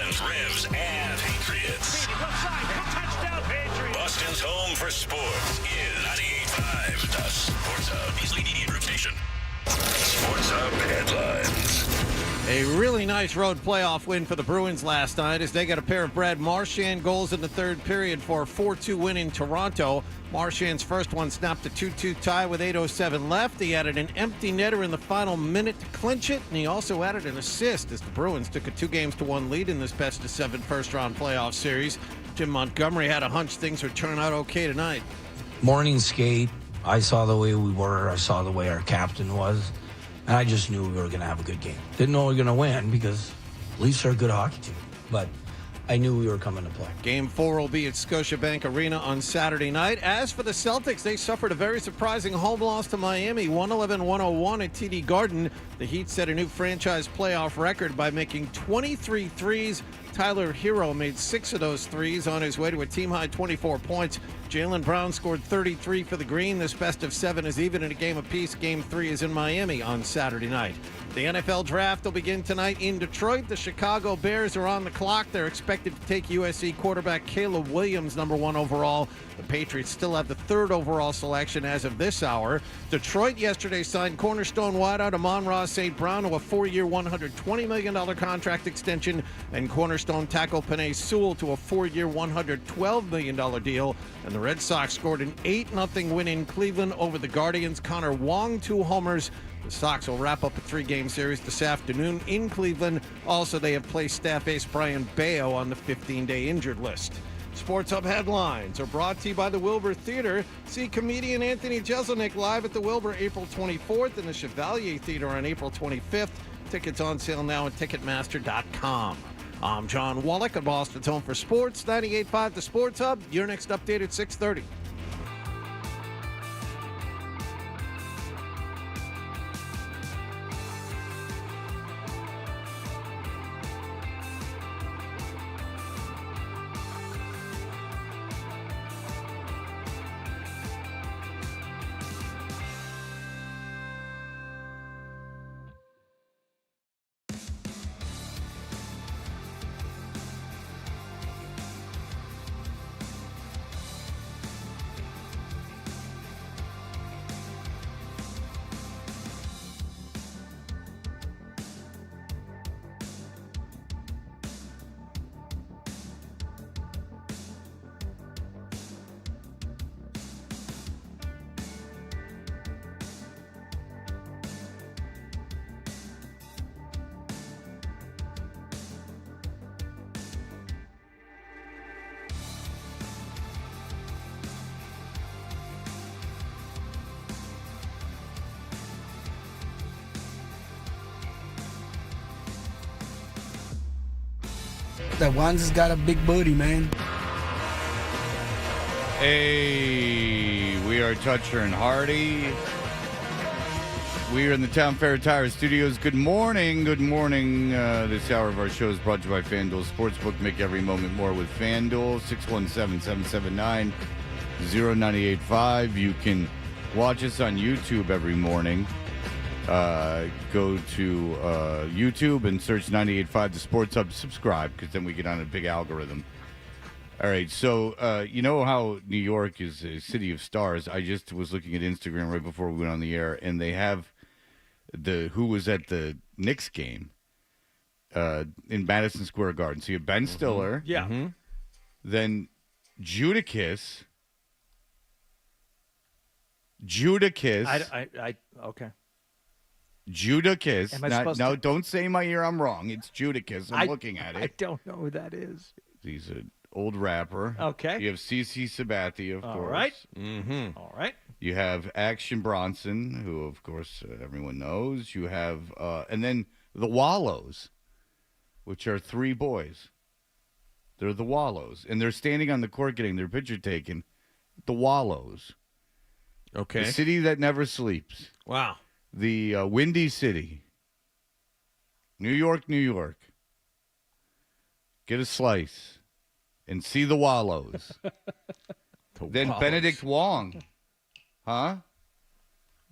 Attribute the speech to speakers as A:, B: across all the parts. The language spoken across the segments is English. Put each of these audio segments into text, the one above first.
A: Bruins, Revs, and Patriots. Touchdown, Patriots. Boston's home for sports is 98.5. The Sports Hub, Easley Media Group Station. Sports Hub headlines.
B: A really nice road playoff win for the Bruins last night as they got a pair of Brad Marchand goals in the third period for a 4-2 win in Toronto. Marchand's first one snapped a 2-2 tie with 8:07 left. He added an empty netter in the final minute to clinch it, and he also added an assist as the Bruins took a 2-1 lead in this best-of-7 first-round playoff series. Jim Montgomery had a hunch things would turn out okay tonight.
C: Morning skate, I saw the way we were. I saw the way our captain was. And I just knew we were going to have a good game. Didn't know we were going to win because Leafs are a good hockey team. But I knew we were coming to play.
B: Game 4 will be at Scotiabank Arena on Saturday night. As for the Celtics, they suffered a very surprising home loss to Miami, 111-101 at TD Garden. The Heat set a new franchise playoff record by making 23 threes. Tyler Hero made 6 of those threes on his way to a team-high 24 points. Jaylen Brown scored 33 for the Green. This best-of-7 is even in a game apiece. Game 3 is in Miami on Saturday night. The NFL Draft will begin tonight in Detroit. The Chicago Bears are on the clock. They're expected to take USC quarterback Caleb Williams, number 1 overall. The Patriots still have the 3rd overall selection as of this hour. Detroit yesterday signed cornerstone wideout Amon-Ra St. Brown to a 4-year, $120 million contract extension, and cornerstone tackle Penei Sewell to a 4-year, $112 million deal. And the Red Sox scored an 8-0 win in Cleveland over the Guardians. Connor Wong, 2 homers. The Sox will wrap up a 3-game series this afternoon in Cleveland. Also, they have placed staff ace Brian Bayo on the 15-day injured list. Sports Hub headlines are brought to you by the Wilbur Theater. See comedian Anthony Jeselnik live at the Wilbur April 24th and the Chevalier Theater on April 25th. Tickets on sale now at Ticketmaster.com. I'm John Wallach at Boston's Home for Sports, 98.5 The Sports Hub. Your next update at 6:30.
D: That one's got a big booty, man.
E: Hey, we are Toucher and Hardy. We are in the Town Fair Tire Studios. Good morning. Good morning. This hour of our show is brought to you by FanDuel Sportsbook. Make every moment more with FanDuel. 617-779-0985. You can watch us on YouTube every morning. Go to YouTube and search 98.5 The Sports Hub. Subscribe, because then we get on a big algorithm. All right, so you know how New York is a city of stars. I just was looking at Instagram right before we went on the air, and they have who was at the Knicks game in Madison Square Garden. So you have Ben Stiller.
B: Yeah. Mm-hmm.
E: Then Judakis.
F: Okay.
E: Judakis. Now, don't say in my ear I'm wrong. It's Judakis. I'm looking at it.
F: I don't know who that is.
E: He's an old rapper.
F: Okay.
E: You have CC Sabathia, of course.
F: All right.
B: Mm-hmm.
F: All right.
E: You have Action Bronson, who, of course, everyone knows. You have, and then the Wallows, which are 3 boys. They're the Wallows. And they're standing on the court getting their picture taken. The Wallows.
B: Okay.
E: The city that never sleeps.
B: Wow.
E: The Windy City. New York, New York. Get a slice and see the Wallows. Then
B: Wallows.
E: Benedict Wong. Huh?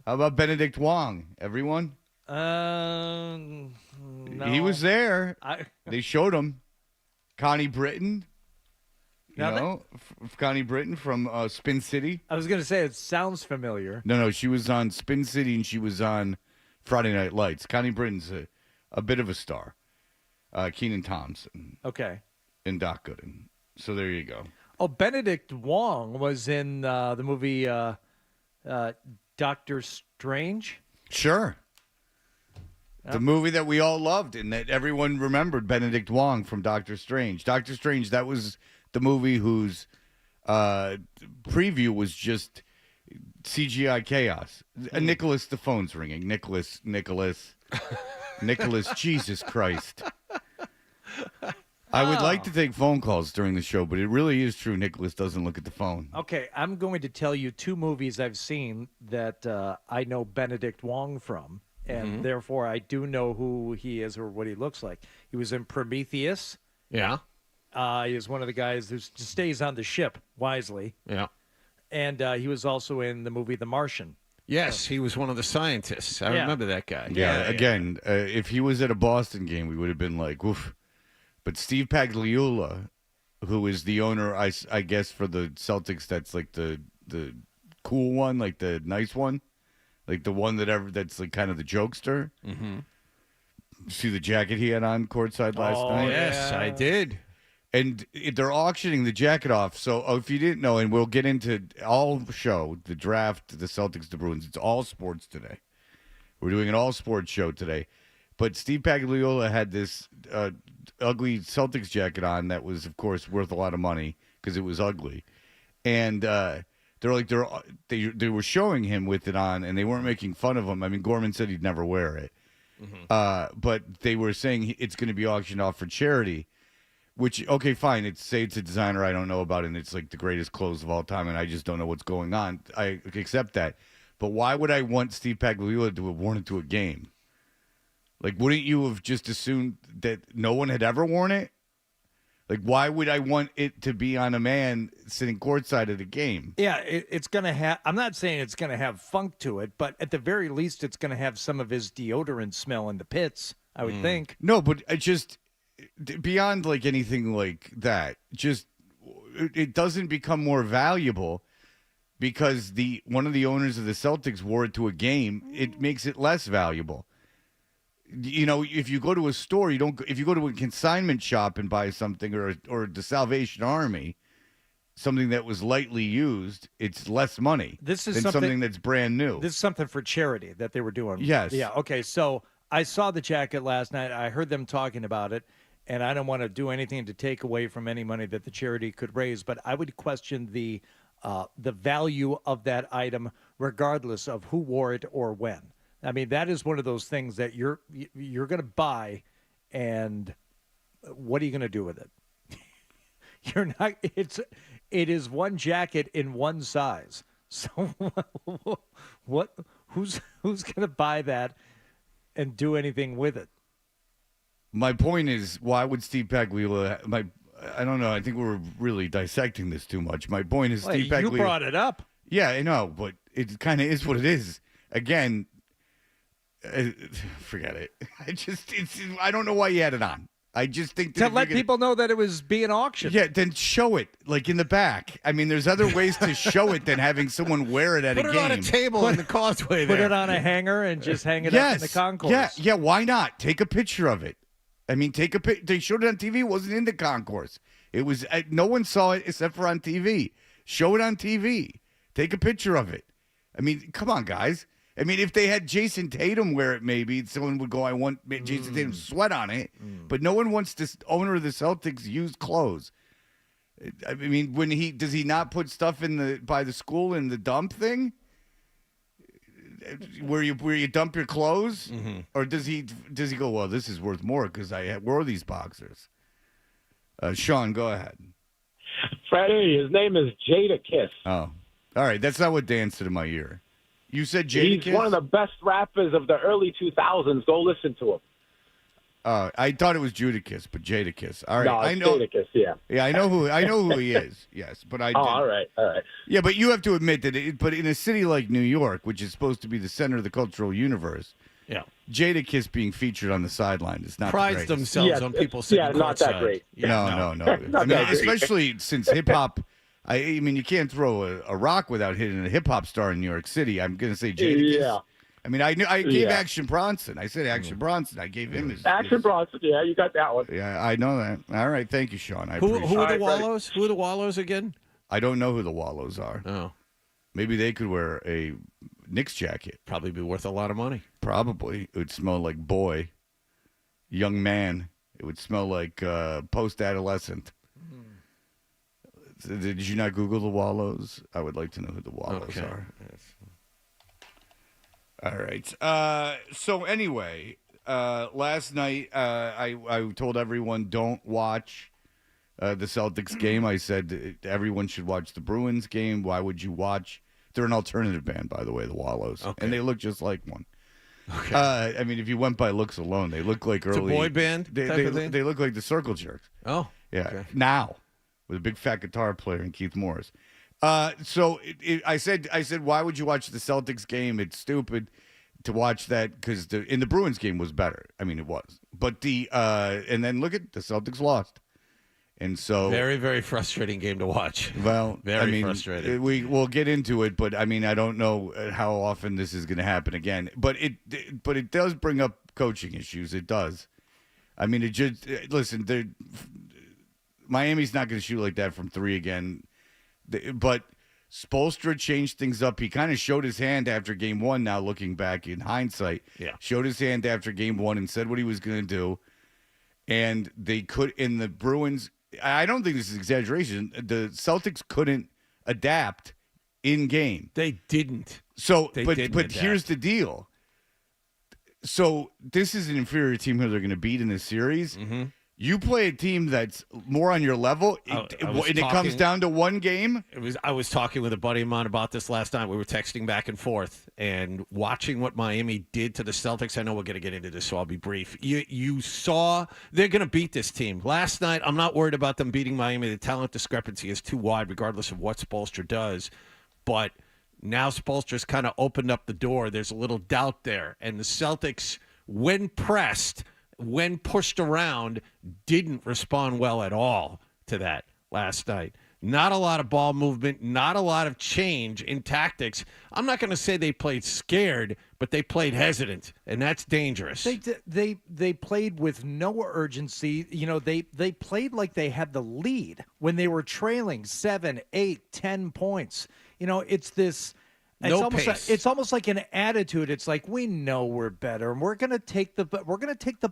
E: How about Benedict Wong? Everyone?
F: No.
E: He was there. They showed him. Connie Britton. Connie Britton from Spin City.
F: I was going to say, it sounds familiar.
E: No, she was on Spin City and she was on Friday Night Lights. Connie Britton's a bit of a star. Kenan Thompson.
F: Okay.
E: And Doc Gooden. So there you go.
F: Oh, Benedict Wong was in the movie Doctor Strange.
E: Sure. The movie that we all loved and that everyone remembered, Benedict Wong from Doctor Strange. Doctor Strange, that was the movie whose preview was just CGI chaos. Nicholas, the phone's ringing. Nicholas, Jesus Christ. I would like to take phone calls during the show, but it really is true. Nicholas doesn't look at the phone.
F: Okay, I'm going to tell you 2 movies I've seen that I know Benedict Wong from, and therefore I do know who he is or what he looks like. He was in Prometheus.
B: Yeah.
F: He is one of the guys who stays on the ship wisely.
B: Yeah.
F: And he was also in the movie The Martian.
B: Yes, he was one of the scientists. I remember that guy.
E: Yeah, again, if he was at a Boston game, we would have been like, oof. But Steve Pagliuca, who is the owner, I guess, for the Celtics, that's like the cool one, like the nice one, like the one that's like kind of the jokester. Mm-hmm. See the jacket he had on courtside last night?
B: Yes, I did.
E: And they're auctioning the jacket off. So if you didn't know, and we'll get into all show, the draft, the Celtics, the Bruins, it's all sports today. We're doing an all sports show today. But Steve Pagliuca had this ugly Celtics jacket on that was, of course, worth a lot of money because it was ugly. And they were showing him with it on, and they weren't making fun of him. I mean, Gorman said he'd never wear it. Mm-hmm. But they were saying it's going to be auctioned off for charity, which, okay, fine. Say it's a designer I don't know about, and it's like the greatest clothes of all time, and I just don't know what's going on. I accept that. But why would I want Steve Pagliuca to have worn it to a game? Like, wouldn't you have just assumed that no one had ever worn it? Like, why would I want it to be on a man sitting courtside at a game?
F: Yeah, it's going to have – I'm not saying it's going to have funk to it, but at the very least it's going to have some of his deodorant smell in the pits, I would think.
E: No, but it just beyond, like, anything like that, just it doesn't become more valuable because one of the owners of the Celtics wore it to a game. It makes it less valuable. You know, if you go to a store, if you go to a consignment shop and buy something or the Salvation Army, something that was lightly used, it's less money than something that's brand new.
F: This is something for charity that they were doing.
E: Yes.
F: Yeah, okay, so I saw the jacket last night. I heard them talking about it, and I don't want to do anything to take away from any money that the charity could raise, but I would question the value of that item regardless of who wore it or when. I mean, that is one of those things that you're going to buy, and what are you going to do with it? You're not. It is one jacket in one size. So what? Who's going to buy that and do anything with it?
E: My point is, why would Steve Pagliuca? I don't know. I think we're really dissecting this too much. My point is, Steve Pagliuca.
F: You brought it up.
E: Yeah, I know, but it kind of is what it is. Again. Forget it. I don't know why you had it on. I just think that
F: to let people know that it was being auctioned.
E: Yeah, then show it like in the back. I mean, there's other ways to show it than having someone wear it at a game.
B: Put it on a table in the causeway there.
F: Put it on a hanger and just hang it up in the concourse.
E: Yeah. Why not? Take a picture of it. I mean, They showed it on TV. It wasn't in the concourse. It was. No one saw it except for on TV. Show it on TV. Take a picture of it. I mean, come on, guys. I mean, if they had Jason Tatum wear it, maybe someone would go, I want Jason Tatum's sweat on it. But no one wants this owner of the Celtics used clothes. I mean, does he not put stuff by the school in the dump thing? Where you dump your clothes? Mm-hmm. Or does he go, well, this is worth more because I wore these boxers? Sean, go ahead.
G: Freddie, his name is Jadakiss.
E: Oh, all right. That's not what danced in my ear. You said Jadakiss?
G: He's one of the best rappers of the early 2000s. Go listen to him.
E: I thought it was Judakis, but Jadakiss. All right,
G: no,
E: I know.
G: Jadakiss, yeah.
E: Yeah, I know who he is. Yes, but I.
G: Oh, all right.
E: Yeah, but you have to admit that. But in a city like New York, which is supposed to be the center of the cultural universe,
B: Yeah.
E: Jadakiss being featured on the sideline is not
B: Prides
E: the greatest.
B: themselves on people sitting
G: not that
B: courtside.
G: great.
E: No. I mean,
G: that great.
E: especially since hip hop. I mean, you can't throw a rock without hitting a hip hop star in New York City. I'm going to say Jadakiss.
G: Yeah.
E: I mean, I gave Action Bronson. I said Action Bronson. I gave him his
G: Action Bronson. Yeah, you got that one.
E: Yeah, I know that. All right, thank you, Sean. I
B: Who
E: appreciate
B: are
E: it.
B: the Wallows? Who are the Wallows again?
E: I don't know who the Wallows are.
B: Oh,
E: Maybe they could wear a Knicks jacket.
B: probably be worth a lot of money.
E: Probably. It would smell like boy, young man. It would smell like post-adolescent. Did you not Google the Wallows? I would like to know who the Wallows are.
B: Yes.
E: All right. So anyway, last night I told everyone don't watch the Celtics game. I said everyone should watch the Bruins game. Why would you watch? They're an alternative band, by the way, the Wallows, and they look just like one.
B: Okay.
E: I mean, if you went by looks alone, they look like
B: It's a
E: early
B: boy band
E: They,
B: type
E: they,
B: of thing?
E: they look like the Circle Jerks.
B: Oh,
E: Yeah,
B: okay.
E: now with a big fat guitar player and Keith Morris. So I said, why would you watch the Celtics game? It's stupid to watch that because the Bruins game was better. I mean, it was, but and then look at the Celtics lost, and so
B: Very, very frustrating game to watch.
E: well,
B: Very
E: I mean,
B: frustrating.
E: We'll get into it, but I mean, I don't know how often this is going to happen again. But it does bring up coaching issues. It does. I mean, it just listen. Miami's not going to shoot like that from three again. But Spoelstra changed things up. He kind of showed his hand after game one. Now looking back in hindsight, showed his hand after game one and said what he was going to do. And they could in the Bruins. I don't think this is exaggeration. The Celtics couldn't adapt in game.
B: They didn't.
E: So,
B: They
E: but
B: didn't adapt.
E: here's the deal. So this is an inferior team who they're going to beat in this series.
B: Mm-hmm.
E: You play a team that's more on your level,
B: I was
E: and it comes
B: talking-
E: down to one game.
B: I was talking with a buddy of mine about this last night. We were texting back and forth and watching what Miami did to the Celtics. I know we're going to get into this, so I'll be brief. You saw they're going to beat this team. Last night, I'm not worried about them beating Miami. The talent discrepancy is too wide, regardless of what Spoelstra does. But now Spoelstra's kind of opened up the door. There's a little doubt there. And the Celtics, when pressed, when pushed around, didn't respond well at all to that last night. Not a lot of ball movement, not a lot of change in tactics. I'm not going to say they played scared, but they played hesitant, and that's dangerous.
F: They played with no urgency. You know, they played like they had the lead when they were trailing 7, 8, 10 points. You know, it's this.
B: No pace.
F: It's almost like an attitude. It's like we know we're better, and we're gonna take the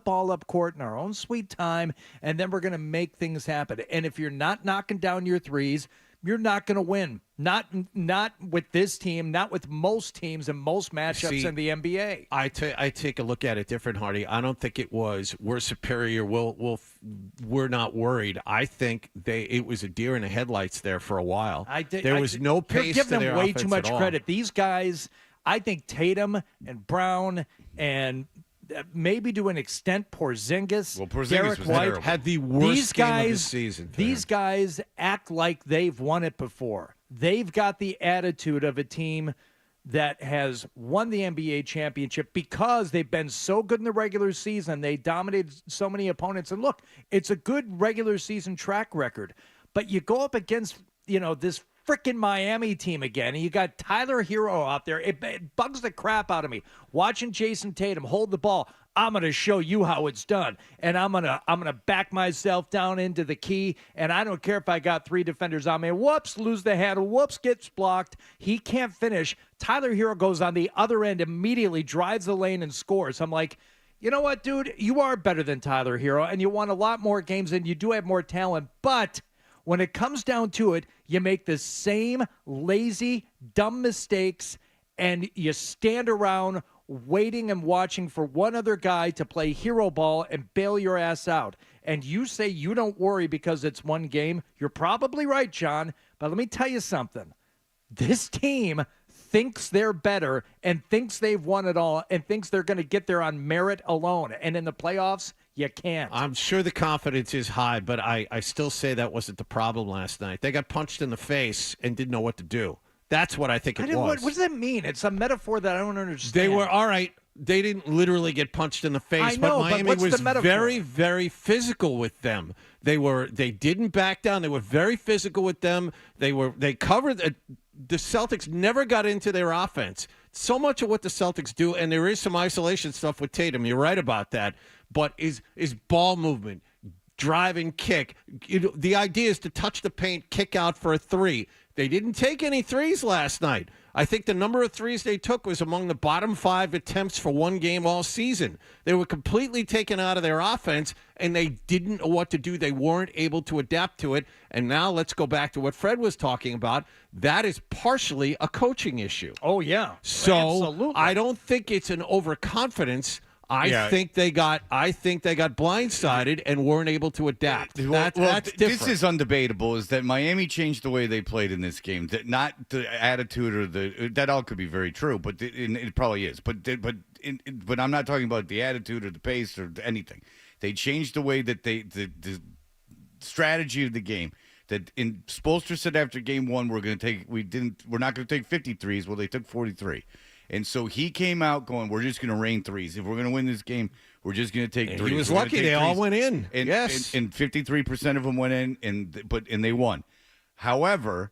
F: ball up court in our own sweet time, and then we're gonna make things happen. And if you're not knocking down your threes, you're not gonna win. Not with this team. Not with most teams and most matchups in the NBA.
B: I take a look at it different, Hardy. I don't think it was we're superior. We're not worried. I think it was a deer in the headlights there for a while. There was no pace.
F: You're giving
B: to their
F: them way
B: offense
F: too much
B: at all.
F: credit. These guys, I think Tatum and Brown and maybe to an extent Porzingis,
E: Well, Porzingis
F: Derek
E: was
F: White
E: terrible.
B: Had the worst
F: these
B: game of the
F: guys,
B: season. for
F: These
B: him.
F: guys act like they've won it before. They've got the attitude of a team that has won the NBA championship because they've been so good in the regular season. They dominated so many opponents. And look, it's a good regular season track record. But you go up against, this freaking Miami team again, and you got Tyler Hero out there. It bugs the crap out of me. Watching Jason Tatum hold the ball, I'm going to show you how it's done, and I'm gonna back myself down into the key, and I don't care if I got 3 defenders on me. Whoops, lose the handle. Whoops, gets blocked. He can't finish. Tyler Hero goes on the other end, immediately drives the lane and scores. I'm like, you know what, dude? You are better than Tyler Hero, and you won a lot more games, and you do have more talent, but when it comes down to it, you make the same lazy, dumb mistakes, and you stand around waiting and watching for one other guy to play hero ball and bail your ass out. And you say you don't worry because it's one game. You're probably right, John. But let me tell you something. This team thinks they're better and thinks they've won it all and thinks they're going to get there on merit alone. And in the playoffs, you can't.
B: I'm sure the confidence is high, but I still say that wasn't the problem last night. They got punched in the face and didn't know what to do. That's what I think it was.
F: What does that mean? It's a metaphor that I don't understand.
B: They were, all right, they didn't literally get punched in the face,
F: I know,
B: but
F: but
B: Miami
F: what's
B: was
F: the metaphor?
B: very, very physical with them. They didn't back down. They were very physical with them. They covered the Celtics never got into their offense. So much of what the Celtics do, and there is some isolation stuff with Tatum. You're right about that. But is ball movement, drive and kick. The idea is to touch the paint, kick out for a three. They didn't take any threes last night. I think the number of threes they took was among the bottom 5 attempts for one game all season. They were completely taken out of their offense, and they didn't know what to do. They weren't able to adapt to it. And now let's go back to what Fred was talking about. That is partially a coaching issue.
F: Oh, yeah.
B: So
F: Absolutely.
B: I don't think it's an overconfidence. I think they got blindsided and weren't able to adapt. That's different.
E: This is undebatable. Is that Miami changed the way they played in this game? That not the attitude or that all could be very true, but it probably is. But I'm not talking about the attitude or the pace or anything. They changed the way that the strategy of the game. That Spoelstra said after game 1 we're not going to take 53s. Well, they took 43. And so he came out going, we're just going to rain threes. If we're going to win this game, we're just going to take threes.
B: He was lucky they all went in.
E: And,
B: yes.
E: And 53% of them went in, and they won. However,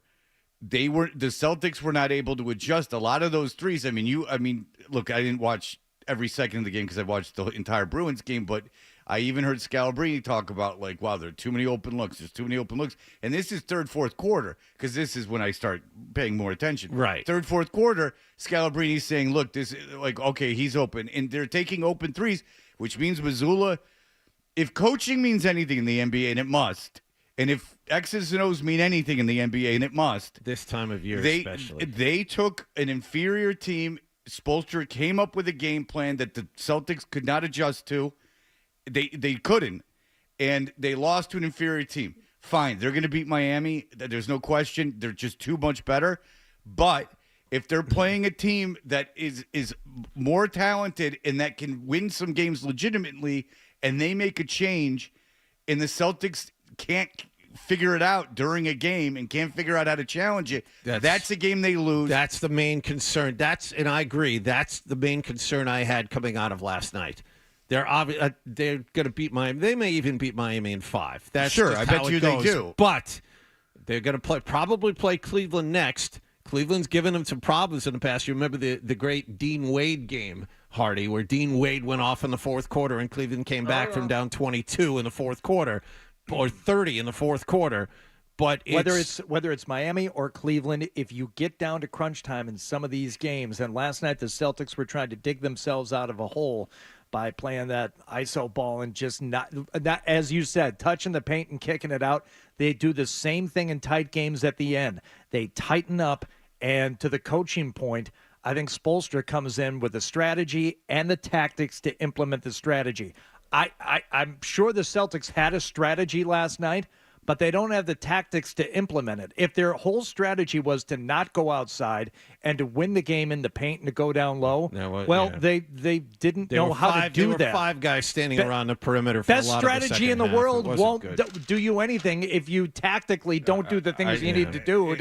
E: the Celtics were not able to adjust a lot of those threes. Look, I didn't watch every second of the game because I watched the entire Bruins game, but I even heard Scalabrine talk about, like, wow, there are too many open looks. There's too many open looks. And this is third, fourth quarter, because this is when I start paying more attention.
B: Right.
E: Third, fourth quarter, Scalabrine's saying, look, this is like, okay, he's open. And they're taking open threes, which means Mazzulla, if coaching means anything in the NBA, and it must, and if X's and O's mean anything in the NBA, and it must.
B: This time of year especially.
E: They took an inferior team. Spoelstra came up with a game plan that the Celtics could not adjust to. They couldn't, and they lost to an inferior team. Fine, they're going to beat Miami. There's no question. They're just too much better. But if they're playing a team that is more talented and that can win some games legitimately, and they make a change, and the Celtics can't figure it out during a game and can't figure out how to challenge it, that's a game they lose.
B: That's the main concern. And I agree. That's the main concern I had coming out of last night. They're going to beat Miami. They may even beat Miami in 5. That's
E: sure.
B: just
E: I
B: how
E: bet you
B: it goes.
E: they do.
B: But they're going to probably play Cleveland next. Cleveland's given them some problems in the past. You remember the great Dean Wade game, Hardy, where Dean Wade went off in the fourth quarter and Cleveland came back from down 22 in the fourth quarter, or 30 in the fourth quarter. But
F: whether it's Miami or Cleveland, if you get down to crunch time in some of these games, and last night the Celtics were trying to dig themselves out of a hole by playing that ISO ball and just not, as you said, touching the paint and kicking it out. They do the same thing in tight games at the end. They tighten up, and to the coaching point, I think Spoelstra comes in with the strategy and the tactics to implement the strategy. I'm sure the Celtics had a strategy last night, but they don't have the tactics to implement it. If their whole strategy was to not go outside and to win the game in the paint and to go down low, they didn't know how to do that.
B: There were 5 guys standing around the perimeter for a lot of the second half.
F: Best strategy in the world won't do you anything if you tactically don't do the things you need to do.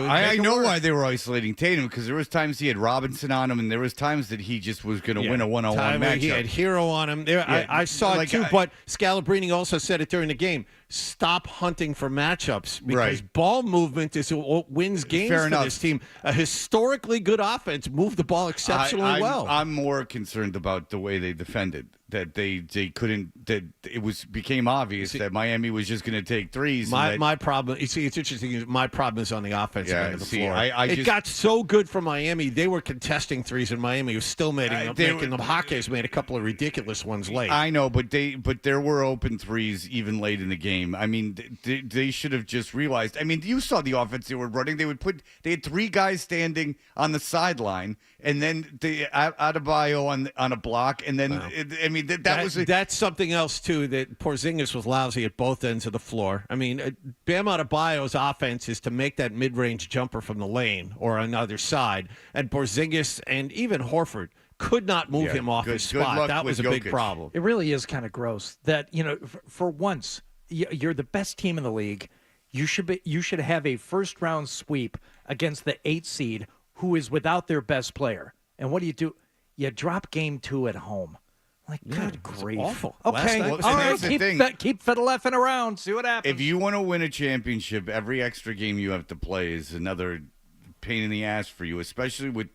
E: I know why they were isolating Tatum, because there was times he had Robinson on him, and there was times that he just was going to win a one-on-one matchup.
B: He had Hero on him. I saw it too, but Scalabrine also said it during the game. Stop hunting for matchups, because ball movement is what wins games for this team. A historically good offense moved the ball exceptionally well.
E: I'm more concerned about the way they defended. That they couldn't. That it became obvious that Miami was just going to take threes.
B: My problem. You see, it's interesting. My problem is on the offensive end of the floor.
E: It
B: got so good for Miami. They were contesting threes, and Miami was still making them. Hawkes made a couple of ridiculous ones late.
E: I know, but there were open threes even late in the game. I mean, they should have just realized. I mean, you saw the offense they were running. They had 3 guys standing on the sideline, and then Adebayo on a block, and then
B: that's something else too. That Porzingis was lousy at both ends of the floor. I mean, Bam Adebayo's offense is to make that mid-range jumper from the lane or on the other side, and Porzingis and even Horford could not move him off his spot. That was a big problem.
F: It really is kind of gross that, for once you're the best team in the league. You should have a first-round sweep against the 8 seed who is without their best player. And what do? You drop game 2 at home. Like, good
B: it's
F: grief.
B: awful.
F: Okay,
B: Last night
F: all
B: was
F: right,
E: that's the thing.
F: keep fiddle-effing around. See what happens.
E: If you want to win a championship, every extra game you have to play is another pain in the ass for you, especially with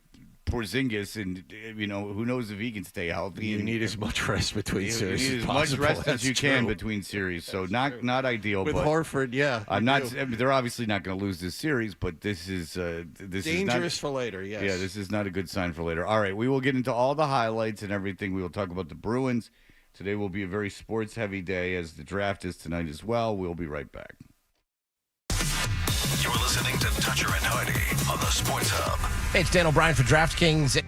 E: Porzingis, and who knows if he can stay healthy.
B: You
E: and
B: need as much rest between series
E: you need
B: as
E: as much
B: possible.
E: rest as
B: That's
E: you can
B: true.
E: between series. So not ideal.
B: With
E: but
B: Horford, yeah.
E: I'm
B: you
E: not.
B: do.
E: I mean, they're obviously not going to lose this series, but this is
B: Dangerous for later, yes.
E: Yeah, this is not a good sign for later. All right, we will get into all the highlights and everything. We will talk about the Bruins. Today will be a very sports-heavy day, as the draft is tonight as well. We'll be right back.
A: You're listening to Toucher and Hardy on the Sports Hub.
H: Hey, it's Dan O'Brien for DraftKings.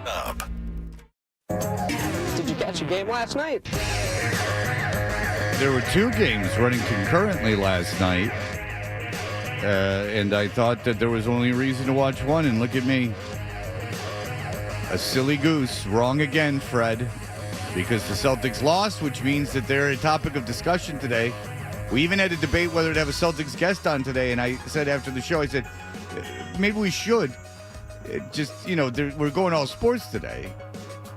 A: Up.
I: Did you catch a game last night?
E: There were two games running concurrently last night, and I thought that there was only reason to watch one, and look at me. A silly goose. Wrong again, Fred, because the Celtics lost, which means that they're a topic of discussion today. We even had a debate whether to have a Celtics guest on today, and I said after the show, I said, maybe we should. We're going all sports today.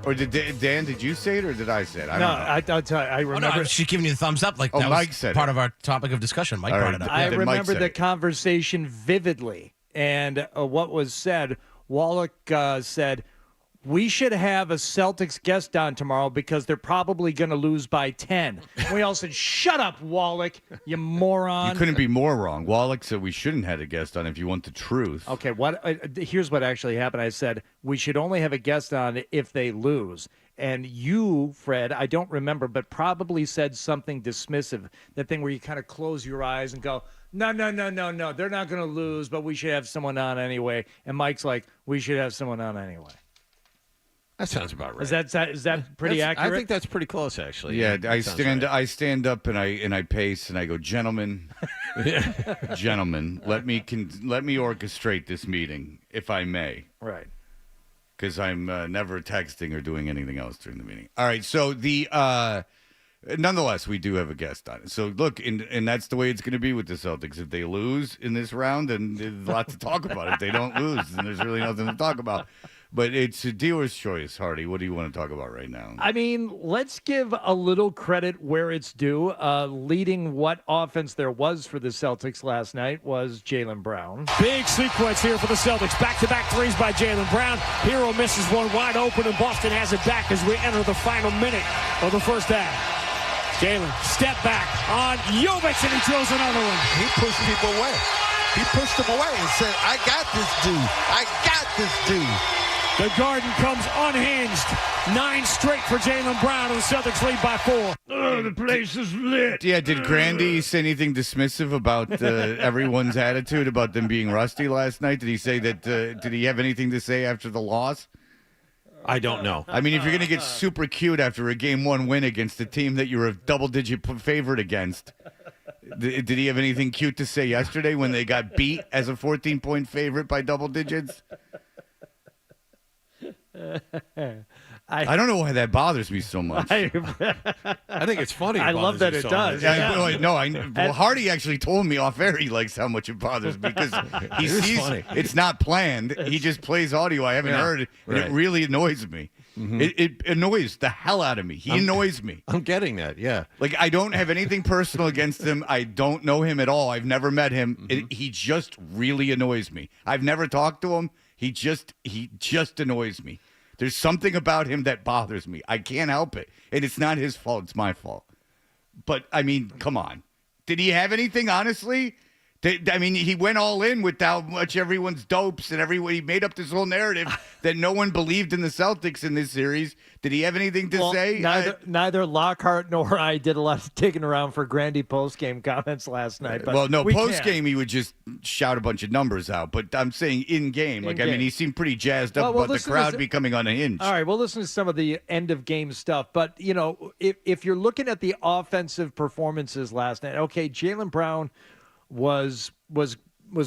E: Or Dan, did you say it or did I say it? I don't know.
F: I remember.
H: She's giving you the thumbs up. Like, that
E: Mike
H: was
E: said
H: part
E: it.
H: of our topic of discussion. Mike
E: All
H: brought
E: right.
H: it up.
F: I
E: Then Mike
F: remember
E: said
F: the
E: it.
F: conversation vividly. And what was said, Wallach said, we should have a Celtics guest on tomorrow because they're probably going to lose by 10. We all said, shut up, Wallach, you moron.
E: You couldn't be more wrong. Wallach said we shouldn't have a guest on if you want the truth.
F: Okay, here's what actually happened. I said, we should only have a guest on if they lose. And you, Fred, I don't remember, but probably said something dismissive, that thing where you kind of close your eyes and go, no, they're not going to lose, but we should have someone on anyway. And Mike's like, we should have someone on anyway.
B: That sounds about right.
F: Is that pretty accurate?
B: I think that's pretty close, actually.
E: Yeah, I
B: that
E: stand up and I pace and I go, gentlemen, gentlemen, let me orchestrate this meeting, if I may.
F: Right.
E: Because I'm never texting or doing anything else during the meeting. All right, so nonetheless, we do have a guest on it. So look, and that's the way it's going to be with the Celtics. If they lose in this round, then there's a lot to talk about. If they don't lose, then there's really nothing to talk about. But it's a dealer's choice, Hardy. What do you want to talk about right now?
F: I mean, let's give a little credit where it's due. Leading what offense there was for the Celtics last night was Jaylen Brown.
J: Big sequence here for the Celtics. Back-to-back threes by Jaylen Brown. Hero misses one wide open, and Boston has it back as we enter the final minute of the first half. Jaylen, step back on Jovic, and he drills another one.
K: He pushed people away. He pushed them away and said, I got this dude. I got this dude.
J: The Garden comes unhinged. 9 straight for Jaylen Brown, and the Celtics lead by 4.
F: Oh, the place is lit.
E: Yeah, did Grandy say anything dismissive about everyone's attitude about them being rusty last night? Did he say that? Did he have anything to say after the loss?
B: I don't know.
E: I mean, if you're going to get super cute after a Game 1 win against a team that you're a double-digit favorite against, did he have anything cute to say yesterday when they got beat as a 14-point favorite by double digits? I don't know why that bothers me so much.
B: I think it's funny.
F: I love that it does.
E: Well, Hardy actually told me off air he likes how much it bothers me because he sees it's not planned. He just plays audio I haven't heard, and it really annoys me. Mm-hmm. It annoys the hell out of me. He annoys me.
B: I'm getting that, yeah.
E: Like, I don't have anything personal against him. I don't know him at all. I've never met him. Mm-hmm. He just really annoys me. I've never talked to him. He just annoys me. There's something about him that bothers me. I can't help it. And it's not his fault. It's my fault. But, I mean, come on. Did he have anything, honestly? I mean, he went all in with how much everyone's dopes and he made up this whole narrative that no one believed in the Celtics in this series. Did he have anything to say?
F: Neither Lockhart nor I did a lot of digging around for Grandy post-game comments last night. But
E: post-game he would just shout a bunch of numbers out. But I'm saying in-game. I mean, he seemed pretty jazzed up about the crowd becoming unhinged.
F: All right, we'll listen to some of the end-of-game stuff. But, if you're looking at the offensive performances last night, okay, Jaylen Brown was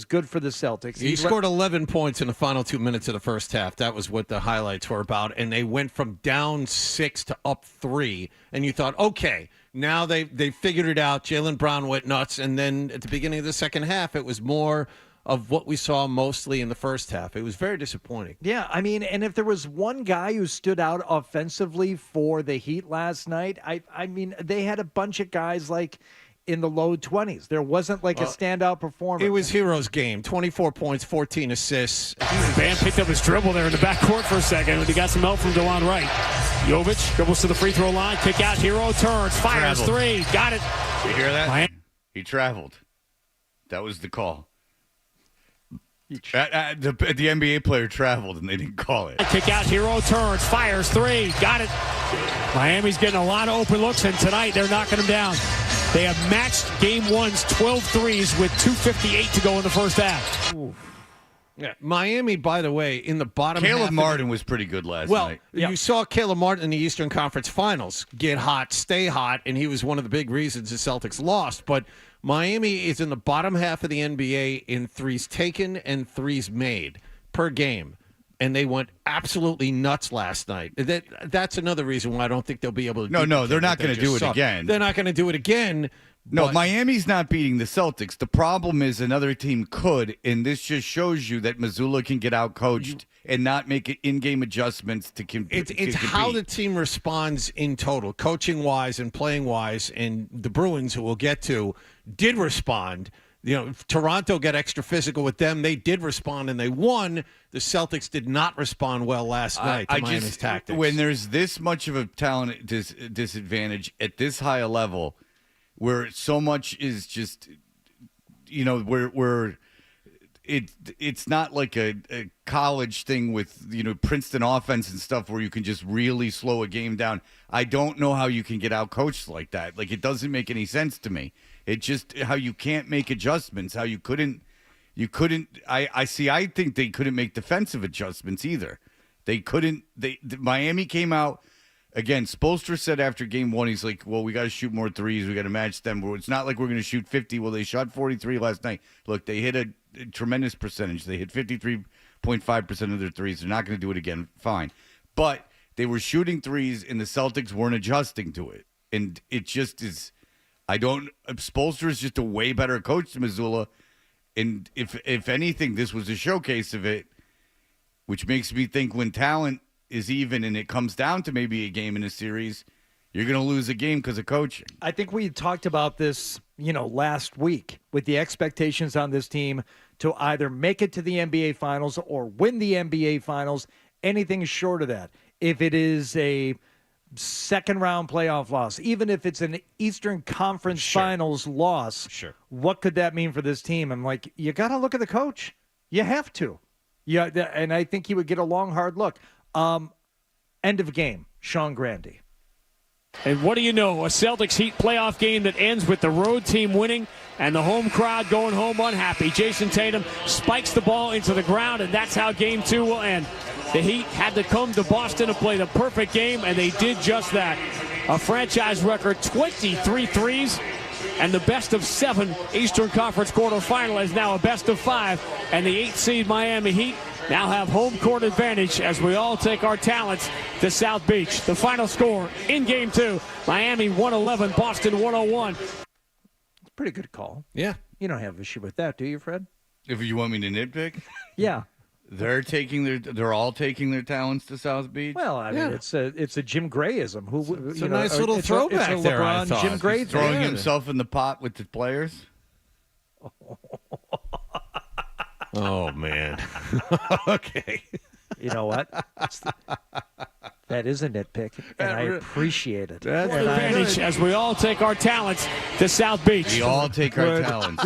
F: good for the Celtics.
B: He scored 11 points in the final 2 minutes of the first half. That was what the highlights were about. And they went from down 6 to up 3. And you thought, okay, now they figured it out. Jaylen Brown went nuts. And then at the beginning of the second half, it was more of what we saw mostly in the first half. It was very disappointing.
F: Yeah, I mean, and if there was one guy who stood out offensively for the Heat last night, I mean, they had a bunch of guys like in the low 20s. There wasn't like a standout performer.
B: It was Hero's game. 24 points, 14 assists.
J: Bam picked up his dribble there in the backcourt for a second, and he got some help from DeLon Wright. Jovic dribbles to the free throw line. Kick out. Hero turns. Fires three. Got it.
E: You hear that? He traveled. That was the call. The NBA player traveled, and they didn't call it.
J: Kick out. Hero turns. Fires three. Got it. Miami's getting a lot of open looks, and tonight they're knocking them down. They have matched Game 1's 12 threes with 2:58 to go in the first half.
F: Oof.
B: Yeah, Miami, by the way, in the bottom half.
E: Caleb Martin was pretty good last night.
B: Well, you saw Caleb Martin in the Eastern Conference Finals get hot, stay hot, and he was one of the big reasons the Celtics lost. But Miami is in the bottom half of the NBA in threes taken and threes made per game. And they went absolutely nuts last night. That's another reason why I don't think they'll be able to.
E: No, they're not going to do it again.
B: They're not going to do it again.
E: No, Miami's not beating the Celtics. The problem is another team could, and this just shows you that Mazzulla can get out-coached and not make in-game adjustments to compete.
B: It's how the team responds in total, coaching-wise and playing-wise, and the Bruins, who we'll get to, did respond. You know, Toronto got extra physical with them. They did respond, and they won. The Celtics did not respond well last night to Miami's tactics.
E: When there's this much of a talent disadvantage at this high a level, where so much is just, where it's not like a college thing with, Princeton offense and stuff where you can just really slow a game down. I don't know how you can get out coached like that. Like, it doesn't make any sense to me. It's just how you can't make adjustments, how you couldn't, I think they couldn't make defensive adjustments either. Miami came out, again, Spoelstra said after game one, he's like, well, we got to shoot more threes. We got to match them. It's not like we're going to shoot 50. Well, they shot 43 last night. Look, they hit a tremendous percentage. They hit 53.5% of their threes. They're not going to do it again. Fine. But they were shooting threes, and the Celtics weren't adjusting to it. And it just is... Spoelstra is just a way better coach than Mazzulla, and if anything, this was a showcase of it, which makes me think when talent is even and it comes down to maybe a game in a series, you're going to lose a game because of coaching.
F: I think we talked about this, last week with the expectations on this team to either make it to the NBA Finals or win the NBA Finals. Anything short of that, if it is a second round playoff loss, even if it's an Eastern Conference Finals loss, what could that mean for this team? I'm like, you got to look at the coach. You have to. Yeah, and I think he would get a long, hard look. End of game, Sean Grande.
J: And what do you know? A Celtics Heat playoff game that ends with the road team winning and the home crowd going home unhappy. Jason Tatum spikes the ball into the ground, and that's how game two will end. The Heat had to come to Boston to play the perfect game, and they did just that. A franchise record 23 threes, and the best of 7 Eastern Conference quarterfinal is now a best of 5, and the 8th seed Miami Heat now have home court advantage as we all take our talents to South Beach. The final score in game 2, Miami 111, Boston 101.
F: It's a pretty good call.
B: Yeah.
F: You don't have an issue with that, do you, Fred?
E: If you want me to nitpick?
F: Yeah.
E: They're all taking their talents to South Beach.
F: Well, I mean, it's a Jim Grayism.
B: It's a nice little throwback
F: it's a
B: there.
F: LeBron,
B: I thought.
F: Jim Gray
E: He's throwing himself in the pot with the players.
B: Oh man. Okay.
F: You know what? That is a nitpick, and I appreciate it.
J: That's advantage as we all take our talents to South Beach.
E: We all take our talents.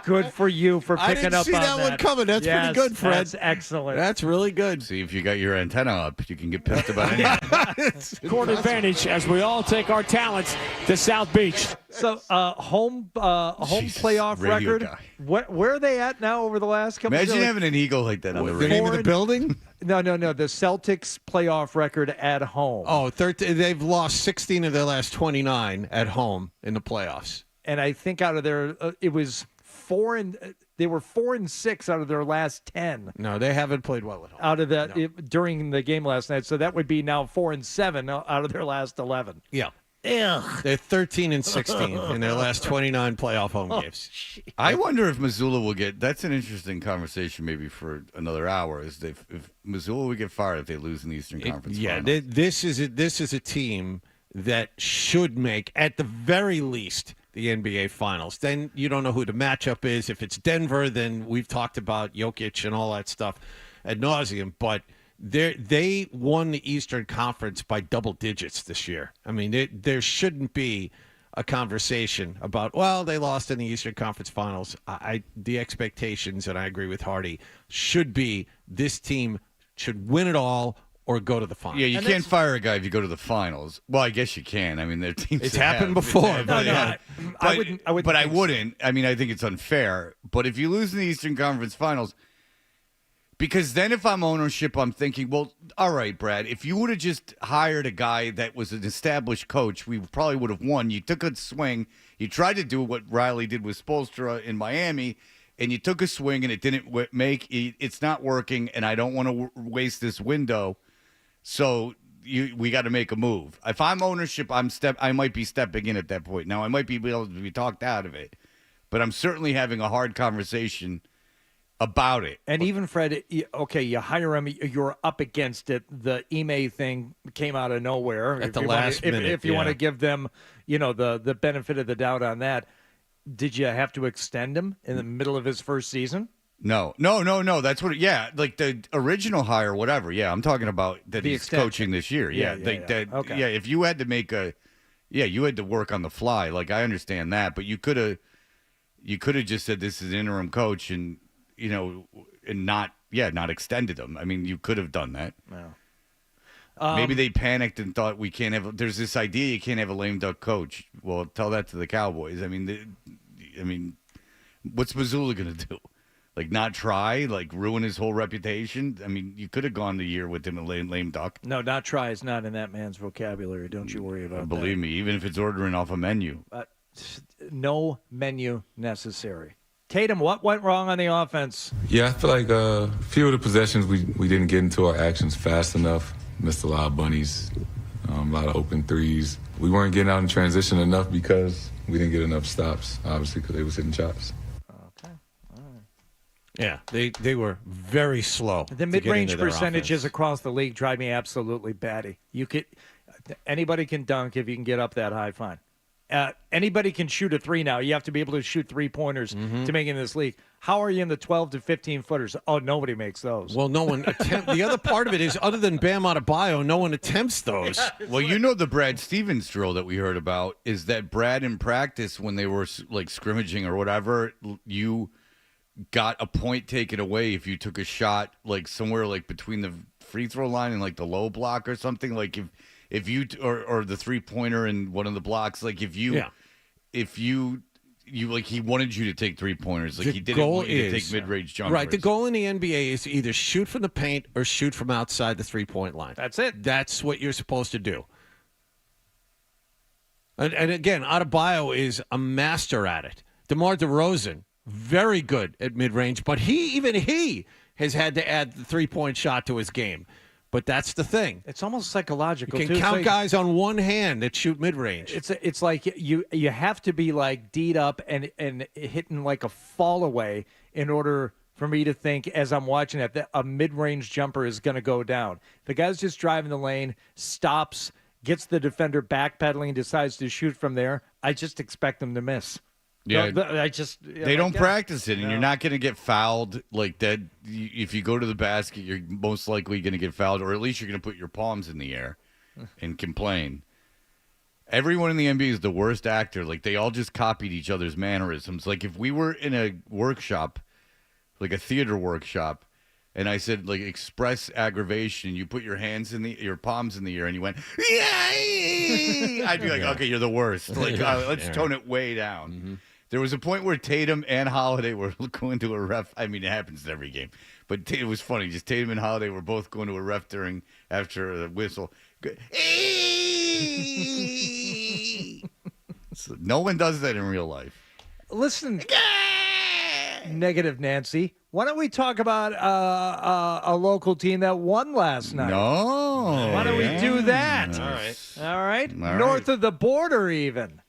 F: Good for you for picking up on that.
B: I didn't see that one coming. That's pretty good, Fred.
F: That's excellent.
B: That's really good.
E: See, if you got your antenna up, you can get pissed about anything.
J: Court advantage as we all take our talents to South Beach.
F: So, home playoff record.
E: Guy.
F: Where are they at now over the last couple?
E: Imagine having an eagle like that on the
B: The
E: ring.
B: name of the building?
F: No. The Celtics playoff record at home.
B: Oh, 13, they've lost 16 of their last 29 at home in the playoffs.
F: And I think out of their, it was 4-6 out of their last 10.
B: No, they haven't played well at home.
F: Out of that during the game last night, so that would be now 4-7 out of their last 11.
B: Yeah.
F: Ugh.
B: They're 13 and 16 in their last 29 playoff home games.
E: I wonder if Mazzulla will get. That's an interesting conversation, maybe for another hour. Is if Mazzulla will get fired if they lose in the Eastern Conference?
B: Yeah,
E: Finals.
B: this is a team that should make at the very least the NBA Finals. Then you don't know who the matchup is. If it's Denver, then we've talked about Jokic and all that stuff ad nauseum, but. They won the Eastern Conference by double digits this year. I mean, there shouldn't be a conversation about, well, they lost in the Eastern Conference Finals. The expectations, and I agree with Hardy, should be this team should win it all or go to the finals.
E: Yeah, you can't fire a guy if you go to the finals. Well, I guess you can. I mean, their teams.
B: It's happened before.
F: I wouldn't.
E: I wouldn't. I mean, I think it's unfair. But if you lose in the Eastern Conference Finals, Because then if I'm ownership, I'm thinking, well, all right, Brad, if you would have just hired a guy that was an established coach, we probably would have won. You took a swing. You tried to do what Riley did with Spoelstra in Miami, and you took a swing, and it didn't it's not working, and I don't want to waste this window. So we got to make a move. If I'm ownership, I might be stepping in at that point. Now, I might be able to be talked out of it, but I'm certainly having a hard conversation about it.
F: And even Fred, okay, you hire him, you're up against it. The Ime thing came out of nowhere.
B: At the last minute.
F: If you want to give them, the benefit of the doubt on that, did you have to extend him in the middle of his first season?
E: No. That's what. Yeah, like the original hire, whatever. Yeah, I'm talking about that he's coaching this year. Yeah.
F: Okay.
E: Yeah, if you had to you had to work on the fly. Like I understand that, but you could have just said this is an interim coach and not extended him. I mean, you could have done that.
F: No.
E: Maybe they panicked and thought there's this idea you can't have a lame duck coach. Well, tell that to the Cowboys. I mean, what's Mazzulla going to do? Like not try, like ruin his whole reputation? I mean, you could have gone the year with him a lame duck.
F: No, not try is not in that man's vocabulary. Don't you worry about that.
E: Believe me, even if it's ordering off a menu.
F: No menu necessary. Tatum, what went wrong on the offense?
I: Yeah, I feel like a few of the possessions we didn't get into our actions fast enough. Missed a lot of bunnies, a lot of open threes. We weren't getting out in transition enough because we didn't get enough stops, obviously, because they was hitting shots.
F: Okay. All right.
B: Yeah, they were very slow.
F: The mid-range percentages across the league drive me absolutely batty. Anybody can dunk if you can get up that high, fine. Anybody can shoot a three now. You have to be able to shoot three-pointers to make it in this league. How are you in the 12 to 15-footers? Oh, nobody makes those.
B: Well, no one attempts. The other part of it is, other than Bam Adebayo, no one attempts those.
E: Well, the Brad Stevens drill that we heard about is that Brad in practice, when they were like scrimmaging or whatever, you got a point taken away if you took a shot like somewhere like between the free throw line and like the low block or something. Like if you or the 3-pointer in one of the blocks, like if you like he wanted you to take 3-pointers, like he didn't want you to take mid-range jumpers.
B: Right. The goal in the NBA is to either shoot from the paint or shoot from outside the 3-point line.
F: That's it.
B: That's what you're supposed to do. And again, Adebayo is a master at it. DeMar DeRozan, very good at mid-range, but he has had to add the 3-point shot to his game. But that's the thing.
F: It's almost psychological.
B: You can count guys on one hand that shoot mid-range.
F: It's like you have to be like D'd up and hitting like a fall away in order for me to think as I'm watching it that a mid-range jumper is going to go down. The guy's just driving the lane, stops, gets the defender backpedaling, decides to shoot from there. I just expect them to miss.
E: Yeah,
F: they
E: don't practice it, and you're not going to get fouled like that. If you go to the basket, you're most likely going to get fouled, or at least you're going to put your palms in the air and complain. Everyone in the NBA is the worst actor. Like they all just copied each other's mannerisms. Like if we were in a workshop, like a theater workshop, and I said like express aggravation, you put your palms in the air, and you went, yeah, I'd be like, okay, you're the worst. Like let's tone it way down. Mm-hmm. There was a point where Tatum and Holiday were going to a ref. I mean, it happens in every game, but it was funny. Just Tatum and Holiday were both going to a ref after the whistle. So no one does that in real life.
F: Listen, negative Nancy. Why don't we talk about a local team that won last night?
E: No.
F: Why don't we do that? All right. North of the border, even.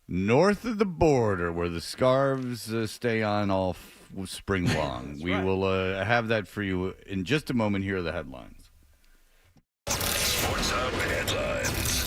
E: North of the border, where the scarves stay on all spring long. We will have that for you in just a moment. Here are the headlines.
A: Sports Hub headlines.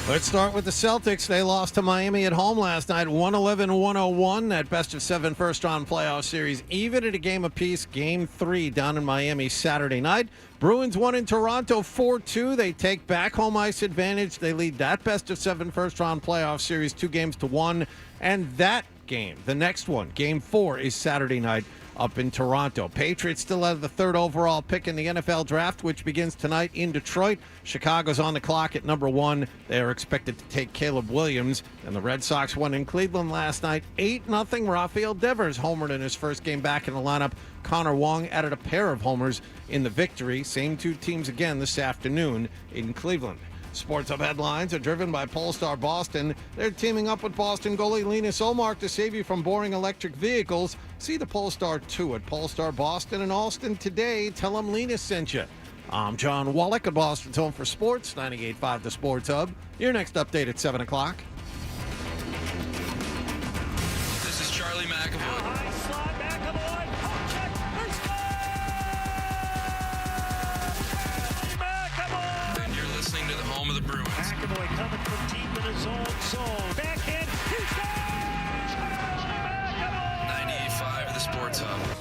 B: Let's start with the Celtics. They lost to Miami at home last night, 111-101. That best-of-7 first-round playoff series, even at a game apiece. Game 3 down in Miami Saturday night. Bruins won in Toronto 4-2. They take back home ice advantage. They lead that best-of-7 first-round playoff series 2-1. And that game, the next one, Game 4, is Saturday night up in Toronto. Patriots still have the 3rd overall pick in the NFL draft, which begins tonight in Detroit. Chicago's on the clock at number 1. They are expected to take Caleb Williams. And the Red Sox won in Cleveland last night, 8-0. Rafael Devers homered in his first game back in the lineup. Connor Wong added a pair of homers in the victory. Same 2 teams again this afternoon in Cleveland. Sports Hub headlines are driven by Polestar Boston. They're teaming up with Boston goalie Linus Ullmark to save you from boring electric vehicles. See the Polestar 2 at Polestar Boston and Austin today. Tell them Linus sent you. I'm John Wallach at Boston's Home for Sports, 98.5 The Sports Hub. Your next update at 7 o'clock.
L: This is Charlie McAvoy. And you're listening to the home of the Bruins.
J: McAvoy coming from deep in his own zone. Backhand. He scores!
L: 98.5 The Sports Hub.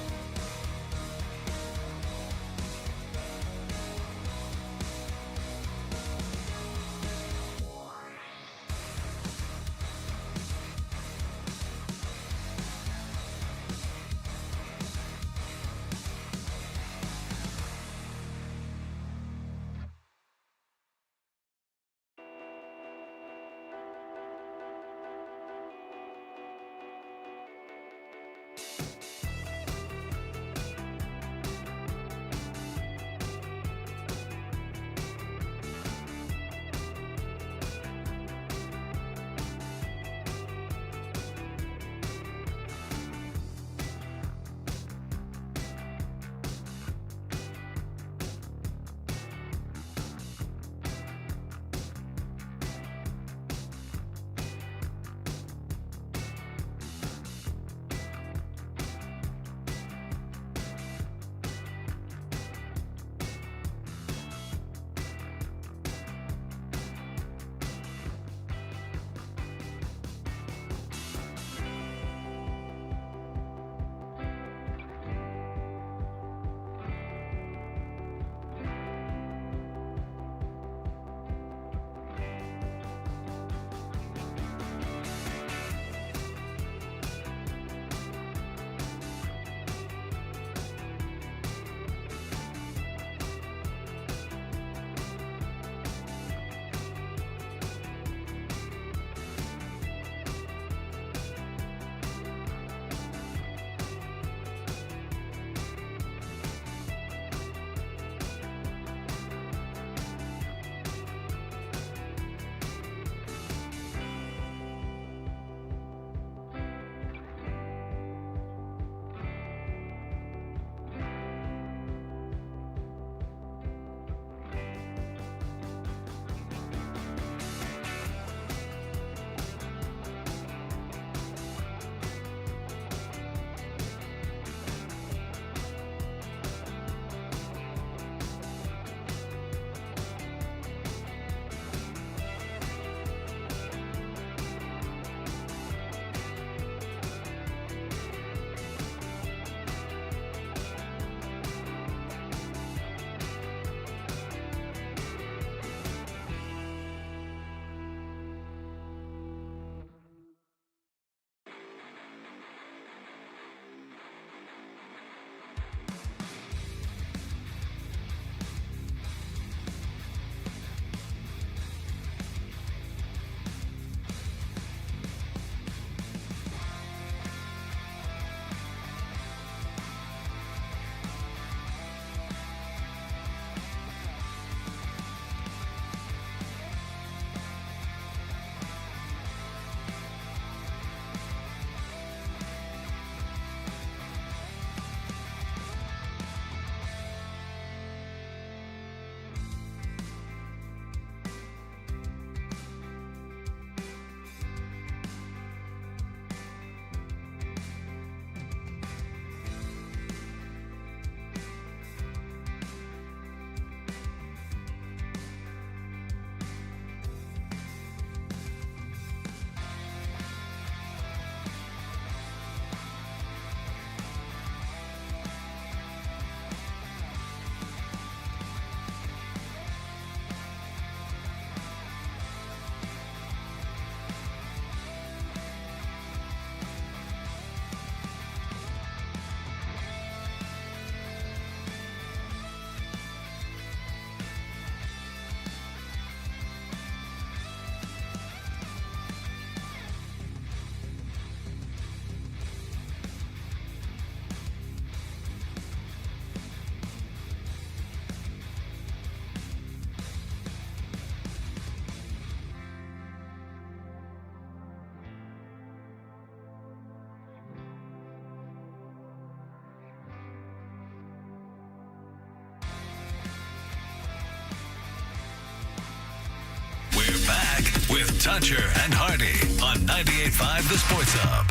A: with Toucher and Hardy on 98.5 The Sports Hub.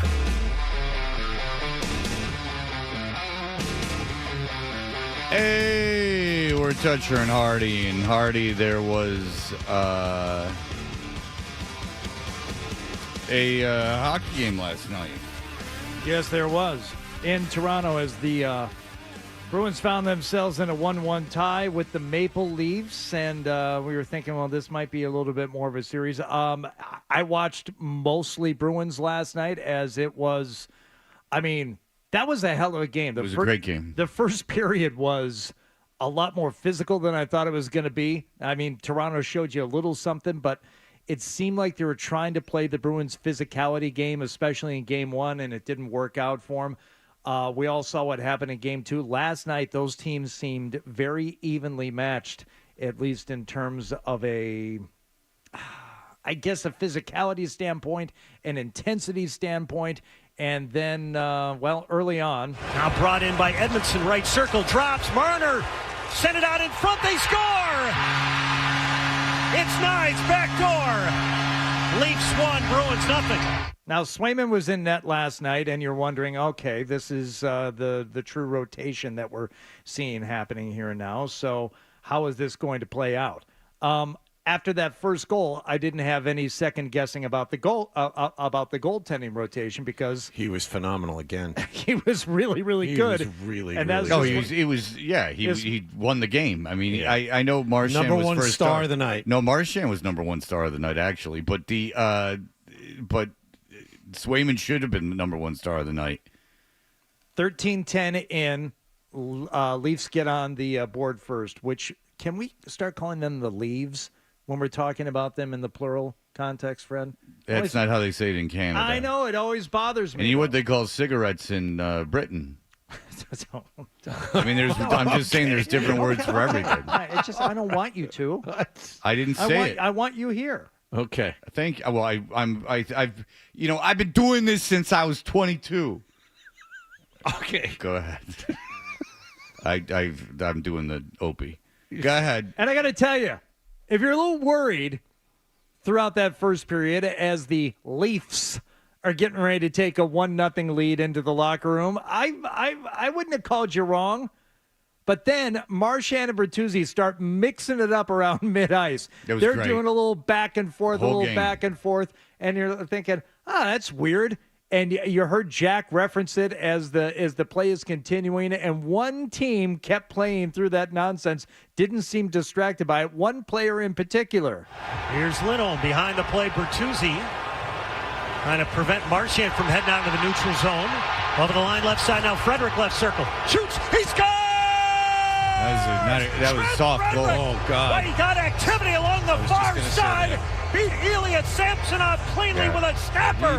E: Hey, we're Toucher and Hardy. And Hardy, there was a hockey game last night.
F: Yes, there was. In Toronto, as the Bruins found themselves in a 1-1 tie with the Maple Leafs, and we were thinking, well, this might be a little bit more of a series. I watched mostly Bruins last night, as it was, that was a hell of a game.
E: It was a great game.
F: The first period was a lot more physical than I thought it was going to be. Toronto showed you a little something, but it seemed like they were trying to play the Bruins' physicality game, especially in Game 1, and it didn't work out for them. We all saw what happened in Game 2. Last night, those teams seemed very evenly matched, at least in terms of a physicality standpoint, an intensity standpoint, and then, early on.
J: Now brought in by Edmondson, right circle, drops, Marner, send it out in front, they score! It's Knies, back door. Leafs 1, Bruins nothing.
F: Now, Swayman was in net last night, and you're wondering, okay, this is the true rotation that we're seeing happening here now. So how is this going to play out? After that first goal, I didn't have any second guessing about the goal about the goaltending rotation, because
B: he was phenomenal again.
F: He was really, really good.
B: He was really,
F: and
B: really
E: good. He won the game. I know Marchand
B: number
E: was
B: one
E: first
B: star of the night.
E: No, Marchand was number one star of the night, actually. But but Swayman should have been the number one star of the night.
F: 13-10 in. Leafs get on the board first, which, can we start calling them the Leaves when we're talking about them in the plural context, Fred?
E: That's not how they say it in Canada.
F: I know, it always bothers me.
E: And you know what they call cigarettes in Britain? I'm just saying there's different words for everything.
F: I don't want you to.
E: I didn't say it.
F: I want you here.
B: Okay.
E: Thank you. Well, I've been doing this since I was 22.
B: Okay.
E: Go ahead. I'm doing the Opie. Go ahead.
F: And I got to tell you, if you're a little worried throughout that first period as the Leafs are getting ready to take a 1-0 lead into the locker room, I wouldn't have called you wrong. But then Marchand and Bertuzzi start mixing it up around mid-ice. They're
E: great.
F: doing a little back and forth, and you're thinking, that's weird. And you heard Jack reference it as the play is continuing, and one team kept playing through that nonsense, didn't seem distracted by it. One player in particular.
J: Here's Lindholm behind the play, Bertuzzi trying to prevent Marchand from heading out into the neutral zone. Over the line, left side now, Frederick left circle. Shoots, he scores!
E: That was soft goal.
J: Oh, God. Well, he got activity along the far side. Beat Elliot Samsonov cleanly with a snapper.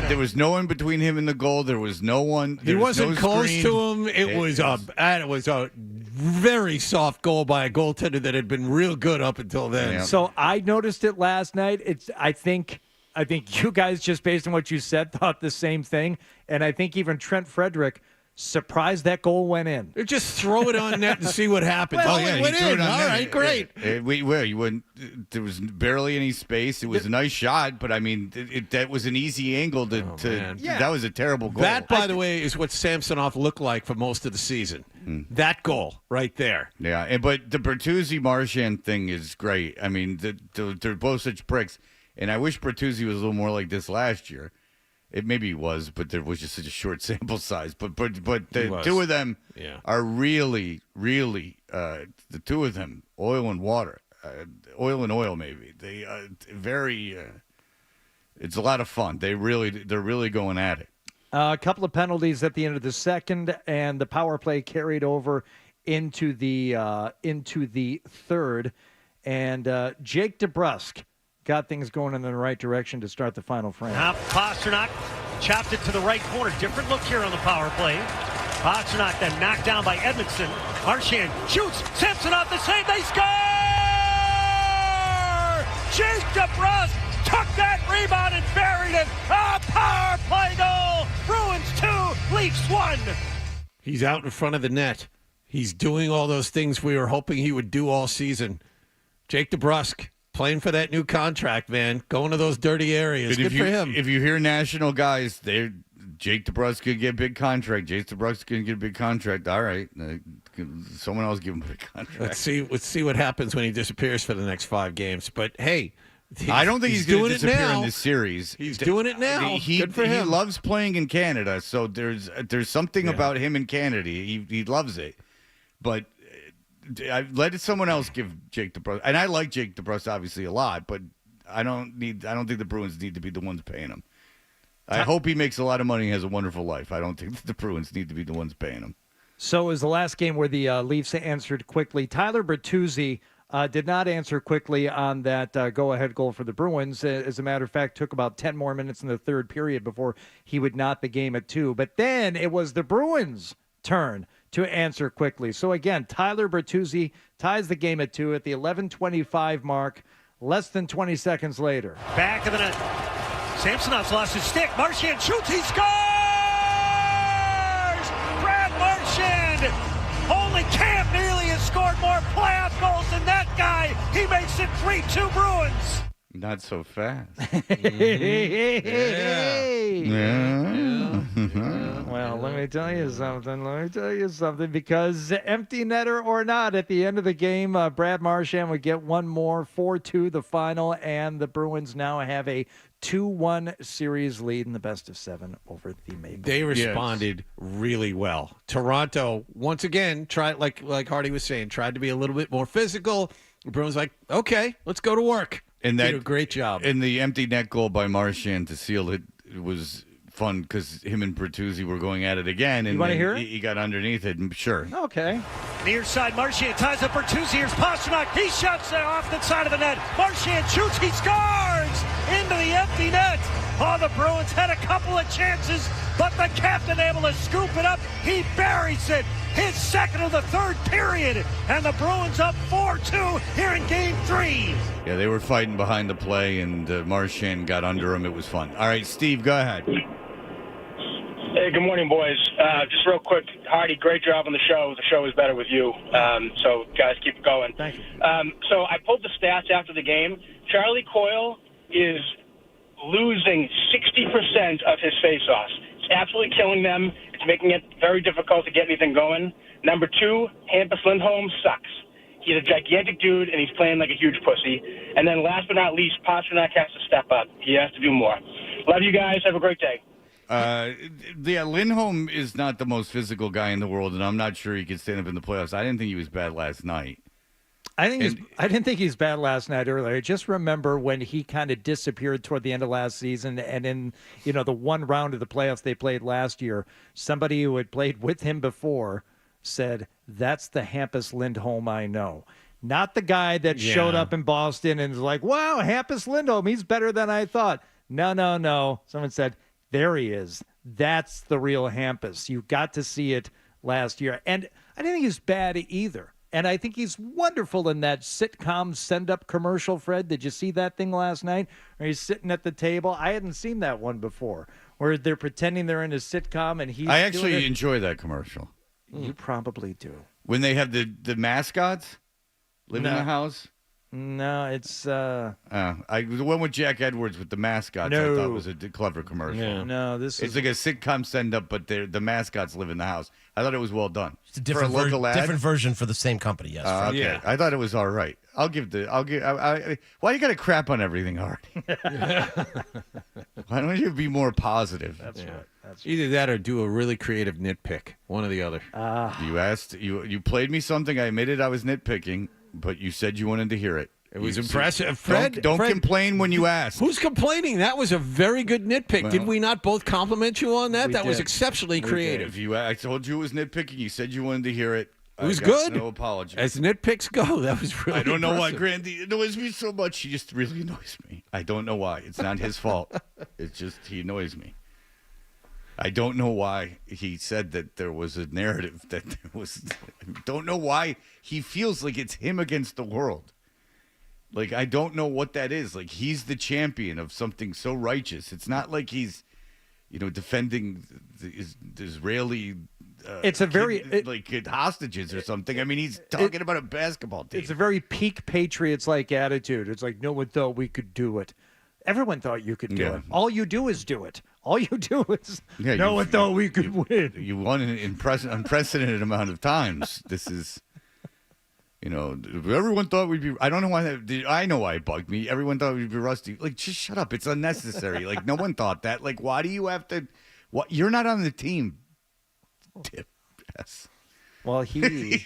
E: There was no one between him and the goal. There was no one.
B: He wasn't close to him. It was a very soft goal by a goaltender that had been real good up until then.
F: Yeah. So I noticed it last night. I think you guys, just based on what you said, thought the same thing. And I think even Trent Frederick, surprised that goal went in.
B: Just throw it on net and see what happens.
E: Well, he went in.
B: All right, great.
E: You wouldn't. There was barely any space. It was a nice shot, but that was an easy angle that was a terrible goal.
B: That, by the way, is what Samsonov looked like for most of the season. That goal right there.
E: Yeah, but the Bertuzzi-Marchand thing is great. They're both such pricks, and I wish Bertuzzi was a little more like this last year. It maybe he was, but there was just such a short sample size. But the two of them are really, really the two of them, oil and water, oil and oil maybe. They very. It's a lot of fun. They're really going at it.
F: A couple of penalties at the end of the second, and the power play carried over into the third, and Jake DeBrusk got things going in the right direction to start the final frame.
J: Now Pasternak chopped it to the right corner. Different look here on the power play. Pasternak then knocked down by Edmondson. Marchand shoots. Samsonov the save. They score! Jake DeBrusk took that rebound and buried it. A power play goal. Bruins 2, Leafs 1.
B: He's out in front of the net. He's doing all those things we were hoping he would do all season. Jake DeBrusk. Playing for that new contract, man. Going to those dirty areas. Good for him.
E: If you hear national guys, Jake DeBrusk could get a big contract. Jake DeBrusk could get a big contract. All right. Someone else give him a big contract.
B: Let's see what happens when he disappears for the next 5 games. But, hey.
E: I don't think he's going to disappear in this series.
B: He's doing it now. Good for him.
E: He loves playing in Canada, so there's something about him in Canada. He loves it. But I let someone else give Jake DeBrusk. And I like Jake DeBrusk obviously a lot, but I don't think the Bruins need to be the ones paying him. I hope he makes a lot of money and has a wonderful life. I don't think the Bruins need to be the ones paying him.
F: So it was the last game where the Leafs answered quickly. Tyler Bertuzzi did not answer quickly on that go-ahead goal for the Bruins. As a matter of fact, took about 10 more minutes in the third period before he would knot the game at 2. But then it was the Bruins' turn to answer quickly. So again, Tyler Bertuzzi ties the game at 2 at the 11:25 mark, less than 20 seconds later.
J: Back of the net. Samsonov's lost his stick. Marchand shoots. He scores! Brad Marchand! Only Cam Neely has scored more playoff goals than that guy. He makes it 3-2 Bruins.
E: Not so fast.
F: Well, let me tell you something. Because empty netter or not, at the end of the game, Brad Marchand would get one more, 4-2 the final, and the Bruins now have a 2-1 series lead in the best of 7 over the Maple Leafs.
B: They responded really well. Toronto, once again, tried, like Hardy was saying, tried to be a little bit more physical. The Bruins like, okay, let's go to work.
E: And
B: did a great job.
E: And the empty net goal by Marchand to seal it was fun because him and Bertuzzi were going at it again. And
F: you want to hear it?
E: He got underneath it. Sure.
F: Okay.
J: Near side, Marchand ties up Bertuzzi. Here's Pasternak. He shuts it off the side of the net. Marchand shoots. He scores into the empty net. Oh, the Bruins had a couple of chances, but the captain able to scoop it up. He buries it. His second of the third period, and the Bruins up 4-2 here in Game 3.
E: Yeah, they were fighting behind the play, and Marchand got under him. It was fun. All right, Steve, go ahead.
M: Hey, good morning, boys. Just real quick, Hardy, great job on the show. The show is better with you. So, guys, keep it going.
F: Thank you.
M: So I pulled the stats after the game. Charlie Coyle is losing 60% of his faceoffs. It's absolutely killing them. It's making it very difficult to get anything going. Number 2, Hampus Lindholm sucks. He's a gigantic dude, and he's playing like a huge pussy. And then last but not least, Pasternak has to step up. He has to do more. Love you guys. Have a great day.
E: Yeah, Lindholm is not the most physical guy in the world, and I'm not sure he could stand up in the playoffs. I didn't think he was bad last night.
F: I didn't think he's bad last night earlier. I just remember when he kind of disappeared toward the end of last season, and in the one round of the playoffs they played last year, somebody who had played with him before said, "That's the Hampus Lindholm I know." Not the guy that showed up in Boston and was like, "Wow, Hampus Lindholm, he's better than I thought." No. Someone said, "There he is. That's the real Hampus." You got to see it last year, and I didn't think he's bad either. And I think he's wonderful in that sitcom send-up commercial, Fred. Did you see that thing last night? Where he's sitting at the table? I hadn't seen that one before, where they're pretending they're in a sitcom and he's
E: I actually enjoy that commercial.
F: You probably do.
E: When they have the mascots live in the house?
F: No, it's...
E: the one with Jack Edwards with the mascots I thought was a clever commercial.
F: Yeah. No,
E: it's like a sitcom send-up, but the mascots live in the house. I thought it was well done.
H: It's a different, different version for the same company, yes.
E: Okay. Yeah. I thought it was all right. Why you got to crap on everything, Hardy? Why don't you be more positive?
F: That's right.
B: Either that or do a really creative nitpick. One or the other.
E: You asked, you played me something. I admitted I was nitpicking, but you said you wanted to hear it.
B: It was impressive. Fred,
E: don't complain when you ask.
B: Who's complaining? That was a very good nitpick. Did we not both compliment you on that? That was exceptionally creative.
E: I told you it was nitpicking. You said you wanted to hear it.
B: It was good.
E: No apology.
B: As nitpicks go, that was really
E: I don't know why
B: impressive.
E: Grandy annoys me so much. He just really annoys me. I don't know why. It's not his fault. It's just he annoys me. I don't know why he said that there was a narrative that there was. I don't know why he feels like it's him against the world. Like, I don't know what that is. Like, he's the champion of something so righteous. It's not like he's, defending the Israeli
F: It's a very
E: like hostages or something. I mean, he's talking about a basketball team.
F: It's a very peak Patriots-like attitude. It's like no one thought we could do it. Everyone thought you could do it. All you do is do it. All you do is no one thought we could win.
E: You won an unprecedented amount of times. This is, everyone thought we'd be. I don't know why. I know why it bugged me. Everyone thought we'd be rusty. Like, just shut up. It's unnecessary. Like, no one thought that. Like, why do you have to? What? You're not on the team. Tip. Yes.
F: Well, he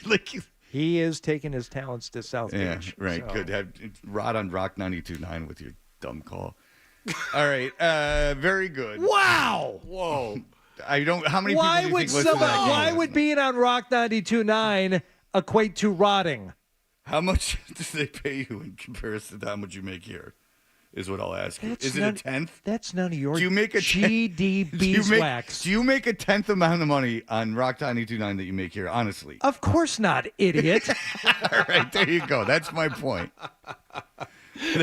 F: is taking his talents to South Beach.
E: Yeah, right.
F: So.
E: Good. Have Rod on Rock 92.9 with your dumb call. All right. Very good.
F: Wow.
E: Whoa. I don't. How many people do you think listen to that game?
F: Why would being on Rock 92.9 equate to rotting?
E: How much do they pay you in comparison to how much you make here? Is what I'll ask you. Is it a tenth?
F: That's none of your
E: do you make a
F: GD beeswax.
E: Do you make a tenth amount of money on Rock 92.9 that you make here, honestly?
F: Of course not, idiot.
E: All right, there you go. That's my point.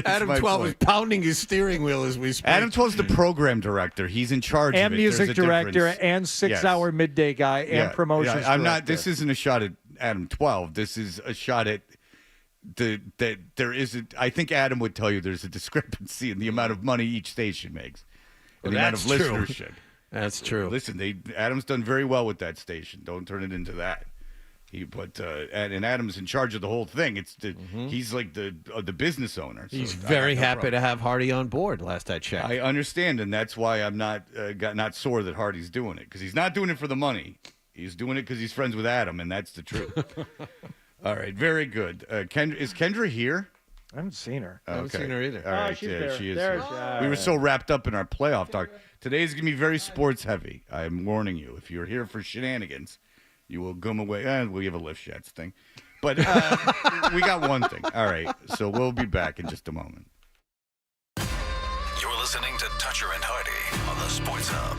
B: Adam 12 is pounding his steering wheel as we speak.
E: Adam 12 is the program director. He's in charge
F: and
E: of it.
F: Music director and 6-hour midday guy and promotions director.
E: I'm not. This isn't a shot at Adam 12. This is a shot at that there is I think Adam would tell you there's a discrepancy in the amount of money each station makes and the amount of listenership.
B: That's true.
E: Listen, Adam's done very well with that station. Don't turn it into that. And Adam's in charge of the whole thing. It's he's like the business owner. So
B: he's very happy to have Hardy on board. Last I checked,
E: I understand, and that's why I'm not sore that Hardy's doing it because he's not doing it for the money. He's doing it because he's friends with Adam, and that's the truth. All right, very good. Is Kendra here?
F: I haven't seen her.
B: I haven't seen her either.
E: All right,
F: she's there.
E: She is.
F: There
E: here. We were so wrapped up in our playoff talk. Today's going to be very sports heavy. I'm warning you. If you're here for shenanigans, you will come away. We have a lift shots thing. But we got one thing. All right, so we'll be back in just a moment.
A: You're listening to Toucher and Hardy on the Sports Hub.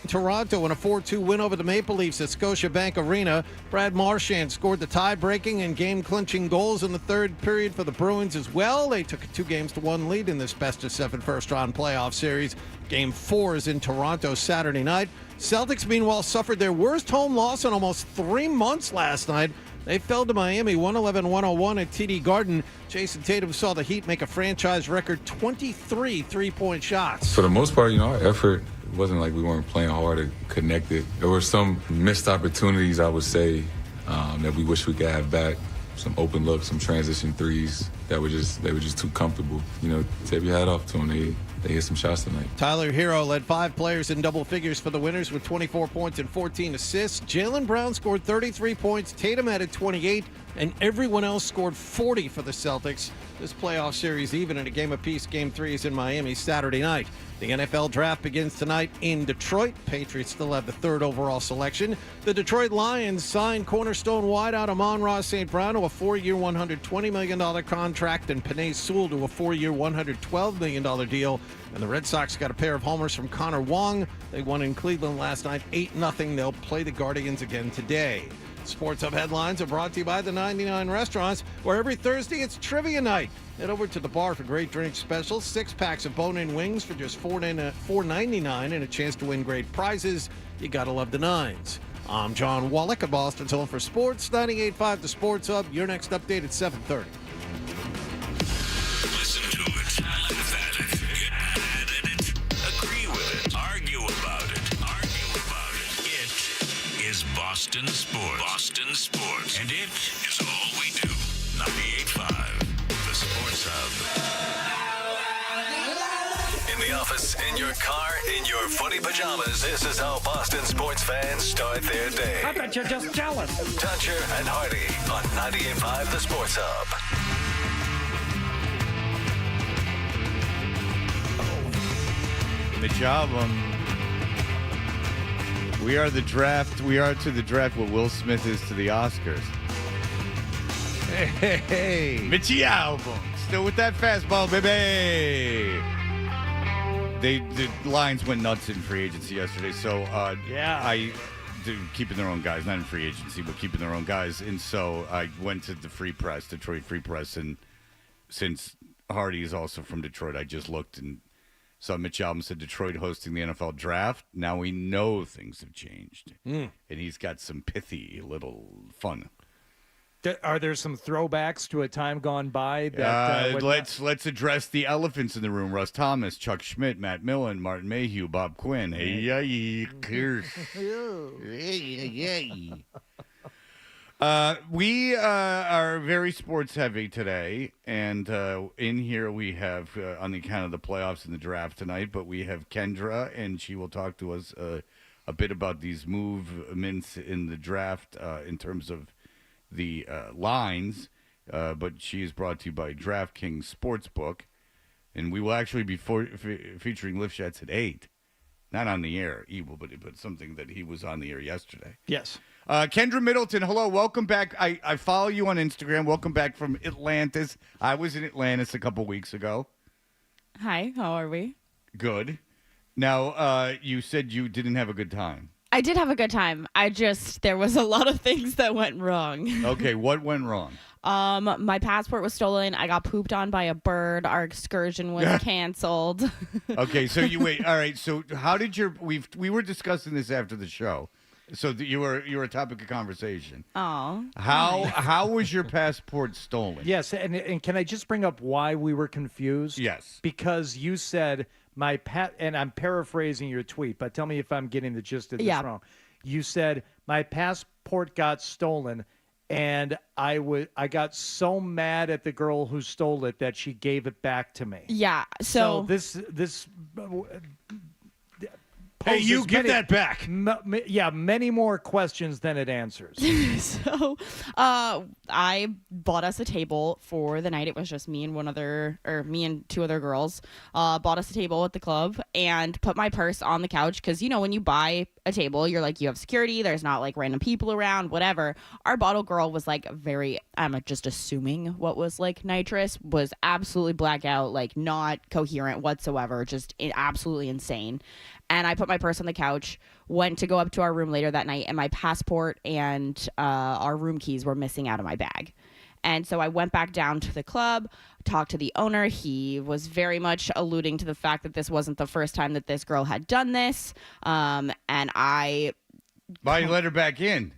B: Toronto in a 4-2 win over the Maple Leafs at Scotiabank Arena. Brad Marchand scored the tie-breaking and game-clinching goals in the third period for the Bruins as well. They took a 2-1 lead in this best-of-7 first-round playoff series. Game 4 is in Toronto Saturday night. Celtics, meanwhile, suffered their worst home loss in almost 3 months last night. They fell to Miami 111-101 at TD Garden. Jason Tatum saw the Heat make a franchise record 23 three-point shots.
I: For the most part, our effort wasn't like we weren't playing hard or connected. There were some missed opportunities, I would say, that we wish we could have back. Some open looks, some transition threes that were just too comfortable. Take your hat off to them. They hit some shots tonight.
B: Tyler Hero led 5 players in double figures for the winners with 24 points and 14 assists. Jaylen Brown scored 33 points. Tatum added 28, and everyone else scored 40 for the Celtics. This playoff series even in a game apiece. Game 3 is in Miami Saturday night. The NFL draft begins tonight in Detroit. Patriots still have the 3rd overall selection. The Detroit Lions signed cornerstone wideout Amon-Ra St. Brown to a 4-year, $120 million contract and Penei Sewell to a 4-year, $112 million deal. And the Red Sox got a pair of homers from Connor Wong. They won in Cleveland last night 8-0. They'll play the Guardians again today. Sports Hub headlines are brought to you by the 99 Restaurants, where every Thursday it's trivia night. Head over to the bar for great drink specials, 6 packs of bone-in wings for just $4.99 and a chance to win great prizes. You gotta love the nines. I'm John Wallach at Boston's Home for Sports, 98.5 The Sports Hub. Your next update at 7:30.
A: Listen to it, laugh at it, get mad at it, agree with it, argue about it. It is Boston Sports. Boston Sports. And it is all we do. 98.5 The Sports Hub. In the office, in your car, in your footy pajamas, this is how Boston sports fans start their day.
J: I bet you're just jealous.
A: Dutcher and Hardy on 98.5 The Sports Hub.
E: The job. We are the draft. We are to the draft what Will Smith is to the Oscars. Hey, Mitchie album. Still with that fastball, baby. The Lions went nuts in free agency yesterday. So keeping their own guys, not in free agency, but keeping their own guys. And so I went to the Free Press, Detroit Free Press, and since Hardy is also from Detroit, I just looked and saw Mitch Albom said Detroit hosting the NFL draft. Now we know things have changed. And he's got some pithy little fun.
F: Are there some throwbacks to a time gone by? That
E: let's address the elephants in the room. Russ Thomas, Chuck Schmidt, Matt Millen, Martin Mayhew, Bob Quinn. We are very sports heavy today, and in here we have, on the account of the playoffs and the draft tonight, but we have Kendra, and she will talk to us a bit about these movements in the draft in terms of the lines, but she is brought to you by DraftKings Sportsbook, and we will actually be featuring Lift Shots at 8. Not on the air, but something that he was on the air yesterday.
F: Yes.
E: Kendra Middleton, hello, welcome back. I follow you on Instagram. Welcome back from Atlantis. I was in Atlantis a couple weeks ago.
N: Hi, how are we?
E: Good. Now, you said you didn't have a good time.
N: I did have a good time. There was a lot of things that went wrong.
E: Okay, what went wrong?
N: My passport was stolen. I got pooped on by a bird. Our excursion was canceled.
E: Okay, so all right, so how did we were discussing this after the show. So you were a topic of conversation.
N: Oh.
E: How was your passport stolen?
F: Yes, and can I just bring up why we were confused?
E: Yes.
F: Because you said and I'm paraphrasing your tweet, but tell me if I'm getting the gist of this wrong. You said my passport got stolen, and I got so mad at the girl who stole it that she gave it back to me.
N: Yeah. So
F: this
B: hey, you give that back.
F: Many more questions than it answers.
N: So I bought us a table for the night. It was just me and me and 2 other girls. Bought us a table at the club and put my purse on the couch because, when you buy a table, you're like, you have security. There's not like random people around, whatever. Our bottle girl was like I'm just assuming what was like nitrous, was absolutely blackout, like not coherent whatsoever, just absolutely insane. And I put my purse on the couch, went to go up to our room later that night, and my passport and our room keys were missing out of my bag. And so I went back down to the club, talked to the owner. He was very much alluding to the fact that this wasn't the first time that this girl had done this. And I...
E: Why you let her back in?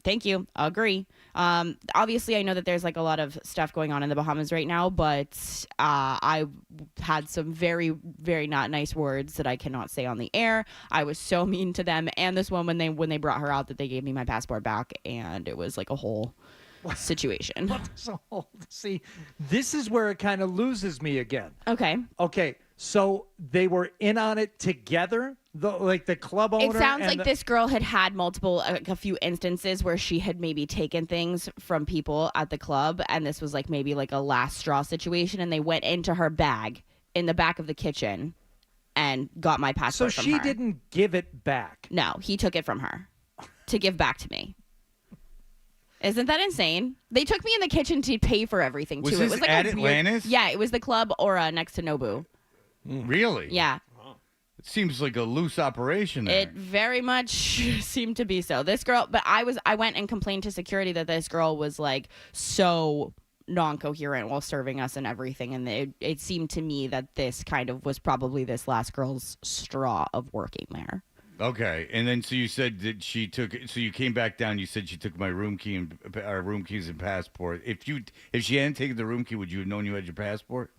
N: Thank you. Agree. Obviously, I know that there's like a lot of stuff going on in the Bahamas right now, but I had some very, very not nice words that I cannot say on the air. I was so mean to them and this woman when they brought her out that they gave me my passport back, and it was like a whole situation.
F: See, this is where it kind of loses me again.
N: Okay.
F: So they were in on it together, the club owner.
N: It sounds like this girl had multiple, a few instances where she had maybe taken things from people at the club, and this was like maybe like a last straw situation, and they went into her bag in the back of the kitchen and got my passport from her.
F: So she didn't give it back?
N: No, he took it from her to give back to me. Isn't that insane? They took me in the kitchen to pay for everything, too.
E: Was this at Atlantis?
N: Yeah, it was the club or next to Nobu.
E: Really?
N: Yeah.
E: It seems like a loose operation there.
N: It very much seemed to be so. This girl, but I went and complained to security that this girl was like so non-coherent while serving us and everything, and it seemed to me that this kind of was probably this last girl's straw of working there.
E: Okay, and then so you said that she took. So you came back down. You said she took my room key and our room keys and passport. If she hadn't taken the room key, would you have known you had your passport?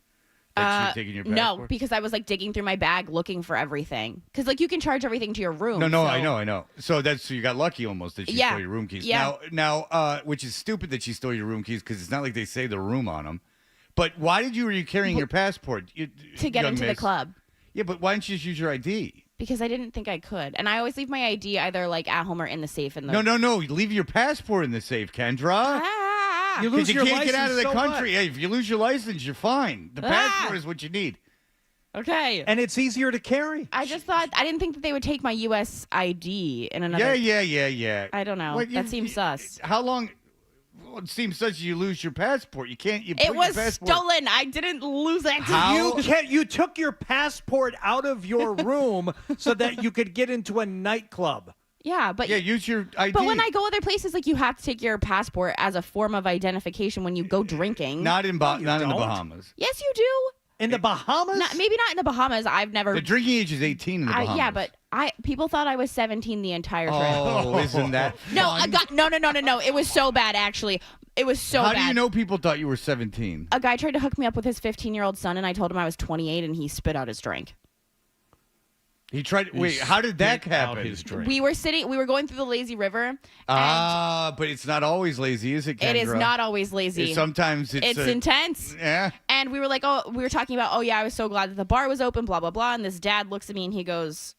E: That she had taken your passport?
N: No, because I was like digging through my bag looking for everything. Because like you can charge everything to your room.
E: No,
N: so.
E: I know. So you got lucky almost that she stole your room keys.
N: Yeah.
E: Now, which is stupid that she stole your room keys because it's not like they say the room on them. But why were you carrying your passport
N: to get into the club?
E: Yeah, but why didn't you just use your ID?
N: Because I didn't think I could. And I always leave my ID either like at home or in the safe.
E: No. Leave your passport in the safe, Kendra.
F: You lose your
E: can't
F: license,
E: get out of the
F: so
E: country.
F: what?
E: Hey, if you lose your license, you're fine. The passport is what you need.
N: Okay.
F: And it's easier to carry.
N: I just thought, I didn't think that they would take my U.S. ID in another.
E: Yeah.
N: I don't know. That seems sus.
E: How long? Well, it seems such you lose your passport. You can't.
N: It was stolen. I didn't lose it.
F: You took your passport out of your room so that you could get into a nightclub.
N: Yeah, but
E: use your ID.
N: But when I go other places, like you have to take your passport as a form of identification when you go drinking.
E: Not in the Bahamas.
N: Yes, you do.
F: In the Bahamas?
N: Maybe not in the Bahamas. I've never.
E: The drinking age is 18 in the Bahamas.
N: Yeah, but people thought I was 17 the entire trip.
E: Oh, isn't that fun?
N: No. It was so bad, actually. It was so bad.
E: How do you know people thought you were 17?
N: A guy tried to hook me up with his 15-year-old son, and I told him I was 28, and he spit out his drink.
E: He tried. Wait, how did that happen?
N: We were going through the lazy river.
E: But it's not always lazy, is it, Kendra?
N: It is not always lazy.
E: Sometimes it's
N: intense.
E: Yeah.
N: And we were like, we were talking about, I was so glad that the bar was open, blah, blah, blah. And this dad looks at me and he goes,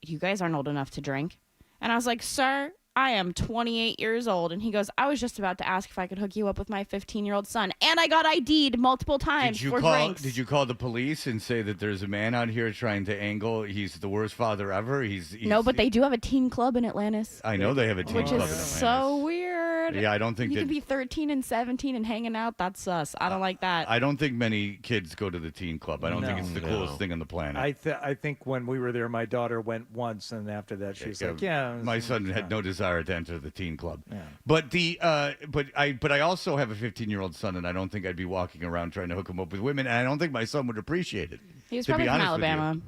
N: you guys aren't old enough to drink. And I was like, sir, I am 28 years old. And he goes, I was just about to ask if I could hook you up with my 15-year-old son. And I got ID'd multiple times for drinks.
E: Did you call the police and say that there's a man out here trying to angle? He's the worst father ever.
N: No, but they do have a teen club in Atlantis.
E: I know they have a teen club in Atlantis.
N: Which is so weird.
E: Yeah, I don't think
N: you can be 13 and 17 and hanging out. That's sus. I don't like that.
E: I don't think many kids go to the teen club. I don't think it's the coolest thing on the planet.
F: I think when we were there, my daughter went once, and after that, she's like, yeah.
E: My son had no desire to enter the teen club.
F: Yeah.
E: But I also have a 15-year-old son, and I don't think I'd be walking around trying to hook him up with women, and I don't think my son would appreciate it.
N: He was probably from Alabama.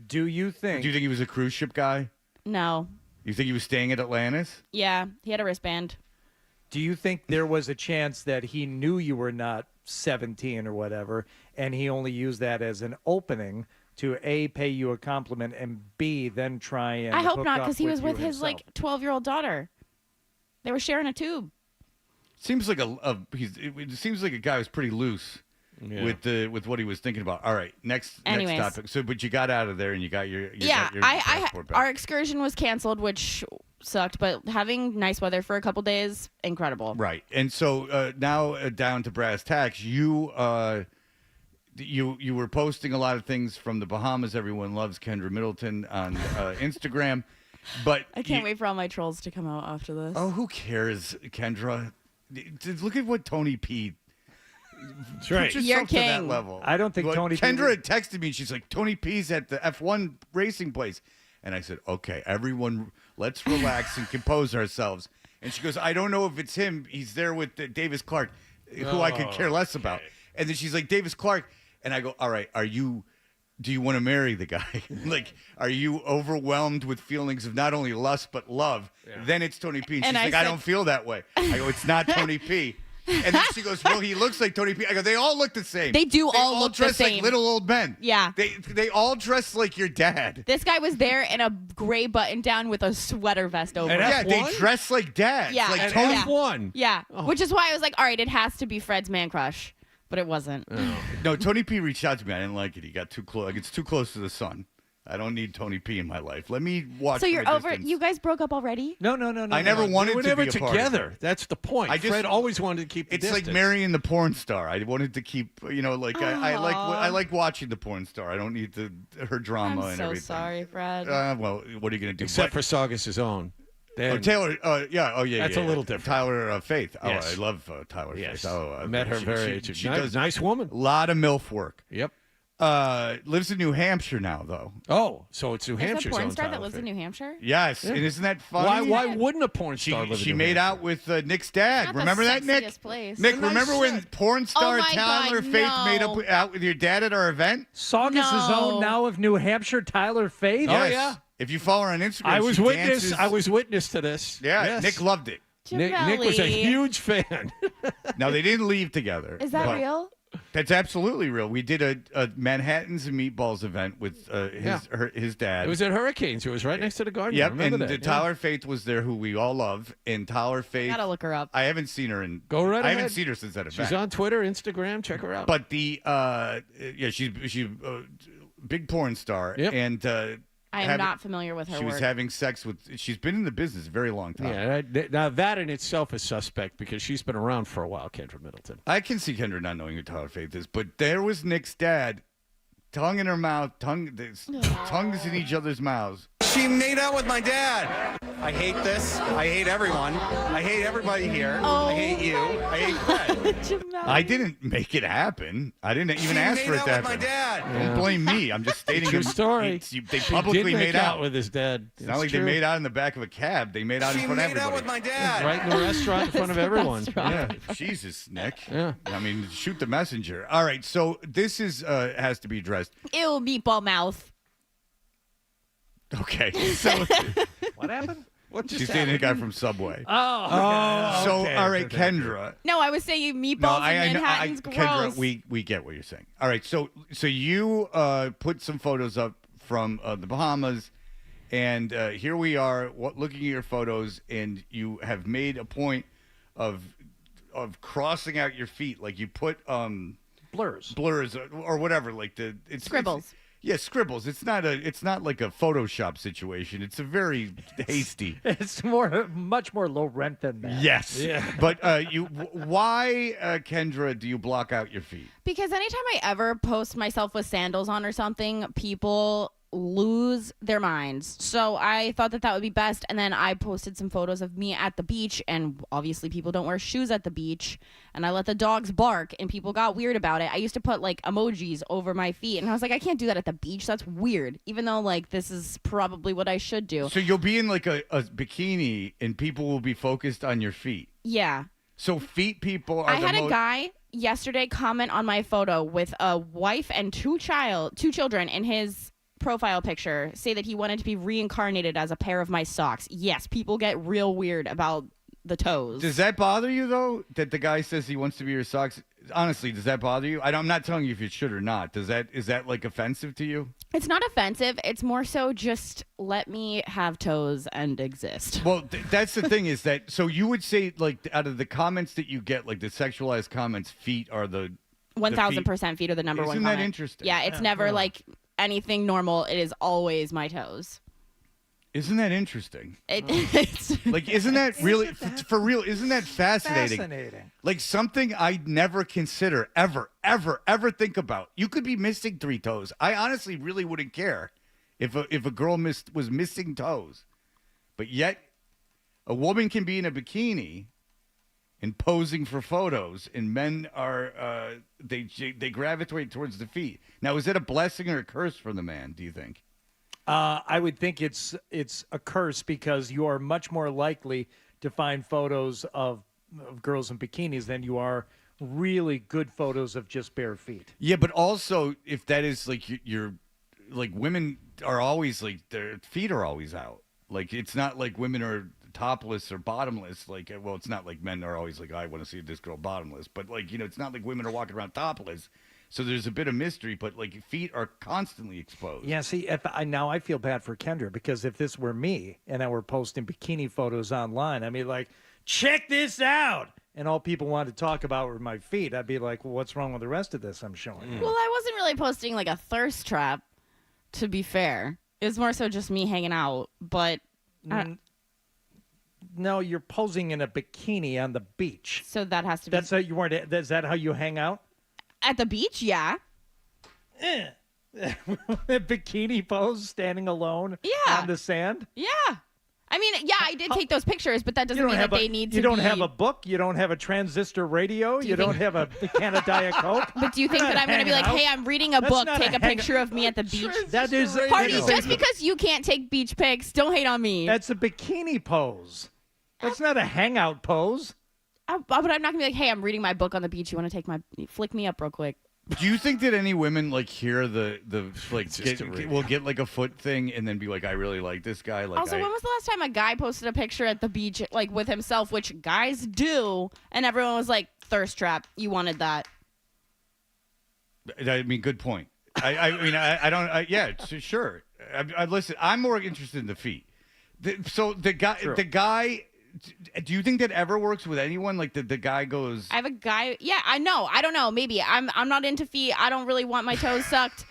F: Do you think
E: he was a cruise ship guy?
N: No.
E: You think he was staying at Atlantis?
N: Yeah, he had a wristband.
F: Do you think there was a chance that he knew you were not 17 or whatever, and he only used that as an opening to A, pay you a compliment, and B, then try and
N: I hope
F: hook
N: not,
F: up
N: because he was with
F: you
N: his
F: himself?
N: 12-year-old daughter. They were sharing a tube.
E: Seems like it seems like a guy who's pretty loose with what he was thinking about. All right, next topic. So, but you got out of there and you got your passport back.
N: Our excursion was canceled, which sucked, but having nice weather for a couple days, incredible.
E: Right, and so now down to brass tacks, you were posting a lot of things from the Bahamas. Everyone loves Kendra Middleton on Instagram, but
N: I can't wait for all my trolls to come out after this.
E: Oh, who cares, Kendra? Look at what Tony P.
B: That's right.
E: Put
N: You're
E: yourself to that
N: king.
E: level.
F: I don't think Tony P.
E: Kendra had texted me. She's like, Tony P's at the F1 racing place. And I said, okay, everyone, let's relax and compose ourselves. And she goes, I don't know if it's him. He's there with Davis Clark, who I could care less about. And then she's like, Davis Clark. And I go, all right, do you want to marry the guy? Like, are you overwhelmed with feelings of not only lust, but love? Yeah. Then it's Tony P. And she's like, I don't feel that way. I go, it's not Tony P. And then she goes, well, he looks like Tony P. I go, they all look the same.
N: They all look the
E: dress
N: same.
E: like little old men.
N: Yeah.
E: They all dress like your dad.
N: This guy was there in a gray button down with a sweater vest over.
E: Yeah, they dress like dads.
N: Yeah.
E: Like
N: And
E: Tony
B: F1.
N: Yeah. Which is why I was like, all right, it has to be Fred's man crush. But it wasn't.
E: No, Tony P reached out to me. I didn't like it. He got too close. Like, it's too close to the sun. I don't need Tony P in my life. Let me watch.
N: So you're
E: from a
N: over.
E: distance.
N: You guys broke up already?
F: No.
E: I never wanted
B: we
E: to
B: were
E: be
B: never
E: a part of
B: together.
E: it.
B: That's the point. Fred always wanted to keep the
E: It's
B: distance.
E: like marrying the porn star. I wanted to keep, I like watching the porn star. I don't need her drama
N: I'm
E: and
N: so
E: everything.
N: sorry, Fred.
E: Well, what are you going to do?
B: Except for Saugus' own.
E: Taylor.
B: That's a little different.
E: Tyler Faith.
B: Yes.
E: Oh, I love Tyler
B: Yes.
E: Faith. Oh,
B: Met her
E: She
B: nice,
E: does
B: nice woman.
E: a lot of MILF work.
B: Yep.
E: Lives in New Hampshire now, though.
B: Oh, so it's New
N: There's
B: Hampshire's
N: a porn
B: own
N: star
B: Tyler
N: that lives in
B: Faith.
N: New Hampshire?
E: Yes,
B: Yeah.
E: and isn't that funny?
B: Why wouldn't a porn star live in
E: She
B: New
E: made
B: Hampshire?
E: out with Nick's dad.
N: Not the
E: Remember that, Nick?
N: sexiest place.
E: Nick,
B: It's a nice
E: remember when
B: set.
E: porn star
N: Oh my
E: Tyler
N: God,
E: Faith
N: no.
E: made out with your dad at our event?
F: Saugus' own now of New Hampshire, Tyler Faith.
B: Oh,
E: Yes.
B: yeah.
E: If you follow her on Instagram,
B: I was
E: she
B: witness.
E: dances-
B: I was witness to this.
E: Yeah,
B: Yes.
E: Nick loved it.
B: Nick was a
N: Gemelli.
B: huge fan.
E: Now, they didn't leave together.
N: Is that
E: but
N: real?
E: That's absolutely real. We did a Manhattans and Meatballs event with his dad.
B: It was at Hurricanes. It was right next to the Garden.
E: Yep,
B: I remember
E: and
B: that.
E: Tyler Faith was there, who we all love. And Tyler Faith,
N: Gotta look her up.
E: I haven't seen her in.
B: Go right
E: I
B: ahead.
E: haven't seen her since that event.
B: She's on Twitter, Instagram. Check her out.
E: But she's big porn star,
B: Yep.
E: and
N: I am not familiar with her
E: She was
N: work.
E: having sex with. She's been in the business a very long time.
B: Yeah, now that in itself is suspect because she's been around for a while, Kendra Middleton.
E: I can see Kendra not knowing who Tyler Faith is, but there was Nick's dad, tongue in her mouth, tongues in each other's mouths.
O: She made out with my dad. I hate this. I hate everyone. I hate everybody here. I hate you. I hate Fred.
E: I didn't make it happen. I didn't even
O: She
E: ask
O: made
E: for it
O: out
E: to
O: with
E: happen.
O: my dad.
E: Don't blame me. I'm just stating
B: True
E: a
B: story.
E: They
B: She
E: publicly
B: did make
E: made out
B: with his dad.
E: It's not like they made out in the back of a cab. They made out in
O: She
E: front of
O: made out
E: everybody.
O: with my dad.
B: Right in the restaurant in front of everyone.
E: Yeah, Jesus, Nick.
B: Yeah.
E: I mean, shoot the messenger. All right, so this is has to be addressed.
N: Ew, meatball mouth.
E: Okay, so
F: What happened?
B: What just
E: she's dating a
B: happened?
E: guy from Subway.
F: Oh.
E: So,
B: okay.
E: all right, Kendra.
N: No, I was saying meatballs and Manhattan's gross.
E: Kendra, we get what you're saying. All right, so you put some photos up from the Bahamas, and here we are looking at your photos, and you have made a point of crossing out your feet, like you put
F: Blurs
E: or whatever, like it's
N: Scribbles.
E: Yeah, scribbles. It's not like a Photoshop situation. It's a very hasty.
F: It's much more low rent than that.
E: Yes.
B: Yeah.
E: But why, Kendra, do you block out your feet?
N: Because anytime I ever post myself with sandals on or something, people lose their minds. So I thought that would be best. And then I posted some photos of me at the beach. And obviously people don't wear shoes at the beach. And I let the dogs bark and people got weird about it. I used to put like emojis over my feet. And I was like, I can't do that at the beach. That's weird. Even though like this is probably what I should do.
E: So you'll be in like a bikini and people will be focused on your feet.
N: Yeah.
E: So feet people are
N: I had a guy yesterday comment on my photo with a wife and two children in his profile picture, say that he wanted to be reincarnated as a pair of my socks. Yes, people get real weird about the toes.
E: Does that bother you, though, that the guy says he wants to be your socks? Honestly, does that bother you? I'm not telling you if it should or not. Is that like offensive to you?
N: It's not offensive. It's more so just let me have toes and exist.
E: Well, that's the thing is that, so you would say, like, out of the comments that you get, like the sexualized comments, feet are the
N: 1,000% feet are the number one
E: Isn't
N: comment.
E: that interesting?
N: Yeah, it's never like anything normal. It is always my toes.
E: Isn't that interesting?
N: It's
E: like, isn't that really, for real, isn't that fascinating?
F: Fascinating.
E: Like something I'd never consider, ever think about. You could be missing 3 toes. I honestly really wouldn't care if a girl was missing toes. But yet, a woman can be in a bikini and posing for photos, and men are, they gravitate towards the feet. Now, is that a blessing or a curse for the man, do you think?
F: I would think it's a curse because you are much more likely to find photos of girls in bikinis than you are really good photos of just bare feet.
E: Yeah, but also if that is like you're like women are always like their feet are always out. Like it's not like women are topless or bottomless. Like, well, it's not like men are always like, I want to see this girl bottomless. But like, it's not like women are walking around topless. So there's a bit of mystery, but like feet are constantly exposed.
F: Yeah, see, now I feel bad for Kendra because if this were me and I were posting bikini photos online, I'd be like, check this out. And all people wanted to talk about were my feet. I'd be like, well, what's wrong with the rest of this I'm showing?
N: Well, I wasn't really posting like a thirst trap, to be fair. It was more so just me hanging out. But
F: no, you're posing in a bikini on the beach.
N: So that has to be.
F: That's how you weren't. Is that how you hang out?
N: At the beach, yeah.
F: Bikini pose, standing alone on the sand?
N: Yeah. I mean, yeah, I did take those pictures, but that doesn't mean that they need to
F: You don't have a book? You don't have a transistor radio? You don't have a can of Diet Coke?
N: But do you think that I'm going to be like, hey, I'm reading a book, take a picture of me at the beach?
F: That is
N: Party, just because you can't take beach pics, don't hate on me.
F: That's a bikini pose. That's not a hangout pose.
N: But I'm not going to be like, hey, I'm reading my book on the beach. You want to take flick me up real quick?
E: Do you think that any women like hear the like will get like a foot thing and then be like, I really like this guy? Like,
N: also, when was the last time a guy posted a picture at the beach like with himself, which guys do, and everyone was like, thirst trap, you wanted that?
E: I mean, good point. I don't. Yeah, sure. Listen, I'm more interested in the feet. The guy. Do you think that ever works with anyone? Like the guy goes.
N: I have a guy. Yeah, I know. I don't know. Maybe I'm not into feet. I don't really want my toes sucked.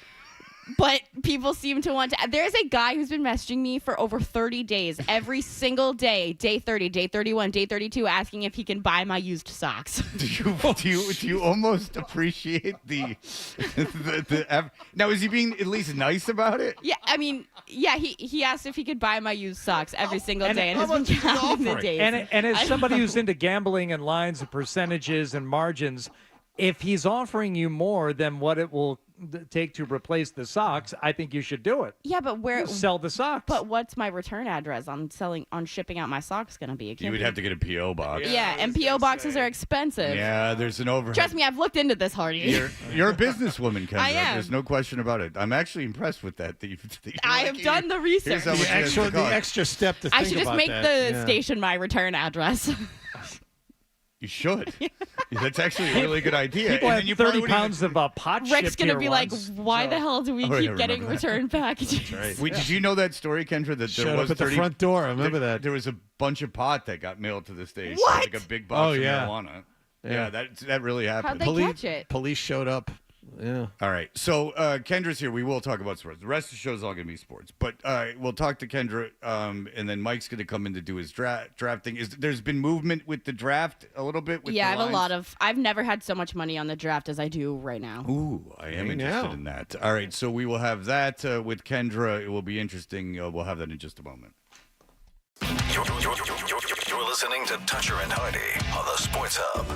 N: But people seem to want to. There's a guy who's been messaging me for over 30 days, every single day, day 30, day 31, day 32, asking if he can buy my used socks.
E: Do you almost appreciate the now? Is he being at least nice about it?
N: Yeah, I mean, yeah, he asked if he could buy my used socks every single day, and has been counting the days.
F: And as somebody who's into gambling and lines and percentages and margins, if he's offering you more than what it will take to replace the socks, I think you should do it.
N: Yeah, but where
F: sell the socks?
N: But what's my return address on shipping out my socks going to be?
E: You would have to get a PO box.
N: Yeah, and PO boxes are expensive.
E: Yeah, there's an overhead.
N: Trust me, I've looked into this, Hardy.
E: You're a businesswoman, Kendra.
N: I am.
E: There's no question about it. I'm actually impressed with that.
N: I have done the research.
B: The extra step to think
N: I should just
B: about
N: make
B: that.
N: the station my return address.
E: You should. That's actually a really good idea.
F: People
E: and
F: have
E: then you
F: 30 pounds of pot
N: Rick's going to be
F: once,
N: like, why the hell do we keep getting
E: that.
N: return packages?
E: Right. Wait, did you know that story, Kendra? That
B: Showed
E: there was
B: up at the front door. I remember that.
E: There was a bunch of pot that got mailed to the station.
N: What?
E: Like a big box of
B: yeah.
E: marijuana.
B: Yeah.
E: That really happened.
N: How'd they catch it?
B: Police showed up. Yeah.
E: All right. So Kendra's here. We will talk about sports. The rest of the show is all going to be sports. But we'll talk to Kendra, and then Mike's going to come in to do his drafting. There's been movement with the draft a little bit? With
N: Yeah, I
E: the
N: have
E: lines?
N: I've never had so much money on the draft as I do right now.
E: Ooh, I am interested in that. All right. So we will have that with Kendra. It will be interesting. We'll have that in just a moment.
A: You're listening to Toucher and Hardy on the Sports Hub.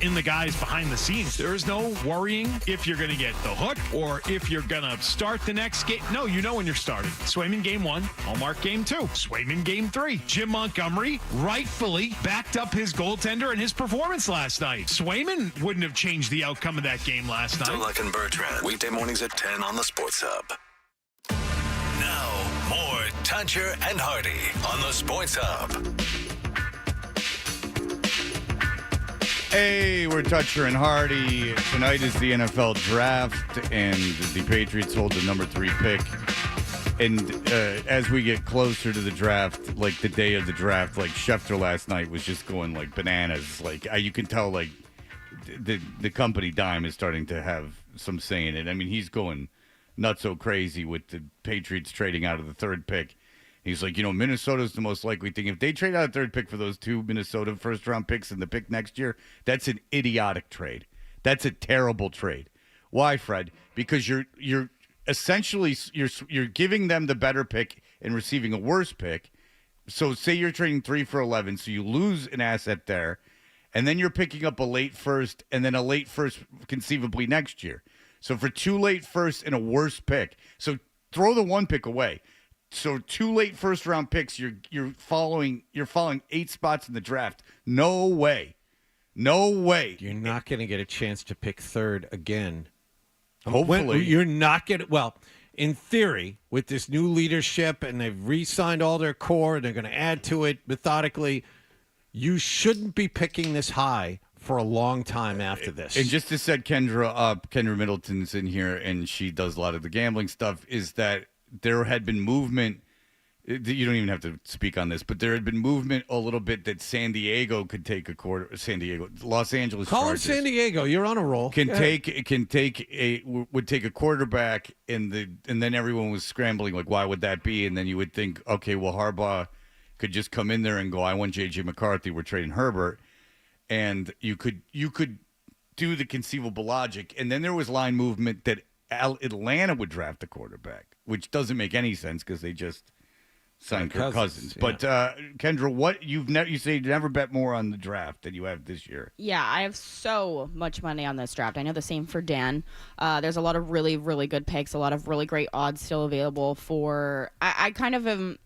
P: in the guys behind the scenes. There is no worrying if you're going to get the hook or if you're going to start the next game. No, you know when you're starting. Swayman game 1, Hallmark game 2, Swayman game 3. Jim Montgomery rightfully backed up his goaltender and his performance last night. Swayman wouldn't have changed the outcome of that game last night.
A: Duluck and Bertrand, weekday mornings at 10 on the Sports Hub. Now, more Toucher and Hardy on the Sports Hub.
E: Hey, we're Toucher and Hardy. Tonight is the NFL draft, and the Patriots hold the number 3 pick. And as we get closer to the draft, like the day of the draft, like Schefter last night was just going like bananas. Like you can tell, like the company dime is starting to have some say in it. I mean, he's going not so crazy with the Patriots trading out of the 3rd pick. He's like, Minnesota's the most likely thing. If they trade out a 3rd pick for those 2 Minnesota first-round picks and the pick next year, that's an idiotic trade. That's a terrible trade. Why, Fred? Because you're essentially you're giving them the better pick and receiving a worse pick. So say you're trading 3 for 11, so you lose an asset there, and then you're picking up a late first and then a late first conceivably next year. So for 2 late firsts and a worse pick, so throw the 1 pick away. So 2 late first-round picks, you're following 8 spots in the draft. No way.
B: You're not going to get a chance to pick 3rd again.
E: Hopefully.
B: You're not going to, well, in theory, with this new leadership and they've re-signed all their core and they're going to add to it methodically, you shouldn't be picking this high for a long time after this.
E: And just to set Kendra up, Kendra Middleton's in here, and she does a lot of the gambling stuff, is that there had been movement. You don't even have to speak on this, but there had been movement a little bit that San Diego could take a quarter. Los Angeles
B: Call
E: Chargers.
B: him San Diego. You're on a roll.
E: Would take a quarterback, and then everyone was scrambling like, why would that be? And then you would think, okay, well, Harbaugh could just come in there and go, I want J.J. McCarthy. We're trading Herbert, and you could do the conceivable logic. And then there was line movement that Atlanta would draft a quarterback, which doesn't make any sense because they just signed Kirk Cousins.
B: Yeah.
E: But Kendra, what you say you never bet more on the draft than you have this year.
N: Yeah, I have so much money on this draft. I know the same for Dan. There's a lot of really, really good picks, a lot of really great odds still available for. I kind of am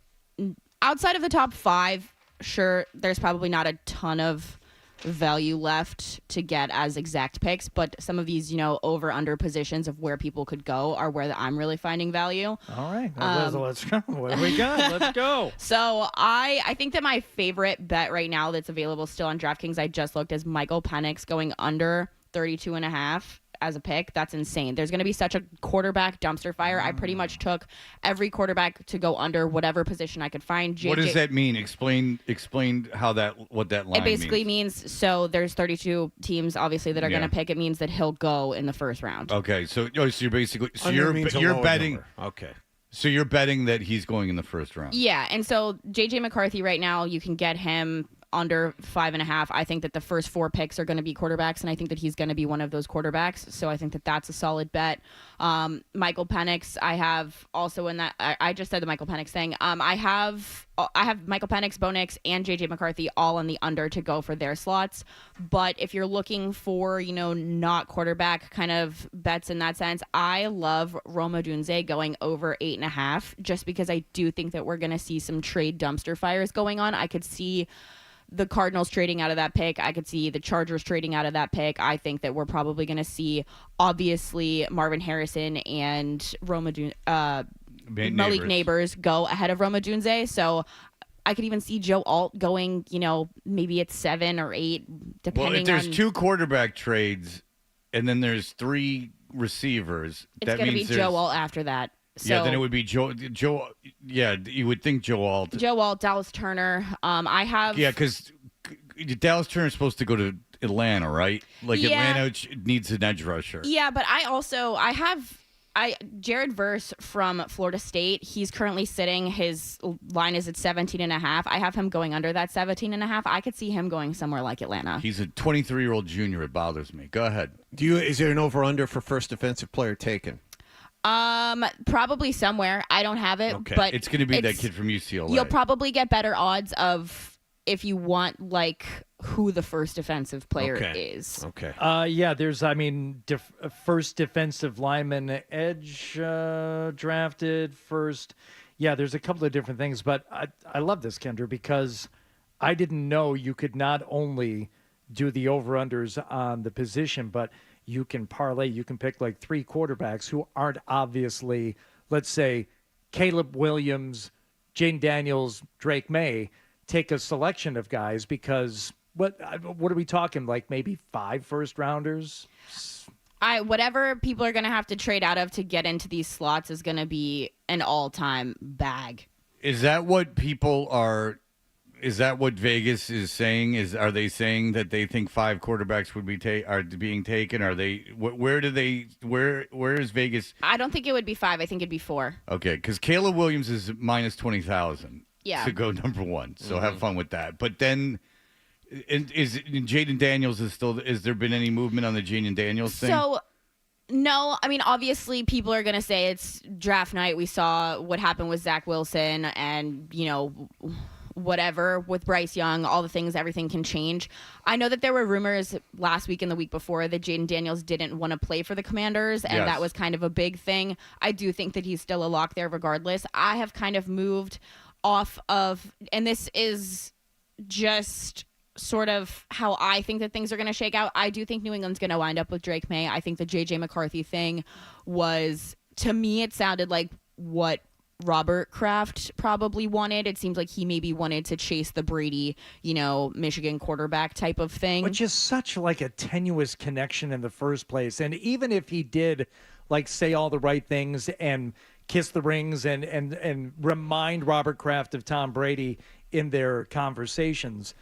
N: outside of the top 5. Sure, there's probably not a ton of value left to get as exact picks, but some of these, over under positions of where people could go are where I'm really finding value.
F: All right, let's go. What do we got? Let's go.
N: So I think that my favorite bet right now that's available still on DraftKings, I just looked, is Michael Penix going under 32.5 as a pick. That's insane. There's going to be such a quarterback dumpster fire. I pretty much took every quarterback to go under whatever position I could find.
E: What does that mean? Explain what that line
N: It basically means so there's 32 teams obviously that are going to pick. It means that he'll go in the first round.
E: Okay, so you're basically you're betting.
B: Number. Okay.
E: So you're betting that he's going in the first round.
N: Yeah, and so J.J. McCarthy right now, you can get him under 5.5. I think that the first 4 picks are going to be quarterbacks, and I think that he's going to be one of those quarterbacks. So I think that that's a solid bet. Michael Penix, I have also in that. I just said the Michael Penix thing. I have Michael Penix, Bo Nix, and J.J. McCarthy all on the under to go for their slots. But if you're looking for, not quarterback kind of bets in that sense, I love Roma Odunze going over 8.5, just because I do think that we're going to see some trade dumpster fires going on. I could see the Cardinals trading out of that pick. I could see the Chargers trading out of that pick. I think that we're probably going to see, obviously, Marvin Harrison and Malik Neighbors go ahead of Roma Odunze. So I could even see Joe Alt going, maybe it's 7 or 8, depending on.
E: Well, if there's 2 quarterback trades and then there's 3 receivers,
N: it's going to be Joe Alt after that. So,
E: then it would be Joe. Yeah, you would think Joe Alt.
N: Joe Alt, Dallas Turner. I have.
E: Yeah, because Dallas Turner is supposed to go to Atlanta, right? Atlanta needs an edge rusher.
N: Yeah, but I have Jared Verse from Florida State. He's currently sitting. His line is at 17.5. I have him going under that 17.5. I could see him going somewhere like Atlanta.
E: He's a 23-year-old junior. It bothers me. Go ahead.
B: Is there an over/under for first defensive player taken?
N: Probably somewhere. I don't have it, but
E: it's going to be that kid from UCLA.
N: You'll probably get better odds of if you want who the first defensive player is.
B: Okay.
F: Yeah, there's, first defensive lineman edge drafted first. Yeah, there's a couple of different things, but I love this, Kendra, because I didn't know you could not only do the over-unders on the position, but you can parlay, you can pick like 3 quarterbacks who aren't obviously, let's say, Caleb Williams, Jane Daniels, Drake May. Take a selection of guys because what are we talking, like maybe 5 first-rounders?
N: Whatever people are going to have to trade out of to get into these slots is going to be an all-time bag.
E: Is that what people are? Is that what Vegas is saying? Are they saying that they think 5 quarterbacks would be are being taken? Are they? Where is Vegas?
N: I don't think it would be 5. I think it'd be 4.
E: Okay, because Caleb Williams is minus 20,000.
N: Yeah.
E: To go number 1, so have fun with that. But then, is Jaden Daniels is there been any movement on the Jaden Daniels thing?
N: So, no. I mean, obviously, people are going to say it's draft night. We saw what happened with Zach Wilson and, whatever with Bryce Young, all the things, everything can change. I know that there were rumors last week and the week before that Jaden Daniels didn't want to play for the Commanders, and that was kind of a big thing. I do think that he's still a lock there regardless. I have kind of moved off of, and this is just sort of how I think that things are going to shake out. I do think New England's going to wind up with Drake May. I think the J.J. McCarthy thing was, to me, it sounded like what Robert Kraft probably wanted. It seems like he maybe wanted to chase the Brady, Michigan quarterback type of thing.
F: Which is such like a tenuous connection in the first place. And even if he did say all the right things and kiss the rings and remind Robert Kraft of Tom Brady in their conversations,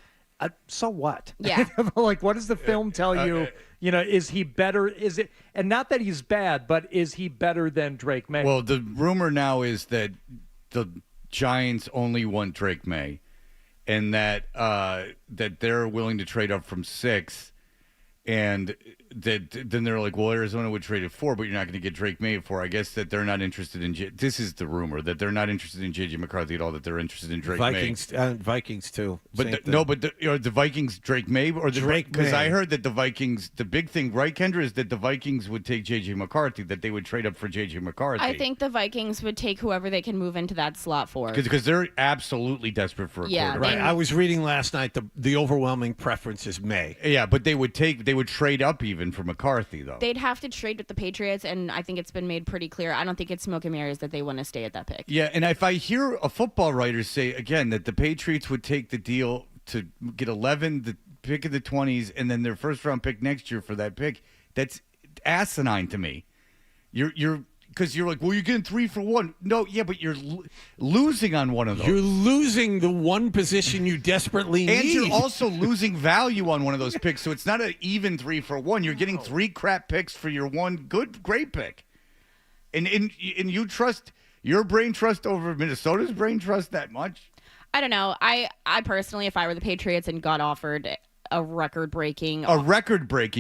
F: so what?
N: Yeah.
F: What does the film tell you? Is he better? Is it, and not that he's bad, but is he better than Drake May?
E: Well, the rumor now is that the Giants only want Drake May, and that they're willing to trade up from 6, and that then they're like, well, Arizona would trade at 4, but you're not going to get Drake May at 4. I guess that they're not interested in. This is the rumor that they're not interested in J.J. McCarthy at all. That they're interested in Drake May.
B: Vikings too.
E: But the Vikings Drake May or the
B: Drake May.
E: Because I heard that the Vikings, the big thing, right, Kendra, is that the Vikings would take J.J. McCarthy. That they would trade up for J.J. McCarthy.
N: I think the Vikings would take whoever they can move into that slot for.
E: Because they're absolutely desperate for a quarterback.
B: Right. I was reading last night the overwhelming preference is May.
E: Yeah, but they would trade up even for McCarthy. Though
N: they'd have to trade with the Patriots, and I think it's been made pretty clear. I don't think it's smoke and mirrors that they want to stay at that pick.
E: Yeah, and if I hear a football writer say again that the Patriots would take the deal to get 11, the pick of the 20s, and then their first round pick next year for that pick, that's asinine to me. You're because you're like, well, you're getting 3 for 1. No, yeah, but you're losing on one of those.
B: You're losing the one position you desperately need.
E: And you're also losing value on one of those picks. So it's not an even 3 for 1. You're getting 3 crap picks for your one great pick. And you trust your brain trust over Minnesota's brain trust that much?
N: I don't know. I personally, if I were the Patriots and got offered a record-breaking,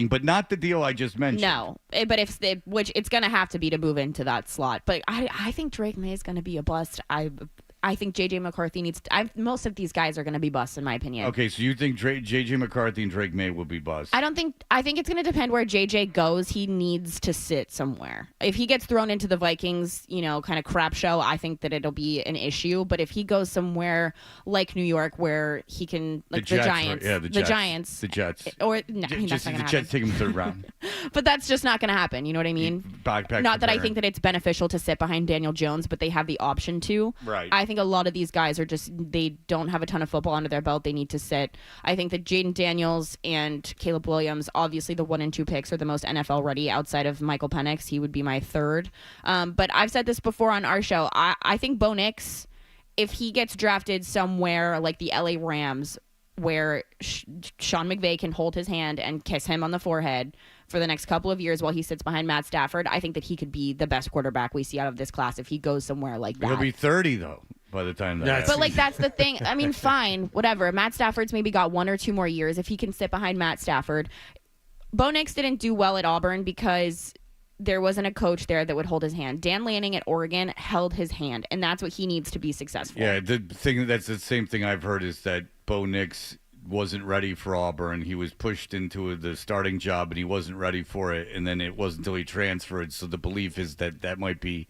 E: but not the deal I just mentioned.
N: No, but which it's going to have to be to move into that slot. But I think Drake May is going to be a bust. I think J.J. McCarthy needs to, most of these guys are going to be busts, in my opinion.
E: Okay, so you think J.J. McCarthy and Drake May will be busts?
N: I think it's going to depend where J.J. goes. He needs to sit somewhere. If he gets thrown into the Vikings, kind of crap show, I think that it'll be an issue. But if he goes somewhere like New York where he can, like the Giants.
E: Yeah, the Jets. The Jets.
N: Or, no,
E: just
N: that's not
E: the Jets take him third round.
N: But that's just not going to happen. You know what I mean? Not that I think that it's beneficial to sit behind Daniel Jones, but they have the option to.
E: Right.
N: I think a lot of these guys are they don't have a ton of football under their belt. They need to sit. I think that Jaden Daniels and Caleb Williams, obviously the 1 and 2 picks, are the most NFL ready outside of Michael Penix. He would be my third. But I've said this before on our show. I think Bo Nix, if he gets drafted somewhere like the LA Rams, where Sean McVay can hold his hand and kiss him on the forehead for the next couple of years while he sits behind Matt Stafford, I think that he could be the best quarterback we see out of this class if he goes somewhere like that.
E: He'll be 30, though, by the time that happens.
N: But, that's the thing. I mean, fine, whatever. Matt Stafford's maybe got 1 or 2 more years if he can sit behind Matt Stafford. Bo Nix didn't do well at Auburn because there wasn't a coach there that would hold his hand. Dan Lanning at Oregon held his hand, and that's what he needs to be successful.
E: Yeah, that's the same thing I've heard is that Bo Nix wasn't ready for Auburn. He was pushed into the starting job, and he wasn't ready for it. And then it wasn't until he transferred. So the belief is that might be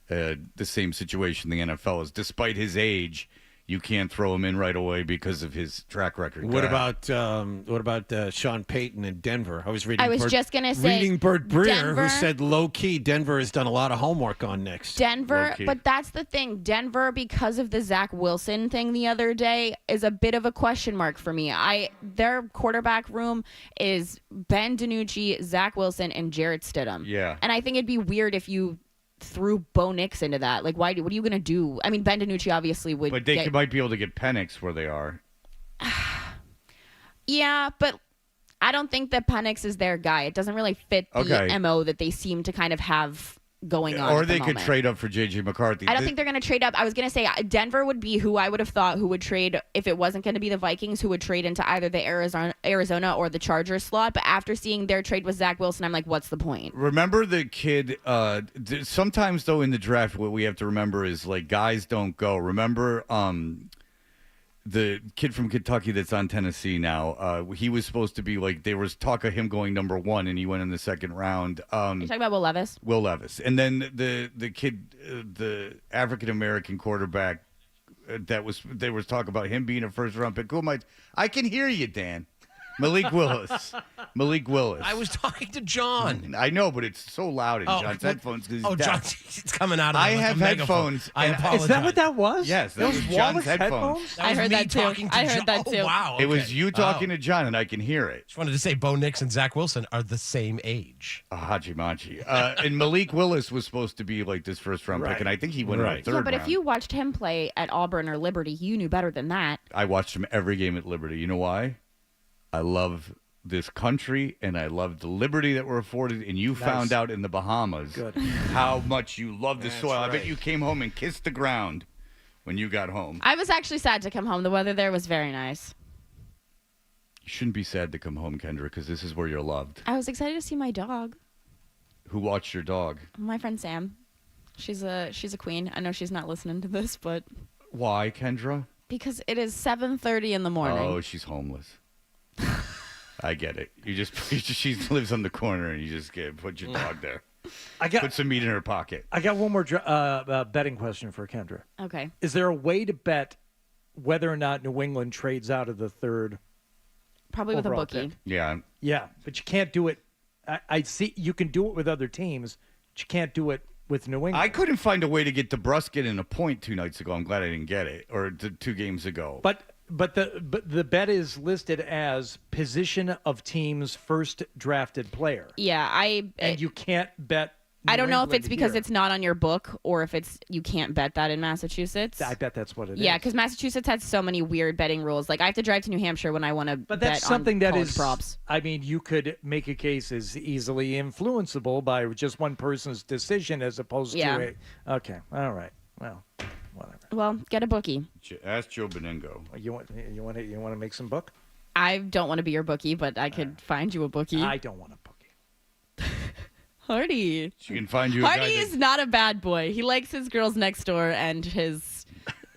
E: the same situation the NFL is. Despite his age, you can't throw him in right away because of his track record.
B: What about Sean Payton in Denver? I was
N: just gonna say
B: reading Bert Breer,
N: Denver,
B: who said low key Denver has done a lot of homework on next.
N: Denver, but that's the thing. Denver, because of the Zach Wilson thing the other day, is a bit of a question mark for me. Their quarterback room is Ben DiNucci, Zach Wilson, and Jarrett Stidham.
E: Yeah,
N: and I think it'd be weird if you threw Bo Nix into that. Like, what are you going to do? I mean, Ben DiNucci obviously would.
E: But they might be able to get Penix where they are.
N: Yeah, but I don't think that Penix is their guy. It doesn't really fit the MO that they seem to kind of have going on.
E: Or
N: at the
E: they could
N: moment.
E: trade up for J.J. McCarthy.
N: I don't think they're going to trade up. I was going to say Denver would be who I would have thought who would trade if it wasn't going to be the Vikings, who would trade into either the Arizona or the Chargers slot. But after seeing their trade with Zach Wilson, I'm like, what's the point?
E: Remember the kid, sometimes, though, in the draft, what we have to remember is, like, guys don't go. Remember the kid from Kentucky that's on Tennessee now? He was supposed to be, like, there was talk of him going number 1, and he went in the second round.
N: Are you talking about Will Levis?
E: Will Levis. And then the kid, the African-American quarterback, there was talk about him being a first-round pick. Who am I can hear you, Dan. Malik Willis.
H: I was talking to John.
E: I know, but it's so loud in John's headphones.
H: John, it's coming out of
E: I have headphones.
H: I apologize.
F: Is that what that was?
E: Yes, that was John's headphones.
N: I heard that too. I heard that too.
H: Oh, wow. Okay.
E: It was you talking to John, and I can hear it.
H: Just wanted to say Bo Nix and Zach Wilson are the same age.
E: Hachi Machi. And Malik Willis was supposed to be like this first-round pick, and I think he went in the third round.
N: But if you watched him play at Auburn or Liberty, you knew better than that.
E: I watched him every game at Liberty. You know why? I love this country, and I love the liberty that we're afforded, and you found out in the Bahamas how much you love the soil. Right. I bet you came home and kissed the ground when you got home.
N: I was actually sad to come home. The weather there was very nice.
E: You shouldn't be sad to come home, Kendra, because this is where you're loved.
N: I was excited to see my dog.
E: Who watched your dog?
N: My friend Sam. She's a queen. I know she's not listening to this, but...
E: Why, Kendra?
N: Because it is 7:30 in the morning.
E: Oh, she's homeless. I get it. She lives on the corner, and you just put your dog there. Put some meat in her pocket.
F: I got one more betting question for Kendra.
N: Okay.
F: Is there a way to bet whether or not New England trades out of the third?
N: Probably with a bookie.
F: Pick?
E: Yeah.
F: Yeah, but you can't do it. I see you can do it with other teams, but you can't do it with New England.
E: I couldn't find a way to get DeBrusque in a point 2 nights ago. I'm glad I didn't get it, or 2 games ago.
F: But the bet is listed as position of team's first drafted player.
N: Yeah,
F: and you can't bet.
N: I don't know if it's because it's not on your book or if it's you can't bet that in Massachusetts.
F: I bet that's what it is.
N: Yeah, because Massachusetts has so many weird betting rules. Like I have to drive to New Hampshire when I want to.
F: But that's something that is
N: props.
F: I mean, you could make a case as easily influenceable by just one person's decision as opposed to a. Okay, all right, well. Whatever.
N: Well, get a bookie.
E: Ask Joe Beningo.
F: You want to make some book?
N: I don't want to be your bookie, but I could find you a bookie.
F: I don't want a bookie.
N: Hardy.
E: She can find you.
N: Hardy is not a bad boy. He likes his girls next door and his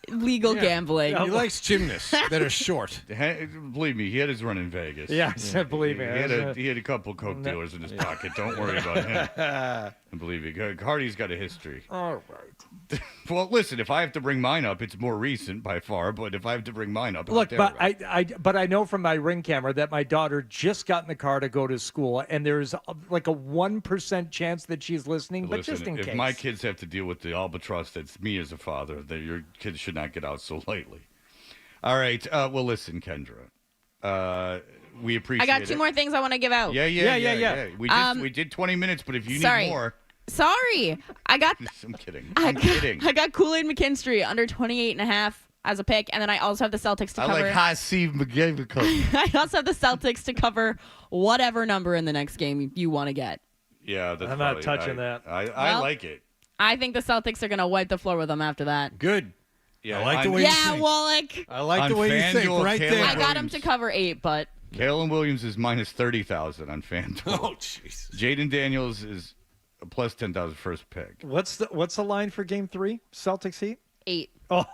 N: legal gambling.
B: He likes gymnasts that are short.
E: Believe me, he had his run in Vegas.
F: Yeah, believe me.
E: He had a couple coke dealers in his pocket. Don't worry about him. Believe me, Hardy's got a history.
F: All right.
E: Well, listen, if I have to bring mine up, it's more recent by far. But if I have to bring mine up,
F: look, but I know from my Ring camera that my daughter just got in the car to go to school, and there's like a 1% chance that she's listening. But just in case,
E: if my kids have to deal with the albatross that's me as a father, that your kids should not get out so lightly. All right. Well, listen, Kendra. We appreciate it.
N: I got 2 more things I want to give out.
E: Yeah. We did 20 minutes, but if you need more.
N: Sorry. I'm
E: kidding. I'm kidding.
N: I got Kool-Aid McKinstry under 28.5 as a pick, and then I also have the Celtics to cover.
E: I like high Steve McGavin.
N: I also have the Celtics to cover whatever number in the next game you want to get.
E: Yeah, that's
F: I'm not touching that.
E: I like it.
N: I think the Celtics are going to wipe the floor with them after that.
B: Good.
E: Yeah,
B: I like the way you think.
N: Wallach.
B: I like the way you think right there.
N: I got him to cover 8, but.
E: Kalen Williams is minus 30,000 on FanDuel.
B: Oh, Jesus.
E: Jaden Daniels is a plus 10,000 first pick.
F: What's the line for Game 3? Celtics Heat?
N: 8.
F: Oh.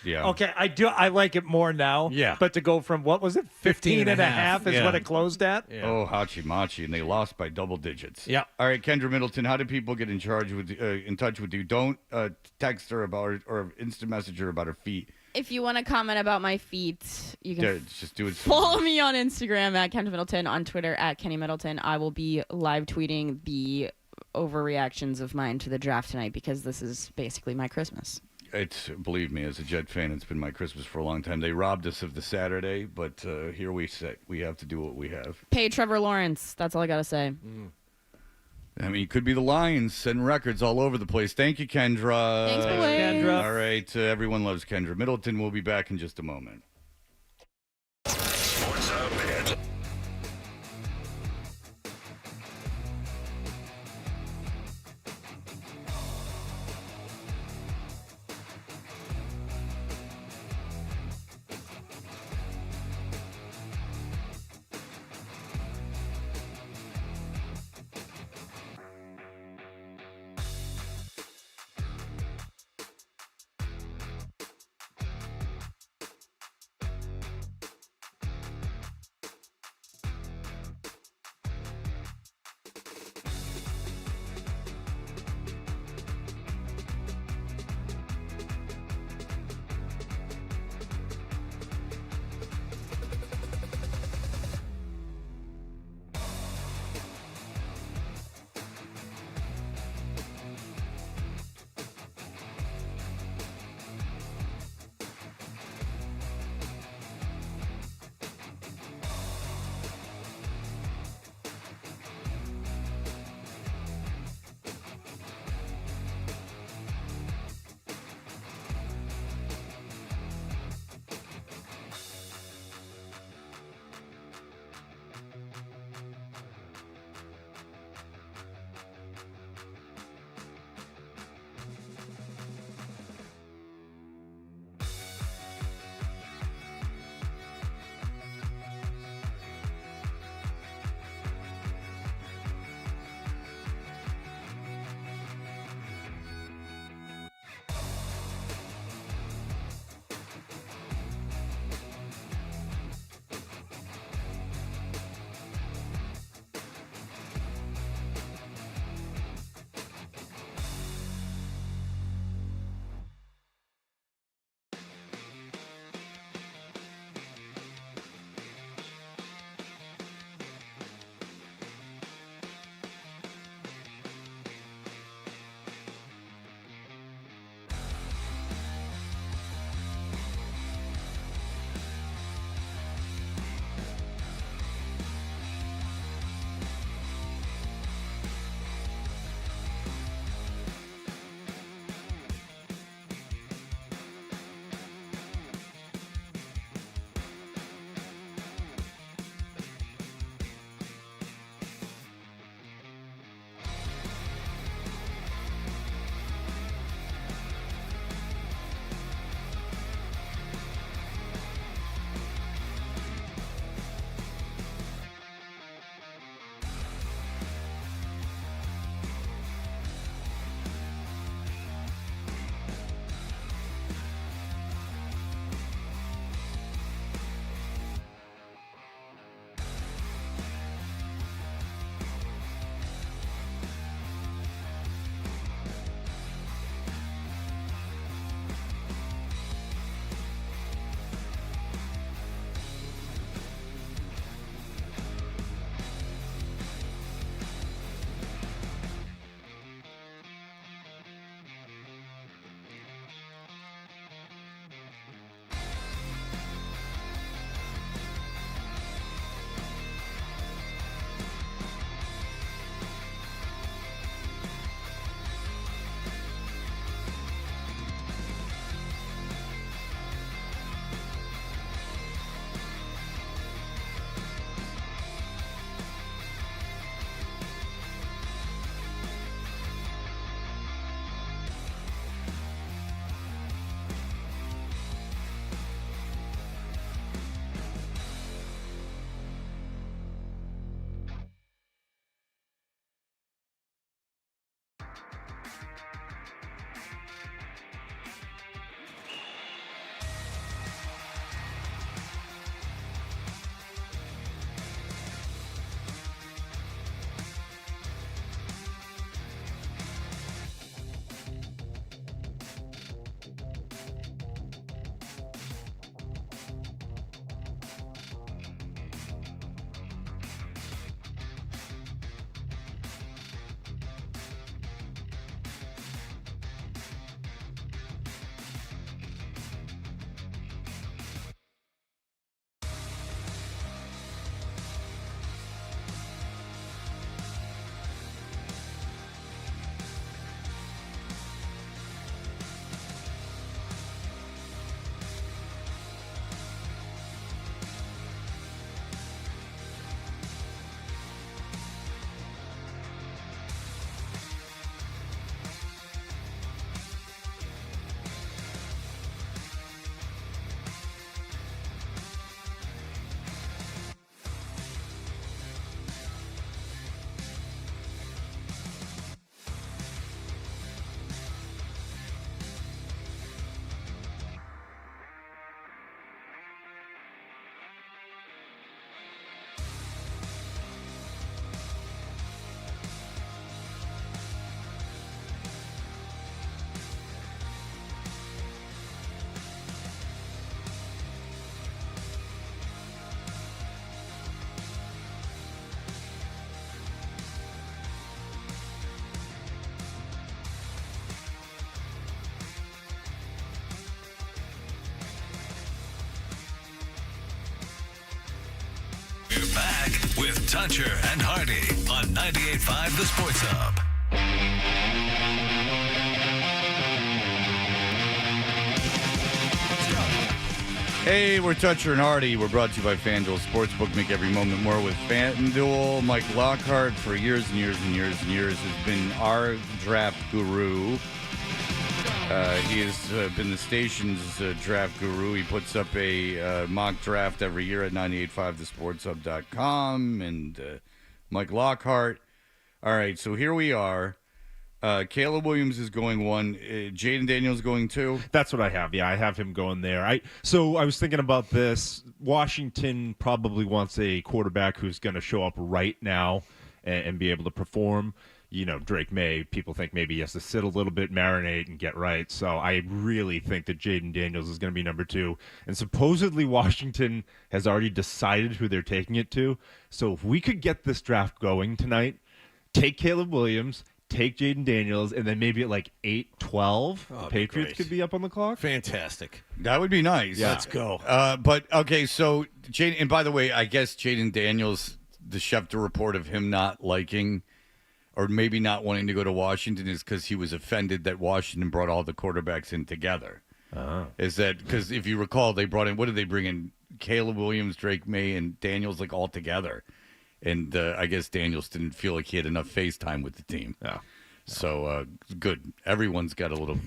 E: Yeah.
F: Okay, I like it more now.
B: Yeah.
F: But to go from, what was it, 15 and a half is
B: Yeah.
F: what it closed at?
B: Yeah.
E: Oh, Hachi Machi, and they lost by double digits.
B: Yeah.
E: All right, Kendra Middleton, how do people get in touch with you? Don't text her about or instant message her about her feet.
N: If you want to comment about my feet, you can
E: Just do it.
N: follow me on Instagram at Kendra Middleton, on Twitter at Kenny Middleton. I will be live tweeting the overreactions of mine to the draft tonight because this is basically my Christmas.
E: Believe me, as a Jet fan, it's been my Christmas for a long time. They robbed us of the Saturday, but here we sit. We have to do what we have.
N: Pay Trevor Lawrence. That's all I got to say.
E: I mean, it could be the Lions setting records all over the place. Thank you, Kendra.
N: Thanks, Kendra.
E: All right, everyone loves Kendra Middleton. We'll be back in just a moment.
A: Sports Hub headline. Toucher and Hardy on 98.5 The Sports Hub.
E: Hey, we're Toucher and Hardy. We're brought to you by FanDuel Sportsbook. Make every moment more with FanDuel. Mike Lockhart, for years and years and years and years, has been our draft guru. He has been the station's draft guru. He puts up a mock draft every year at 98.5thesportshub.com. And Mike Lockhart. All right, so here we are. Caleb Williams is going one. Jaden Daniels going two.
Q: That's what I have. Yeah, I have him going there. So I was thinking about this. Washington probably wants a quarterback who's going to show up right now and be able to perform. You know, Drake May, people think maybe he has to sit a little bit, marinate, and get right. So I really think that Jaden Daniels is going to be number two. And supposedly Washington has already decided who they're taking it to. So if we could get this draft going tonight, take Caleb Williams, take Jaden Daniels, and then maybe at like 8-12, the Patriots could be up on the clock.
B: Fantastic.
E: That would be nice.
B: Yeah. Let's go.
E: But, okay, so, Jaden, and by the way, I guess Jaden Daniels, the Schefter report of him not liking or maybe not wanting to go to Washington is because he was offended that Washington brought all the quarterbacks in together. Is that because if you recall, they brought in, what did they bring in? Caleb Williams, Drake May, and Daniels like all together. And I guess Daniels didn't feel like he had enough face time with the team.
Q: Yeah.
E: So, good. Everyone's got a little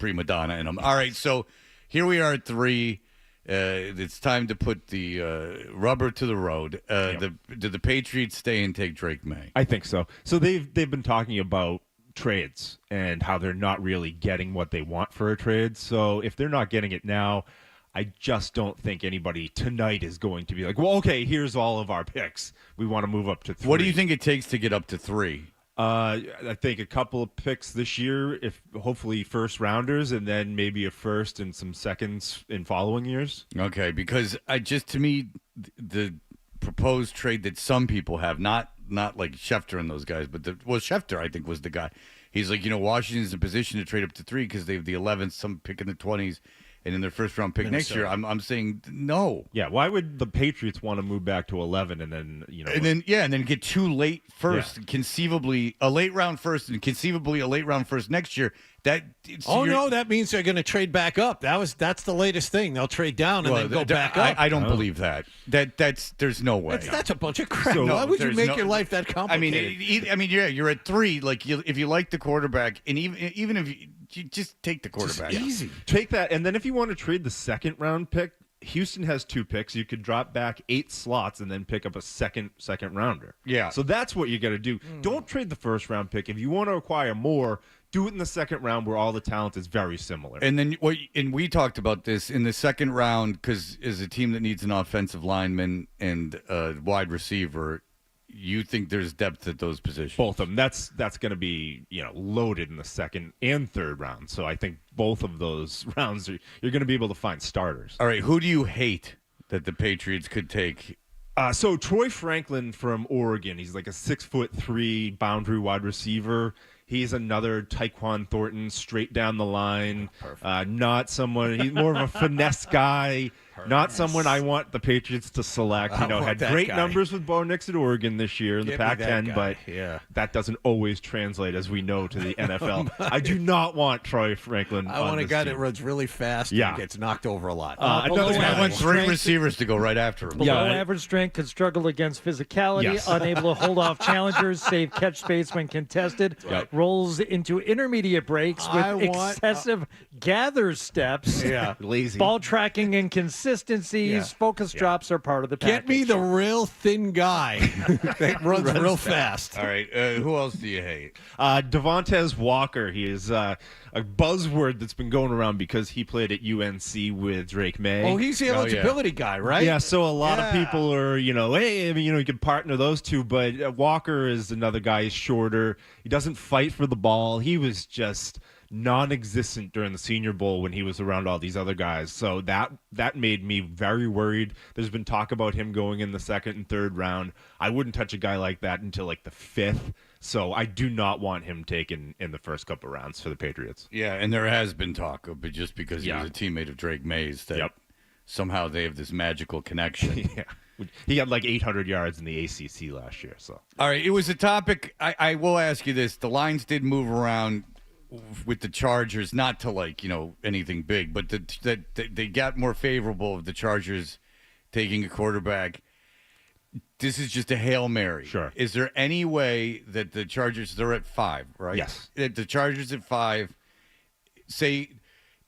E: prima donna in them. All right, so here we are at 3. It's time to put the rubber to the road. Do the Patriots stay and take Drake May?
Q: I think so. So they've been talking about trades and how they're not really getting what they want for a trade. So if they're not getting it now, I just don't think anybody tonight is going to be like, well, okay, here's all of our picks. We want to move up to 3.
E: What do you think it takes to get up to 3?
Q: I think a couple of picks this year, if hopefully first rounders, and then maybe a first and some seconds in following years.
E: Okay, because to me, the proposed trade that some people have, not like Schefter and those guys, but Schefter, I think, was the guy. He's like, Washington's in position to trade up to 3 because they have the 11th, some pick in the 20s. And in their first round pick next year, I'm saying no.
Q: Yeah, why would the Patriots want to move back to 11 and then
E: and then get 2 late first, conceivably a late round first, and conceivably a late round first next year?
B: That means they're going to trade back up. That's the latest thing. They'll trade down and then go back up.
E: I don't believe that. There's no way.
B: That's a bunch of crap. Why would you make your life that complicated?
E: You're at 3. Like if you like the quarterback, and even if you just take the quarterback.
B: Just easy.
Q: Take that, and then if you want to trade the second round pick, Houston has 2 picks. You could drop back 8 slots and then pick up a second rounder.
E: Yeah.
Q: So that's what you got to do. Don't trade the first round pick. If you want to acquire more, do it in the second round where all the talent is very similar.
E: And then we talked about this in the second round because as a team that needs an offensive lineman and a wide receiver, you think there's depth at those positions?
Q: Both of them. That's going to be loaded in the second and third round. So I think both of those rounds you're going to be able to find starters.
E: All right, who do you hate that the Patriots could take?
Q: So Troy Franklin from Oregon. He's like a 6'3" boundary wide receiver. He's another Tyquan Thornton, straight down the line. Not someone. He's more of a finesse guy. Not someone I want the Patriots to select. Had great numbers with Bo Nix at Oregon this year in the Pac-10, but that doesn't always translate, as we know, to the NFL. I do not want Troy Franklin.
B: I want a guy
Q: team
B: that runs really fast and gets knocked over a lot.
E: I want 3 receivers to go right after him.
F: Below average strength, can struggle against physicality, unable to hold off challengers, save catch space when contested, rolls into intermediate breaks with excessive gather steps,
Q: lazy
F: ball tracking and consistencies. Focus drops are part of the package.
B: Get me the real thin guy that runs real fast.
E: All right, who else do you hate?
Q: Devontae Walker. He is a buzzword that's been going around because he played at UNC with Drake May.
B: Oh, he's the eligibility guy, right?
Q: Yeah, so a lot of people are, hey, you can partner those two, but Walker is another guy. He's shorter. He doesn't fight for the ball. He was just non-existent during the Senior Bowl when he was around all these other guys. So that made me very worried. There's been talk about him going in the second and third round. I wouldn't touch a guy like that until like the 5th. So I do not want him taken in the first couple rounds for the Patriots.
E: Yeah, and there has been talk of just because he was a teammate of Drake May's that somehow they have this magical connection.
Q: He got like 800 yards in the ACC last year. So
E: all right, it was a topic. I will ask you this: the lines did move around with the Chargers, not to anything big, but that they got more favorable of the Chargers taking a quarterback. This is just a Hail Mary.
Q: Sure.
E: Is there any way that the Chargers, they're at 5, right?
Q: Yes.
E: That the Chargers at 5, say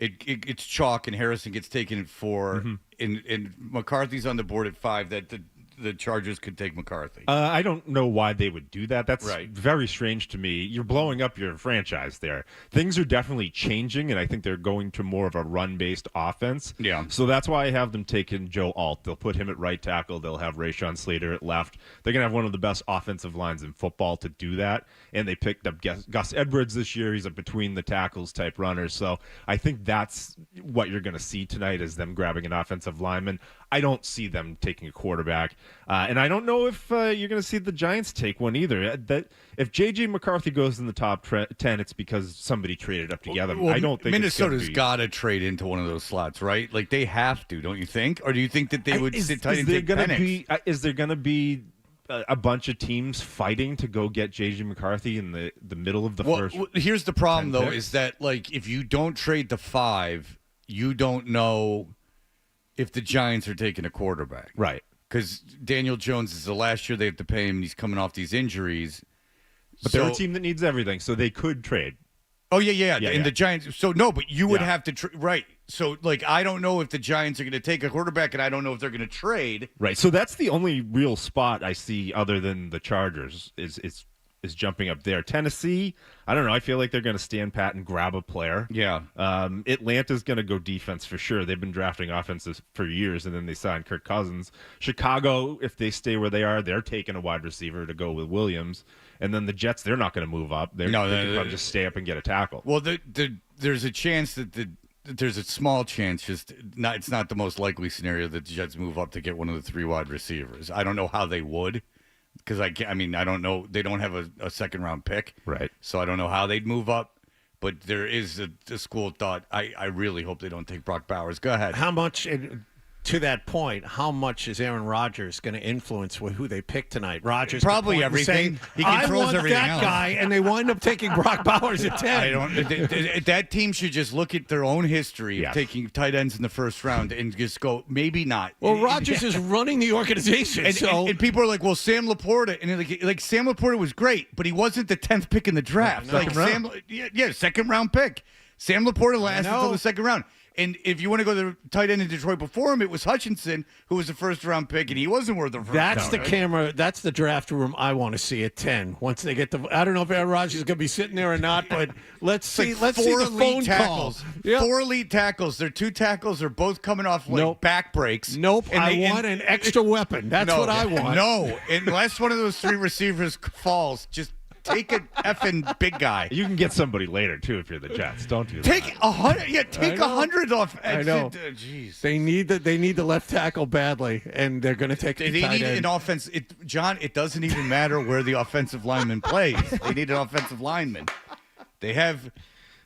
E: it's chalk and Harrison gets taken at 4, and McCarthy's on the board at 5, that the Chargers could take McCarthy.
Q: I don't know why they would do that. That's
E: right.
Q: Very strange to me. You're blowing up your franchise there. Things are definitely changing, and I think they're going to more of a run-based offense.
E: Yeah.
Q: So that's why I have them taking Joe Alt. They'll put him at right tackle. They'll have Rashawn Slater at left. They're going to have one of the best offensive lines in football to do that, and they picked up Gus Edwards this year. He's a between-the-tackles type runner. So I think that's what you're going to see tonight is them grabbing an offensive lineman. I don't see them taking a quarterback. And I don't know if you're going to see the Giants take one either. That if J.J. McCarthy goes in the top 10, it's because somebody traded up together.
E: Well,
Q: I don't think
E: Minnesota's got to trade into one of those slots, right? Like they have to, don't you think? Or do you think that they would sit tight and take Penix?
Q: Is there going to be a bunch of teams fighting to go get J.J. McCarthy in the middle of the first?
E: Well, here's the problem, though,
Q: picks?
E: is that if you don't trade the 5, you don't know if the Giants are taking a quarterback.
Q: Right.
E: Because Daniel Jones is the last year they have to pay him, and he's coming off these injuries.
Q: But they're a team that needs everything, so they could trade.
E: Oh, yeah. And the Giants. So, no, but you would have to right. So, I don't know if the Giants are going to take a quarterback, and I don't know if they're going to trade.
Q: Right. So that's the only real spot I see other than the Chargers is jumping up there. Tennessee, I don't know. I feel like they're going to stand pat and grab a player.
E: Yeah.
Q: Atlanta's going to go defense for sure. They've been drafting offenses for years, and then they signed Kirk Cousins. Chicago, if they stay where they are, they're taking a wide receiver to go with Williams. And then the Jets, they're not going to move up. They can probably just stay up and get a tackle.
E: Well, there's a chance that there's a small chance, it's not the most likely scenario that the Jets move up to get one of the 3 wide receivers. I don't know how they would. Because I don't know. They don't have a second round pick,
Q: right?
E: So I don't know how they'd move up. But there is a school of thought. I really hope they don't take Brock Bowers. Go ahead.
B: How much? To that point, how much is Aaron Rodgers going to influence who they pick tonight? Rodgers
E: probably everything.
B: He controls everything that else. Guy, and they wind up taking Brock Bowers at 10.
E: I don't. That team should just look at their own history of taking tight ends in the first round and just go, maybe not.
B: Well, Rodgers is running the organization,
E: and people are like, well, Sam Laporta, and like Sam Laporta was great, but he wasn't the 10th pick in the draft. Second round pick. Sam Laporta lasted until the second round. And if you want to go to the tight end in Detroit before him, it was Hutchinson, who was the first-round pick, and he wasn't worth the first round.
B: That's the draft room I want to see at 10. Once they get I don't know if Aaron Rodgers is going to be sitting there or not, but let's see the phone
E: tackles.
B: calls. Yep.
E: 4 elite tackles. Their 2 tackles are both coming off back breaks.
B: Nope. I want an extra weapon. That's what I want.
E: No. Unless one of those 3 receivers falls, just take a effing big guy.
Q: You can get somebody later too if you're the Jets. Don't do that.
E: Take 100. Yeah, take 100 off.
B: I know.
E: Jeez.
B: They need the left tackle badly, and they're going to take the tight
E: need
B: end.
E: an offense. John, it doesn't even matter where the offensive lineman plays. They need an offensive lineman. They have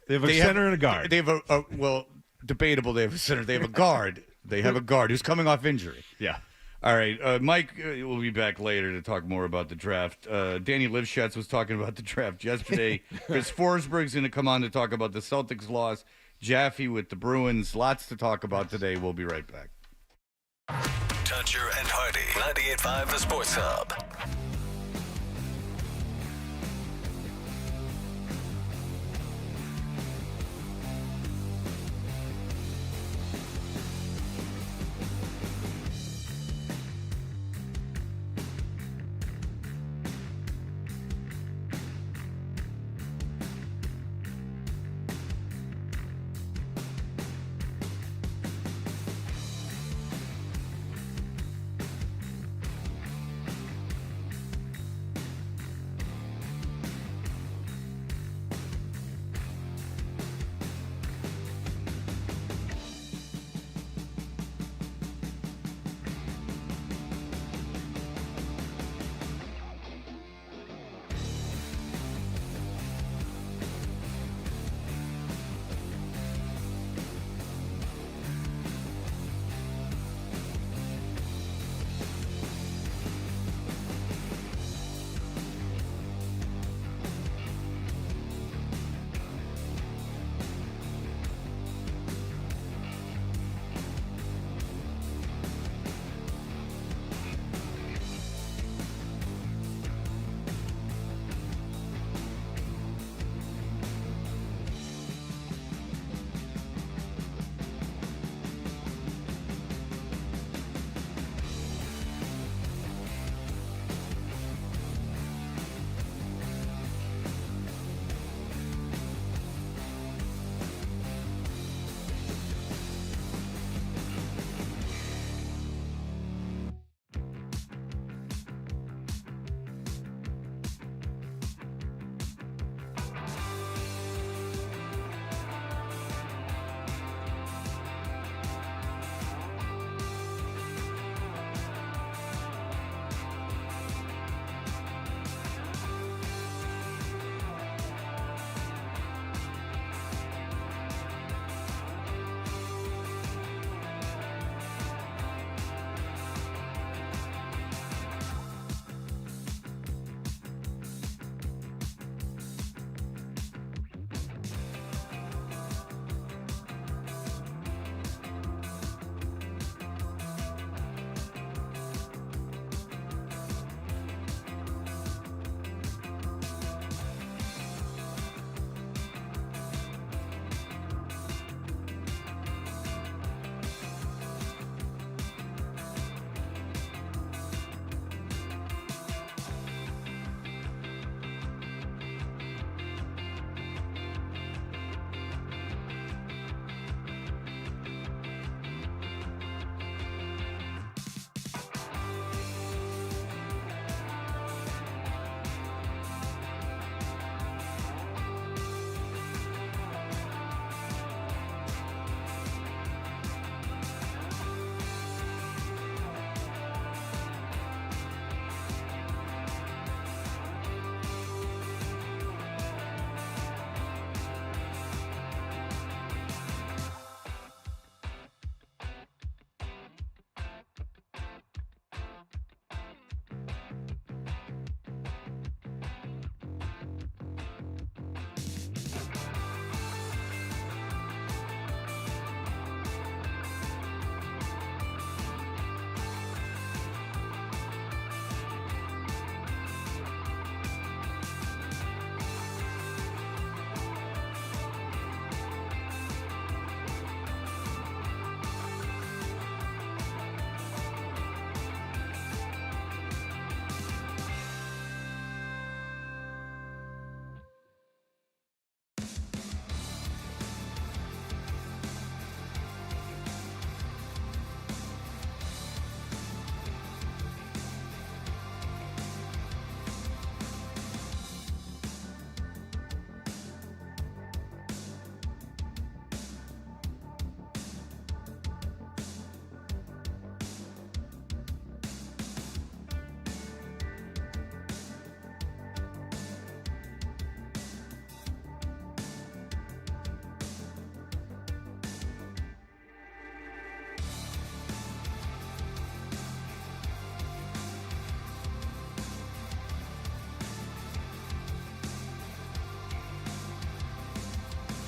Q: a center and a guard.
E: They have debatable. They have a center. They have a guard. They have a guard who's coming off injury.
Q: Yeah.
E: All right, Mike will be back later to talk more about the draft. Danny Livschatz was talking about the draft yesterday. Chris Forsberg's going to come on to talk about the Celtics loss. Jaffe with the Bruins. Lots to talk about today. We'll be right back.
A: Toucher and Hardy, 98.5 The Sports Hub.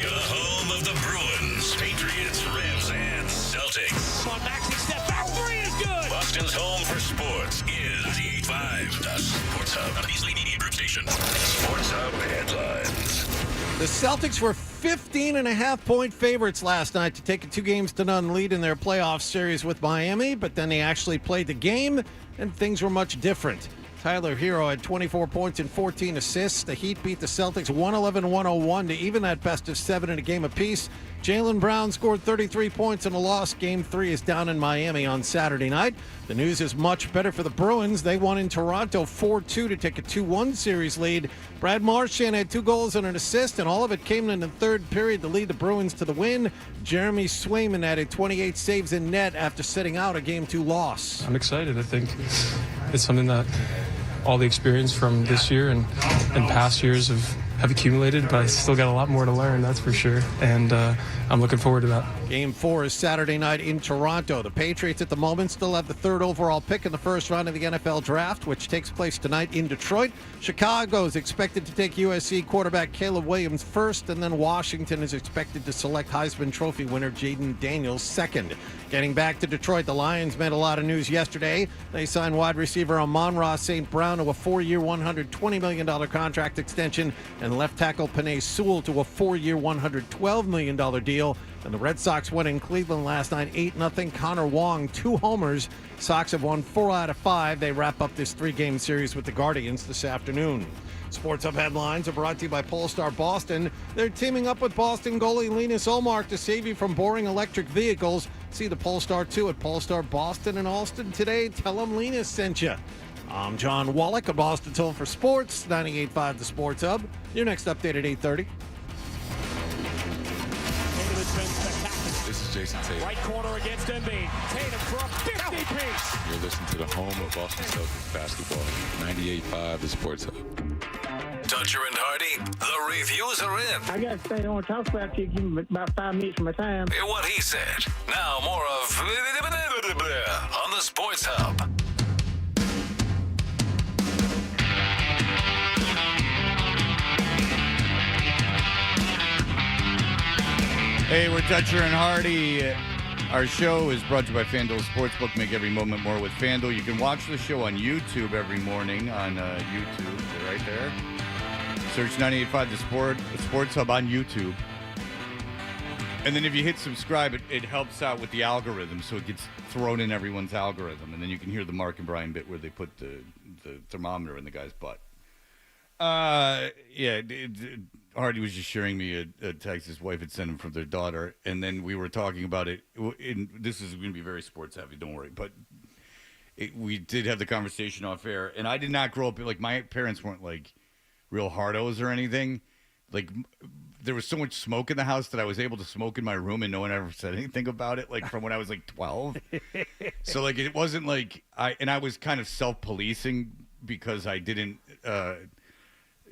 A: The home of the Bruins, Patriots, Revs, and Celtics.
J: Come on, Maxey, step back. Three is good.
A: Boston's home for sports is 98.5, the Sports Hub. East Media Group Station. Sports Hub headlines.
B: The Celtics were 15.5-point favorites last night to take a 2-0 lead in their playoff series with Miami, but then they actually played the game, and things were much different. Tyler Hero had 24 points and 14 assists. The Heat beat the Celtics 111-101 to even that best of 7 in a game apiece. Jaylen Brown scored 33 points in a loss. Game 3 is down in Miami on Saturday night. The news is much better for the Bruins. They won in Toronto 4-2 to take a 2-1 series lead. Brad Marchand had 2 goals and an assist, and all of it came in the third period to lead the Bruins to the win. Jeremy Swayman added 28 saves in net after sitting out a Game 2 loss.
R: I'm excited. I think it's something that all the experience from this year and past years have accumulated, but I still got a lot more to learn, that's for sure, and I'm looking forward to that.
B: Game 4 is Saturday night in Toronto. The Patriots at the moment still have the 3rd overall pick in the first round of the NFL draft, which takes place tonight in Detroit. Chicago is expected to take USC quarterback Caleb Williams first, and then Washington is expected to select Heisman Trophy winner Jaden Daniels second. Getting back to Detroit, the Lions made a lot of news yesterday. They signed wide receiver Amon-Ra St. Brown to a 4-year, $120 million contract extension, and left tackle Penei Sewell to a 4-year, $112 million deal. And the Red Sox won in Cleveland last night 8-0. Connor Wong, 2 homers. Sox have won 4 out of 5. They wrap up this 3-game series with the Guardians this afternoon. Sports Hub headlines are brought to you by Polestar Boston. They're teaming up with Boston goalie Linus Ullmark to save you from boring electric vehicles. See the Polestar 2 at Polestar Boston and Alston today. Tell them Linus sent you. I'm John Wallach of Boston's Home for Sports, 98.5 The Sports Hub. Your next update at 8:30.
I: This is Jason Tatum.
J: Right corner against Embiid. Tatum for a 50-piece.
I: You're listening to the home of Boston Celtics basketball, 98.5 The Sports Hub.
A: Dutcher and Hardy, the reviews are in.
S: I got to say, I don't want to talk about you. Give me about 5 minutes of my time.
A: Hear what he said. Now more of on the Sports Hub.
E: Hey, we're Dutcher and Hardy. Our show is brought to you by FanDuel Sportsbook. Make every moment more with FanDuel. You can watch the show on YouTube every morning on YouTube. They're right there. Search 98.5 The Sports Hub on YouTube. And then if you hit subscribe, it helps out with the algorithm, so it gets thrown in everyone's algorithm. And then you can hear the Mark and Brian bit where they put the thermometer in the guy's butt. Hardy was just sharing me a text his wife had sent him from their daughter, and then we were talking about it. This is going to be very sports heavy, don't worry. But we did have the conversation off air, and I did not grow up like my parents weren't like real hardos or anything. Like there was so much smoke in the house that I was able to smoke in my room, and no one ever said anything about it. Like from when I was like 12, so like it wasn't like I was kind of self-policing because I didn't.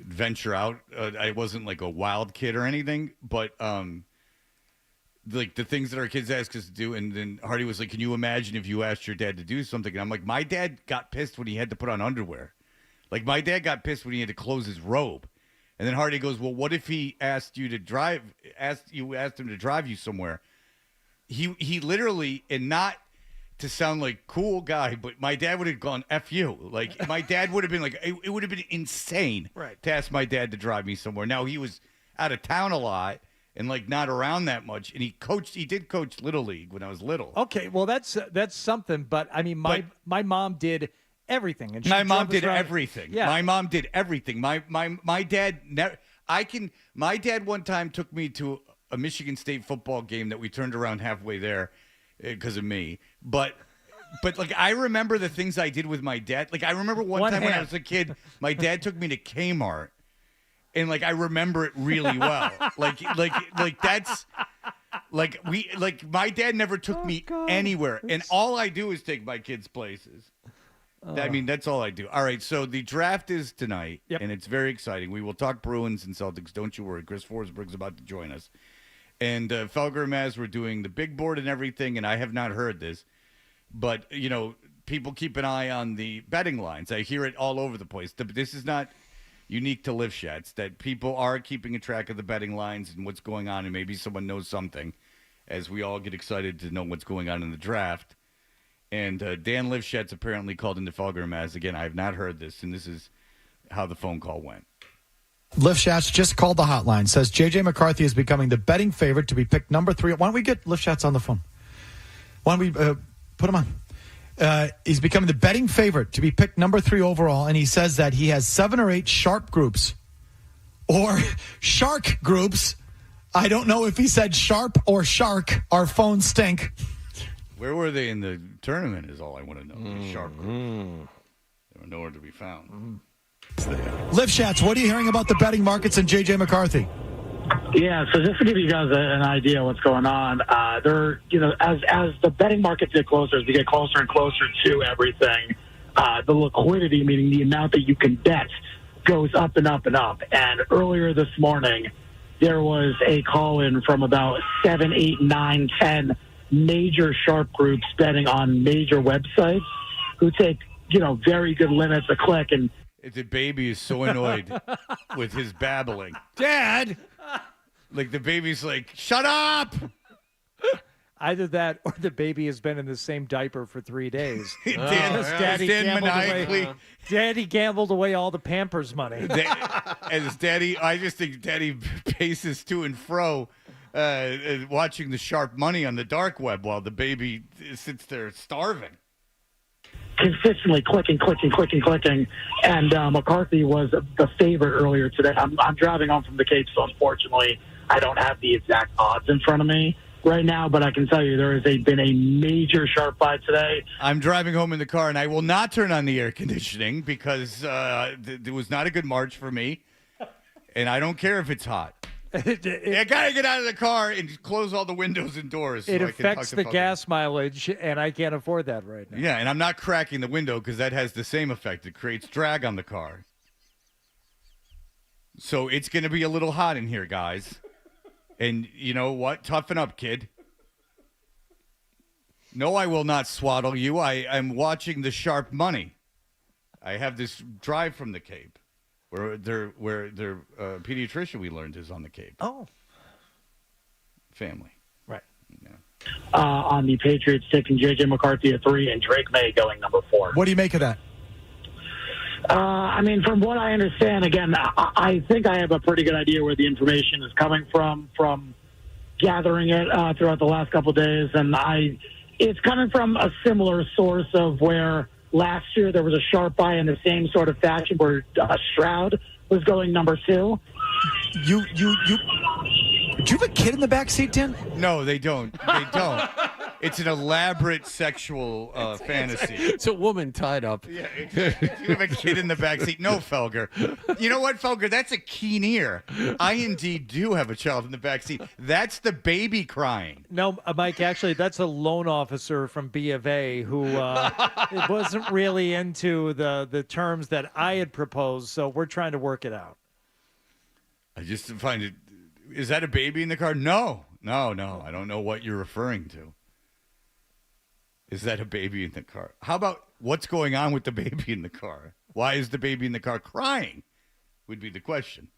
E: Venture out. I wasn't like a wild kid or anything, but like the things that our kids ask us to do. And then Hardy was like, "Can you imagine if you asked your dad to do something?" And I'm like, "My dad got pissed when he had to put on underwear. Like my dad got pissed when he had to close his robe." And then Hardy goes, "Well, what if he asked you to drive? Asked him to drive you somewhere?" He literally, and not to sound like cool guy, but my dad would have gone F you. Like my dad would have been like, it would have been insane to ask my dad to drive me somewhere. Now he was out of town a lot and like not around that much. And he did coach Little League when I was little.
F: Okay. Well, that's something, but I mean, my mom did everything. And
E: my mom did everything.
F: Yeah.
E: My mom did everything. My dad never, my dad one time took me to a Michigan State football game that we turned around halfway there because of me. But like I remember the things I did with my dad. Like I remember one time when I was a kid, my dad took me to Kmart, and like I remember it really well. like that's like my dad never took me anywhere, and all I do is take my kids places. I mean, that's all I do. All right, so the draft is tonight, and it's very exciting. We will talk Bruins and Celtics. Don't you worry. Chris Forsberg's about to join us. And Felger and Maz were doing the big board and everything, and I have not heard this. But, you know, people keep an eye on the betting lines. I hear it all over the place. This is not unique to Lift Shots, that people are keeping a track of the betting lines and what's going on, and maybe someone knows something, as we all get excited to know what's going on in the draft. And Dan Lifshatz apparently called into Felger and Maz. Again, I have not heard this, and this is how the phone call went.
T: Lifshatz just called the hotline. Says J.J. McCarthy is becoming the betting favorite to be picked number 3. Why don't we get Lifshatz on the phone? Why don't we put him on? He's becoming the betting favorite to be picked number 3 overall, and he says that he has 7 or 8 sharp groups or shark groups. I don't know if he said sharp or shark. Our phones stink.
E: Where were they in the tournament is all I want to know. The sharp groups. They were nowhere to be found.
T: Lifshatz, what are you hearing about the betting markets and J.J. McCarthy?
S: Yeah, so just to give you guys an idea of what's going on, there, as the betting markets get closer, as we get closer and closer to everything, the liquidity, meaning the amount that you can bet, goes up and up and up. And earlier this morning, there was a call-in from about 7, 8, 9, 10 major sharp groups betting on major websites who take, very good limits a click. And
E: The baby is so annoyed with his babbling.
B: Dad!
E: Like the baby's like, shut up!
F: Either that or the baby has been in the same diaper for 3 days. Daddy gambled away all the Pampers money.
E: As Daddy, I just think Daddy paces to and fro watching the sharp money on the dark web while the baby sits there starving.
S: Consistently clicking. And McCarthy was the favorite earlier today. I'm driving home from the Cape, so unfortunately I don't have the exact odds in front of me right now, but I can tell you there has been a major sharp buy today.
E: I'm driving home in the car, and I will not turn on the air conditioning because it was not a good March for me, and I don't care if it's hot. I got to get out of the car and close all the windows and doors.
F: It affects the gas mileage, and I can't afford that right now.
E: Yeah, and I'm not cracking the window because that has the same effect. It creates drag on the car. So it's going to be a little hot in here, guys. And you know what? Toughen up, kid. No, I will not swaddle you. I'm watching the sharp money. I have this drive from the Cape. Where their pediatrician we learned is on the Cape.
F: Oh.
E: Family.
F: Right.
E: Yeah.
S: On the Patriots taking J.J. McCarthy at 3 and Drake May going number 4.
T: What do you make of that?
S: From what I understand, again, I think I have a pretty good idea where the information is coming from gathering it throughout the last couple of days. And it's coming from a similar source of where last year there was a sharp buy in the same sort of fashion where Stroud was going number 2.
T: Do you have a kid in the back seat, Tim?
E: No, they don't. They don't. It's an elaborate sexual fantasy.
B: It's a woman tied up.
E: Yeah, you have a kid in the backseat. No, Felger. You know what, Felger? That's a keen ear. I indeed do have a child in the backseat. That's the baby crying.
F: No, Mike, actually, that's a loan officer from B of A who wasn't really into the terms that I had proposed, so we're trying to work it out.
E: I just find it. Is that a baby in the car? No. I don't know what you're referring to. Is that a baby in the car? How about what's going on with the baby in the car? Why is the baby in the car crying? Would be the question.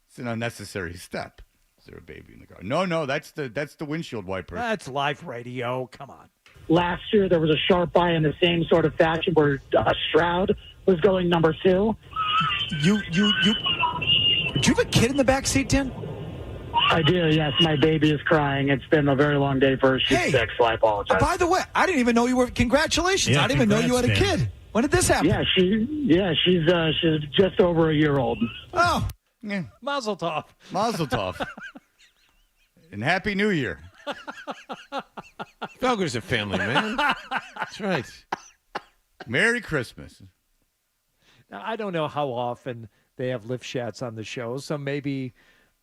E: It's an unnecessary step. Is there a baby in the car? No, that's the windshield wiper.
F: That's live radio. Come on.
S: Last year there was a sharp buy in the same sort of fashion where Stroud was going number 2.
T: Do you have a kid in the back seat, Tim?
S: I do, yes. My baby is crying. It's been a very long day for her. She's sick, so I apologize.
T: By the way, I didn't even know you were. Congratulations!
S: Yeah,
T: I didn't even know you had a kid. When did this happen?
S: Yeah, she's just over a year old.
T: Oh,
E: yeah.
F: Mazel tov.
E: Mazel tov. And Happy New Year.
B: Felger's a family man. That's right.
E: Merry Christmas.
F: Now, I don't know how often they have lift shots on the show, so maybe.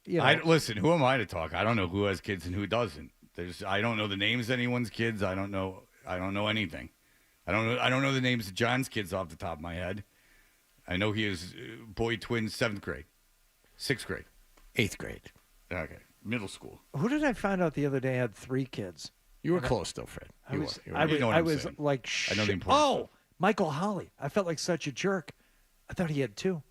E: Listen, who am I to talk? I don't know who has kids and who doesn't. I don't know the names of anyone's kids. I don't know anything. I don't know the names of John's kids off the top of my head. I know he is boy twins, 7th grade, 6th grade,
B: 8th grade.
E: Okay, middle school.
F: Who did I find out the other day had 3 kids?
B: You were close, though, Fred.
F: I
B: You
F: was
B: saying.
F: like,
E: I know the importance.
F: Michael Holly. I felt like such a jerk. I thought he had 2.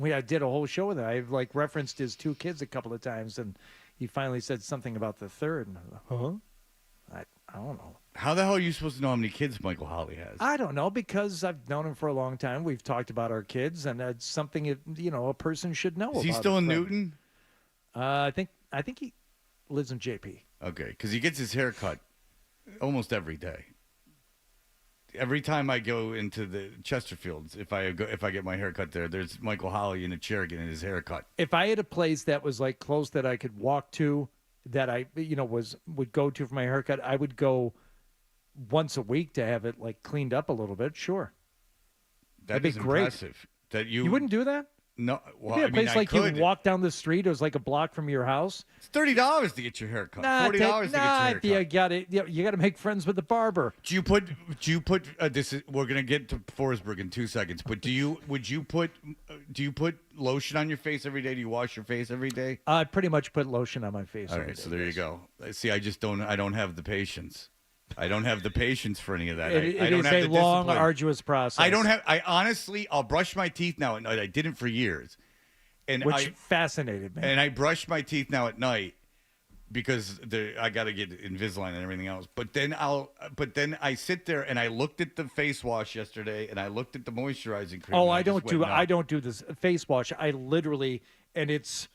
F: I did a whole show with him. I like referenced his 2 kids a couple of times, and he finally said something about the third. And I don't know.
E: How the hell are you supposed to know how many kids Michael Holley has?
F: I don't know, because I've known him for a long time. We've talked about our kids, and it's something a person should know.
E: Is he still in Newton?
F: I think he lives in JP.
E: Okay, because he gets his hair cut almost every day. Every time I go into the Chesterfields, if I get my hair cut there, there's Michael Holley in a chair getting his hair cut.
F: If I had a place that was like close that I could walk to, that I would go to for my haircut, I would go once a week to have it like cleaned up a little bit. Sure, that'd be great.
E: Impressive. That you
F: wouldn't do that?
E: No. Well,
F: Maybe a place like
E: could.
F: you walk down the street. It was like a block from your house.
E: It's $30 to get your hair cut. $40 to get your hair cut.
F: You got to make friends with the barber.
E: Do you put this is, we're gonna get to Forsberg in 2 seconds, but do you put lotion on your face every day? Do you wash your face every day?
F: I pretty much put lotion on my face.
E: All right, so there you go. See, I don't have the patience. I don't have the patience for any of that.
F: It
E: I don't
F: is
E: have
F: a
E: the
F: long,
E: discipline.
F: arduous process.
E: I honestly, I'll brush my teeth now at night. I didn't for years.
F: Which fascinated me.
E: And I brush my teeth now at night because I got to get Invisalign and everything else. But then I sit there and I looked at the face wash yesterday and I looked at the moisturizing cream.
F: Oh, I don't do this face wash. I literally, and it's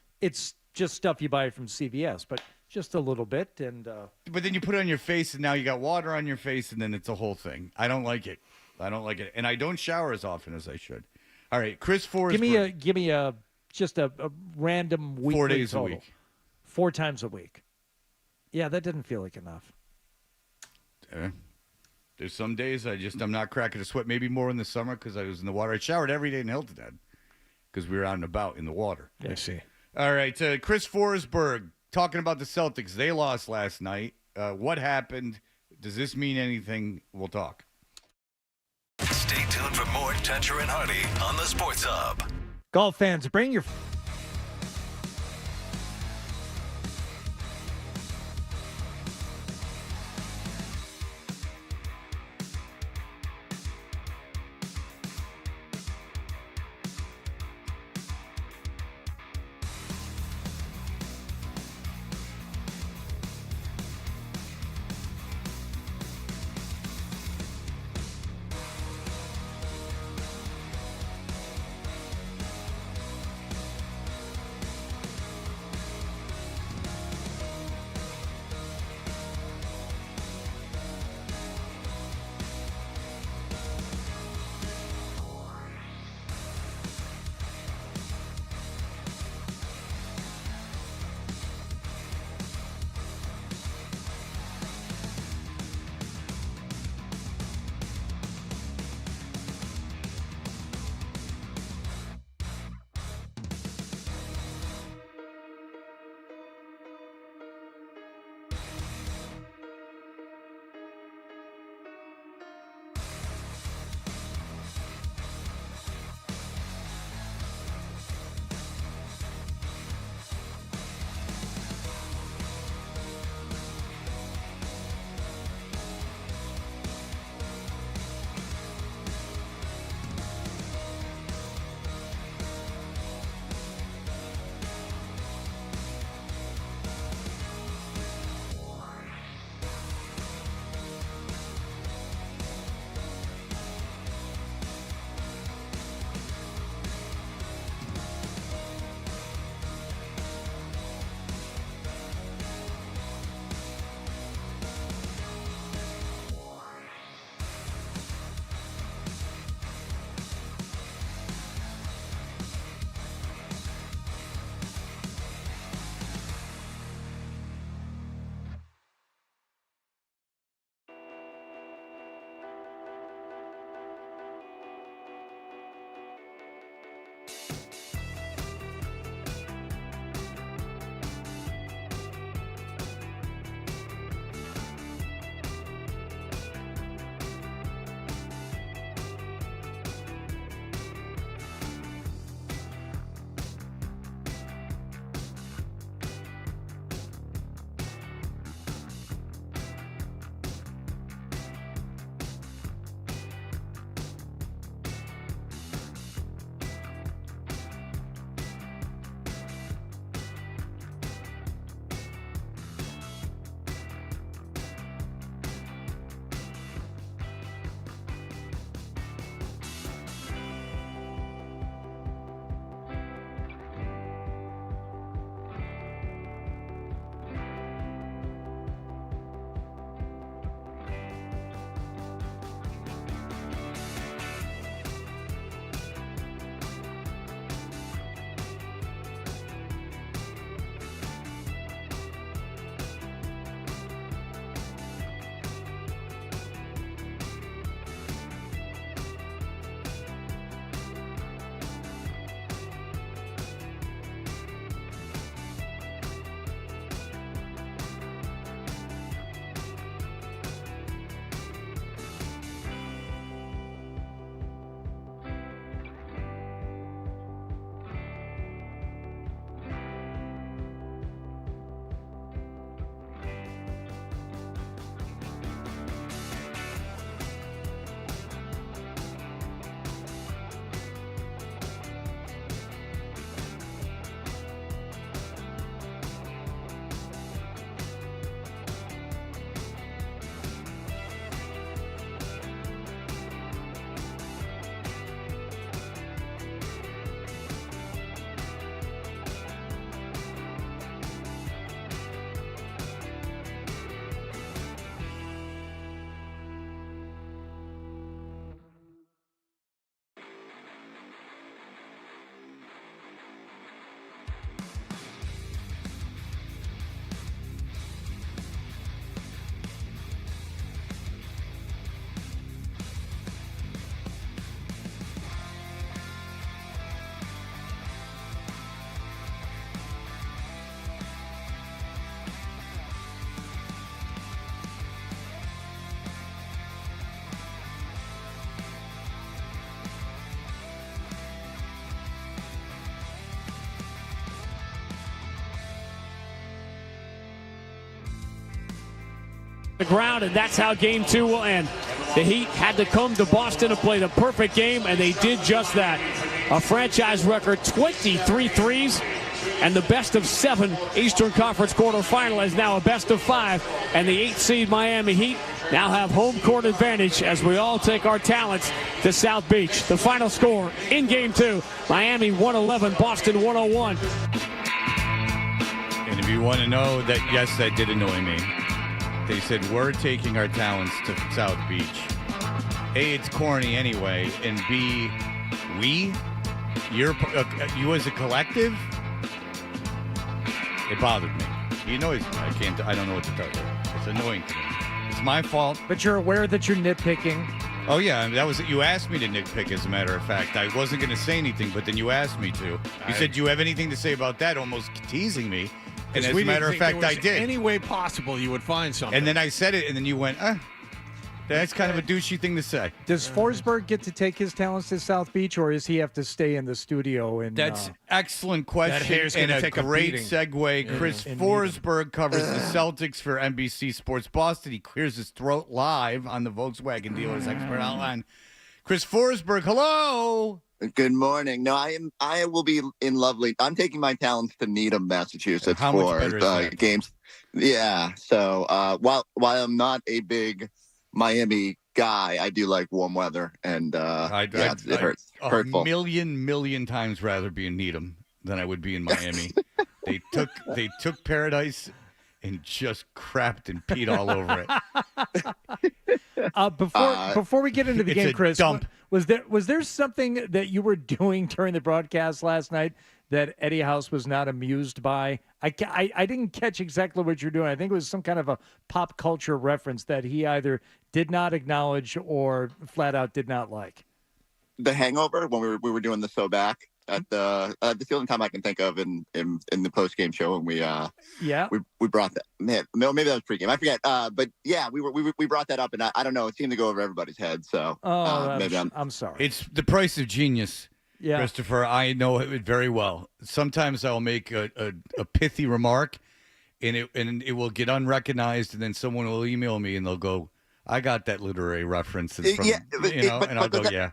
F: just stuff you buy from CVS, but just a little bit. And
E: but then you put it on your face and now you got water on your face and then it's a whole thing. I don't like it. And I don't shower as often as I should. All right, Chris Forsberg.
F: Give me a just a random weekly
E: 4 days
F: total.
E: a week.
F: 4 times a week. Yeah, that didn't feel like enough.
E: There's some days I'm not cracking a sweat. Maybe more in the summer because I was in the water. I showered every day in Hilton Head because we were out and about in the water.
F: I see.
E: All right, Chris Forsberg talking about the Celtics. They lost last night. What happened? Does this mean anything? We'll talk.
A: Stay tuned for more Toucher and Hardy on the Sports Hub.
F: Golf fans, bring your
J: the ground, and that's how Game 2 will end. The Heat had to come to Boston to play the perfect game, and they did just that. A franchise record 23 threes, and the best of 7 Eastern Conference quarterfinal is now a best of 5, and the 8th seed Miami Heat now have home court advantage as we all take our talents to South Beach. The final score in Game 2, Miami 111, Boston 101.
E: And if you want to know that, yes, that did annoy me. They said, we're taking our talents to South Beach. A, it's corny anyway, and B, you as a collective, it bothered me. He annoys me. I don't know what to tell you. It's annoying to me. It's my fault.
F: But you're aware that you're nitpicking.
E: Oh, yeah, that was it. You asked me to nitpick, as a matter of fact. I wasn't going to say anything, but then you asked me to. You said, do you have anything to say about that? Almost teasing me. And as a matter of fact, I did.
B: Any way possible you would find something.
E: And then I said it, and then you went, that's kind of a douchey thing to say.
F: Does Forsberg get to take his talents to South Beach, or does he have to stay in the studio?
E: That's excellent question.
B: That hair's
E: and
B: gonna
E: a
B: take a
E: great
B: beating.
E: segue. Chris Forsberg covers the Celtics for NBC Sports Boston. He clears his throat live on the Volkswagen Dealers Expert Outline. Chris Forsberg, hello.
U: Good morning. No, I will be in lovely. I'm taking my talents to Needham, Massachusetts for games. Yeah. So while I'm not a big Miami guy, I do like warm weather, and it hurts. Hurtful.
E: A million times rather be in Needham than I would be in Miami. They took Paradise and just crapped and peed all over it.
F: Before we get into the game, Chris,
E: dump.
F: was there something that you were doing during the broadcast last night that Eddie House was not amused by? I didn't catch exactly what you're doing. I think it was some kind of a pop culture reference that he either did not acknowledge or flat out did not like.
U: The Hangover, when we were doing the So Back at the only time I can think of in the post game show when we brought that. Man, no, maybe that was pregame. I forget. But yeah, we brought that up, and I don't know. It seemed to go over everybody's head. So maybe I'm
F: sorry.
E: It's the price of genius.
F: Yeah.
E: Christopher, I know it very well. Sometimes I'll make a pithy remark, and it will get unrecognized, and then someone will email me, and they'll go, "I got that literary reference." From, and I'll go, "Yeah."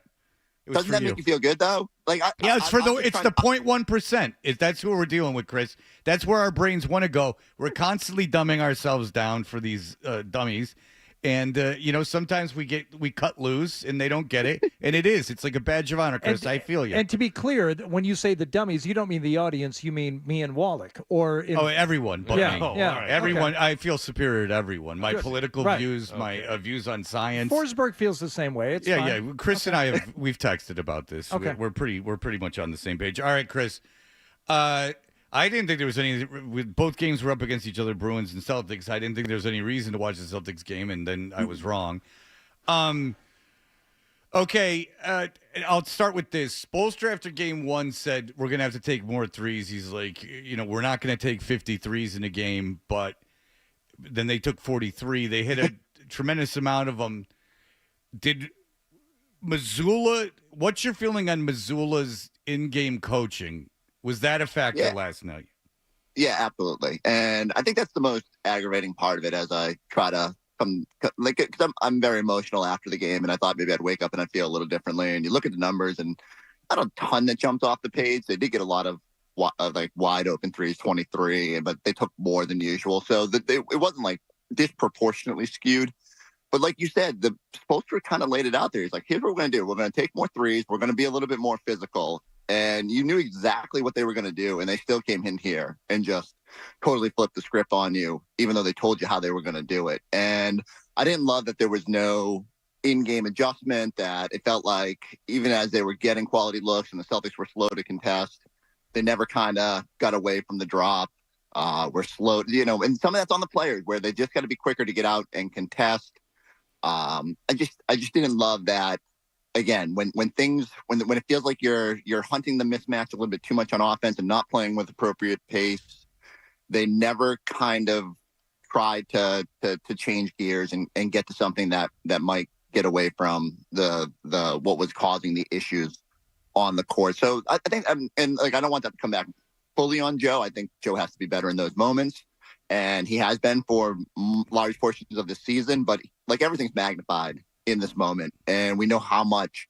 U: Doesn't that make you feel good though?
E: It's the 0.1%. That's who we're dealing with, Chris. That's where our brains want to go. We're constantly dumbing ourselves down for these dummies. And, sometimes we cut loose and they don't get it. And it's like a badge of honor, Chris. I feel you.
F: And to be clear, when you say the dummies, you don't mean the audience. You mean me and Wallach.
E: Everyone but me.
F: Yeah.
E: Everyone.
F: Okay.
E: I feel superior to everyone. My political views, my views on science.
F: Forsberg feels the same way. It's fine.
E: Yeah. Chris and I we've texted about this.
F: Okay.
E: We're pretty much on the same page. All right, Chris. I didn't think there was any. With both games were up against each other, Bruins and Celtics. I didn't think there was any reason to watch the Celtics game, and then I was wrong. Okay, I'll start with this. Spoelstra after game 1 said we're gonna have to take more threes. He's like, we're not gonna take 50 threes in a game, but then they took 43. They hit a tremendous amount of them. Did Mazzulla? What's your feeling on Mazzulla's in-game coaching? Was that a factor last night?
U: Yeah, absolutely. And I think that's the most aggravating part of it as I try to because I'm very emotional after the game, and I thought maybe I'd wake up and I'd feel a little differently. And you look at the numbers, and not a ton that jumped off the page. They did get a lot of wide open threes, 23, but they took more than usual. So it wasn't like disproportionately skewed. But like you said, the Spoelstra kind of laid it out there. He's like, here's what we're going to do. We're going to take more threes. We're going to be a little bit more physical. And you knew exactly what they were going to do, and they still came in here and just totally flipped the script on you, even though they told you how they were going to do it. And I didn't love that there was no in-game adjustment, that it felt like even as they were getting quality looks and the Celtics were slow to contest, they never kind of got away from the drop. We're slow, and some of that's on the players where they just got to be quicker to get out and contest. I just didn't love that. Again, when it feels like you're hunting the mismatch a little bit too much on offense and not playing with appropriate pace, they never kind of tried to change gears and get to something that might get away from the what was causing the issues on the court. So I think I don't want that to come back fully on Joe. I think Joe has to be better in those moments. and he has been for large portions of the season. But like everything's magnified in this moment, and we know how much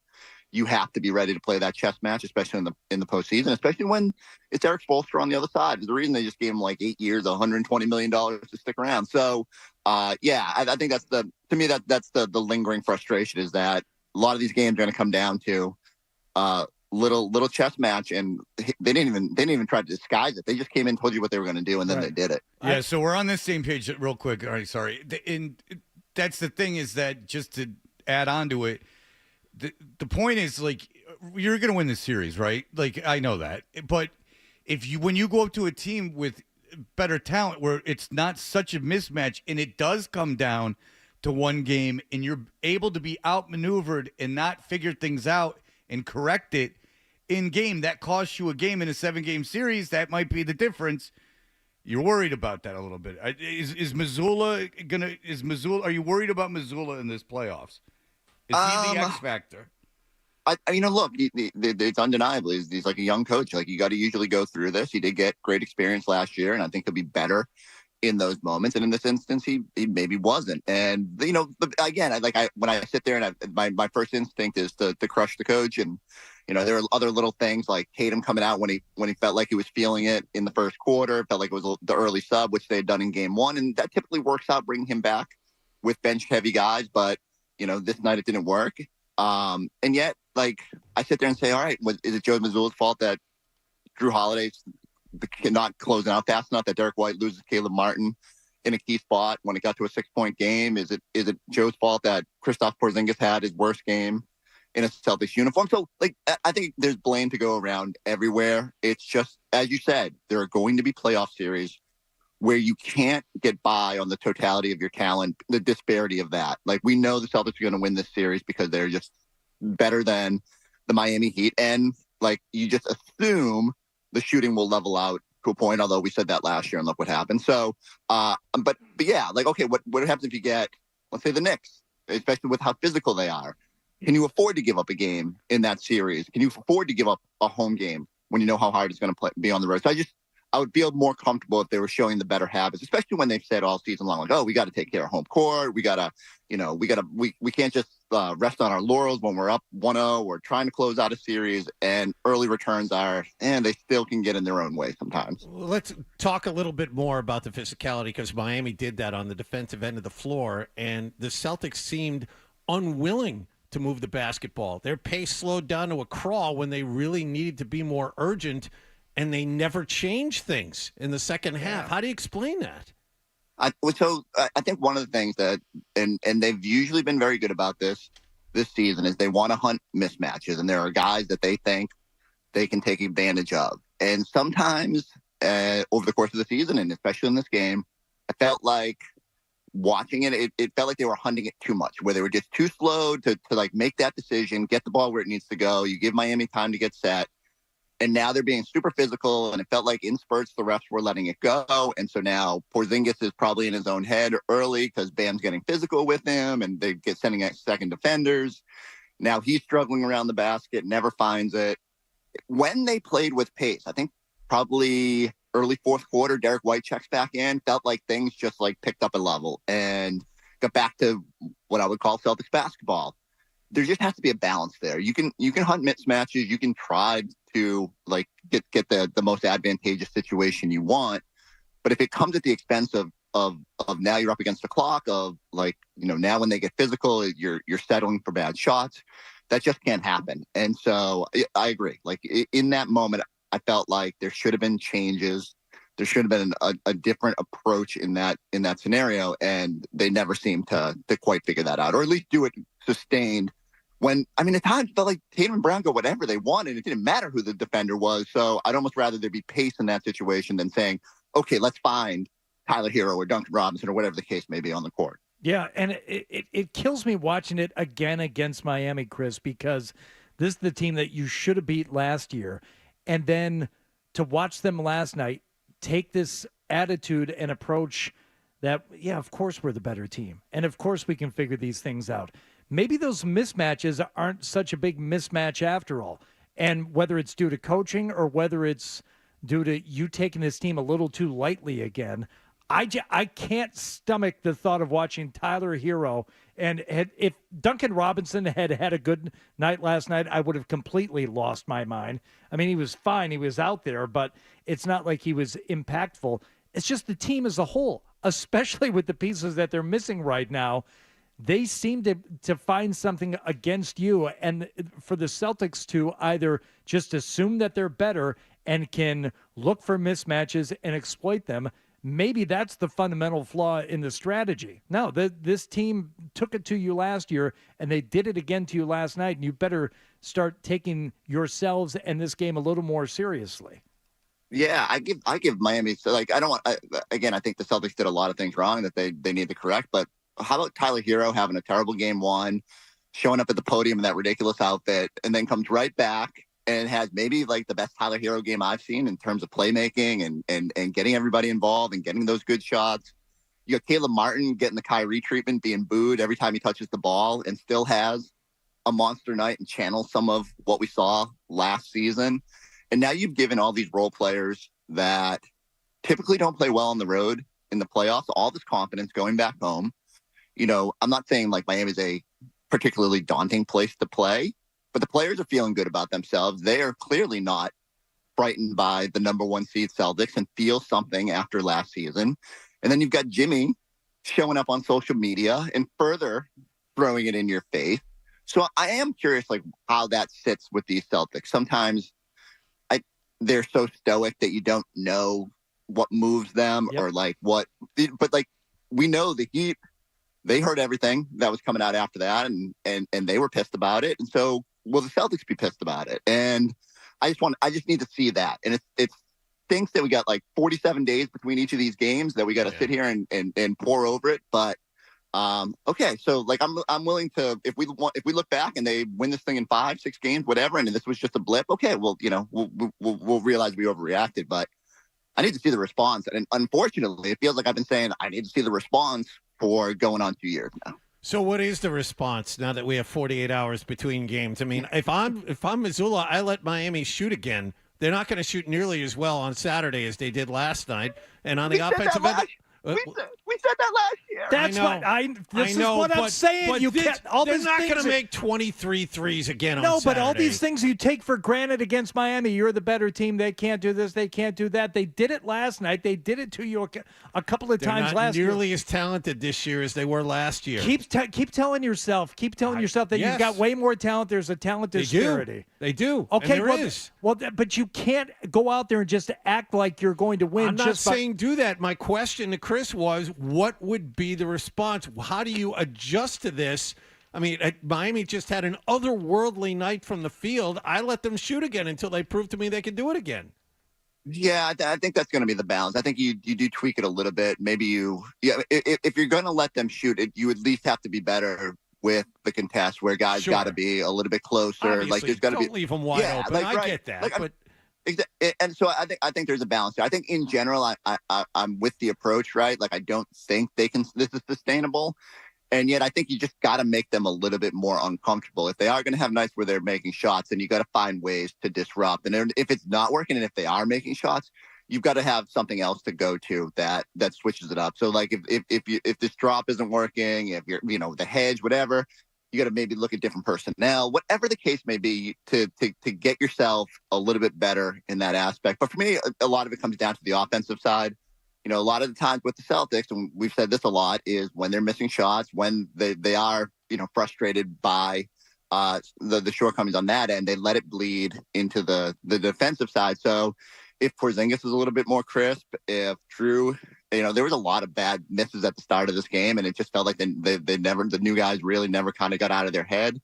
U: you have to be ready to play that chess match, especially in the postseason, especially when it's Eric Spoelstra on the other side. There's the reason they just gave him like 8 years, $120 million to stick around. So, I think that's the lingering frustration, is that a lot of these games are going to come down to little chess match, and they didn't even try to disguise it. They just came in, told you what they were going to do, and then they did it.
E: Yeah, so we're on the same page real quick. All right, sorry. And that's the thing, is that just to add on to it, the point is, like, you're going to win the series, right? Like, I know that. But when you go up to a team with better talent where it's not such a mismatch, and it does come down to one game, and you're able to be outmaneuvered and not figure things out and correct it in game, that costs you a game in a 7-game series. That might be the difference. You're worried about that a little bit. Is Mazzulla are you worried about Mazzulla in this playoffs? Is he the X factor?
U: Look, it's undeniable. He's like a young coach. Like, you got to usually go through this. He did get great experience last year, and I think he'll be better in those moments. And in this instance, he maybe wasn't. And again, when I sit there, and my first instinct is to crush the coach. And there are other little things like Tatum coming out when he felt like he was feeling it in the first quarter. Felt like it was the early sub, which they had done in game one, and that typically works out, bringing him back with bench heavy guys. But this night it didn't work. And yet, like, I sit there and say, all right, is it Joe Mazzulla's fault that Drew Holiday's not closing out fast enough, that Derek White loses Caleb Martin in a key spot when it got to a 6-point game? Is it Joe's fault that Kristaps Porzingis had his worst game in a Celtics uniform? So, like, I think there's blame to go around everywhere. It's just, as you said, there are going to be playoff series where you can't get by on the totality of your talent, the disparity of that. Like, we know the Celtics are going to win this series because they're just better than the Miami Heat. And, like, you just assume the shooting will level out to a point, although we said that last year and look what happened. So, but yeah, like, okay, what happens if you get, let's say, the Knicks, especially with how physical they are? Can you afford to give up a game in that series? Can you afford to give up a home game when you know how hard it's going to be on the road? So I would feel more comfortable if they were showing the better habits, especially when they've said all season long, like, oh, we got to take care of home court. We can't just rest on our laurels when we're up 1-0 or trying to close out a series, and early returns they still can get in their own way sometimes.
B: Let's talk a little bit more about the physicality, because Miami did that on the defensive end of the floor, and the Celtics seemed unwilling to move the basketball. Their pace slowed down to a crawl when they really needed to be more urgent, and they never changed things in the second half. How do you explain that?
U: I think one of the things that, and they've usually been very good about this season, is they want to hunt mismatches, and there are guys that they think they can take advantage of. And sometimes over the course of the season, and especially in this game, I felt like watching it felt like they were hunting it too much, where they were just too slow to like make that decision, get the ball where it needs to go. You give Miami time to get set. And now they're being super physical, and it felt like in spurts the refs were letting it go. And so now Porzingis is probably in his own head early because Bam's getting physical with him, and they get sending out second defenders. Now he's struggling around the basket, never finds it. When they played with pace, I think probably early fourth quarter, Derek White checks back in, felt like things just like picked up a level and got back to what I would call Celtics basketball. There just has to be a balance there. You can hunt mismatches. You can try to like get the most advantageous situation you want, but if it comes at the expense of now you're up against the clock of like, now when they get physical, you're settling for bad shots. That just can't happen. And so I agree. Like in that moment, I felt like there should have been changes. There should have been a different approach in that scenario, and they never seemed to quite figure that out, or at least do it sustained. When, I mean, at times it felt like Tatum and Brown got whatever they wanted. It didn't matter who the defender was. So I'd almost rather there be pace in that situation than saying, okay, let's find Tyler Hero or Duncan Robinson or whatever the case may be on the court.
F: Yeah, and it kills me watching it again against Miami, Chris, because this is the team that you should have beat last year. And then to watch them last night take this attitude and approach that, yeah, of course we're the better team. And of course we can figure these things out. Maybe those mismatches aren't such a big mismatch after all. And whether it's due to coaching or whether it's due to you taking this team a little too lightly again, I can't stomach the thought of watching Tyler Hero. And if Duncan Robinson had a good night last night, I would have completely lost my mind. I mean, he was fine. He was out there, but it's not like he was impactful. It's just the team as a whole, especially with the pieces that they're missing right now. They seem to find something against you. And for the Celtics to either just assume that they're better and can look for mismatches and exploit them, maybe that's the fundamental flaw in the strategy. No, this team took it to you last year, and they did it again to you last night, and you better start taking yourselves and this game a little more seriously.
U: Yeah, I give Miami. So I think the Celtics did a lot of things wrong that they need to correct. But how about Tyler Hero having a terrible game one, showing up at the podium in that ridiculous outfit, and then comes right back and has maybe like the best Tyler Hero game I've seen in terms of playmaking and getting everybody involved and getting those good shots. You got Caleb Martin getting the Kyrie treatment, being booed every time he touches the ball, and still has a monster night and channels some of what we saw last season. And now you've given all these role players that typically don't play well on the road in the playoffs all this confidence going back home. You know, I'm not saying like Miami's a particularly daunting place to play, but the players are feeling good about themselves. They are clearly not frightened by the number one seed Celtics and feel something after last season. And then you've got Jimmy showing up on social media and further throwing it in your face. So I am curious, like, how that sits with these Celtics. Sometimes they're so stoic that you don't know what moves them or like what, but like we know the Heat, they heard everything that was coming out after that and they were pissed about it. And so will the Celtics be pissed about it? And I just need to see that. And it's stinks that we got like 47 days between each of these games that we got to sit here and pour over it. But okay, so like I'm willing to, if we look back and they win this thing in 5-6 games, whatever, and this was just a blip, okay, well, you know, we'll realize we overreacted. But I need to see the response, and unfortunately, it feels like I've been saying I need to see the response for going on 2 years now.
B: So what is the response now that we have 48 hours between games? I mean, if I'm Mazzulla, I let Miami shoot again. They're not going to shoot nearly as well on Saturday as they did last night. And on the offensive end,
U: we said that last year.
F: That's what this is what I'm saying.
B: But
F: You can't. All
B: they're
F: these
B: not
F: things
B: going to
F: are-
B: make 23 threes again on
F: No,
B: Saturday.
F: but all these things you take for granted against Miami. You're the better team. They can't do this. They can't do that. They did it last night. They did it to you a couple of
B: They're
F: times
B: not
F: last year.
B: nearly as talented this year as they were last year.
F: Keep telling yourself that
B: yes.
F: you've got way more talent. There's a talent disparity.
B: They do.
F: Okay,
B: and there is.
F: But you can't go out there and just act like you're going to win.
B: I'm not
F: just by-
B: saying do that. My question to Chris was, what would be the response? How do you adjust to this? I mean, Miami just had an otherworldly night from the field. I let them shoot again until they prove to me they can do it again.
U: Yeah, I think that's going to be the balance. I think you do tweak it a little bit. Maybe if you're going to let them shoot it, you at least have to be better with the contest where guys got to be a little bit closer.
B: Obviously,
U: like there's got to be
B: don't leave them wide open. I get that, but.
U: And so I think there's a balance there. I think in general, I'm with the approach, right? Like I don't think this is sustainable. And yet I think you just got to make them a little bit more uncomfortable. If they are going to have nights where they're making shots, then you got to find ways to disrupt. And if it's not working and if they are making shots, you've got to have something else to go to that switches it up. So like if this drop isn't working, if you're, the hedge, whatever, you got to maybe look at different personnel, whatever the case may be, to get yourself a little bit better in that aspect. But for me, a lot of it comes down to the offensive side. A lot of the times with the Celtics, and we've said this a lot, is when they're missing shots, when they are, frustrated by the shortcomings on that end, they let it bleed into the defensive side. So if Porzingis is a little bit more crisp, if Drew, there was a lot of bad misses at the start of this game, and it just felt like the new guys really never kind of got out of their head.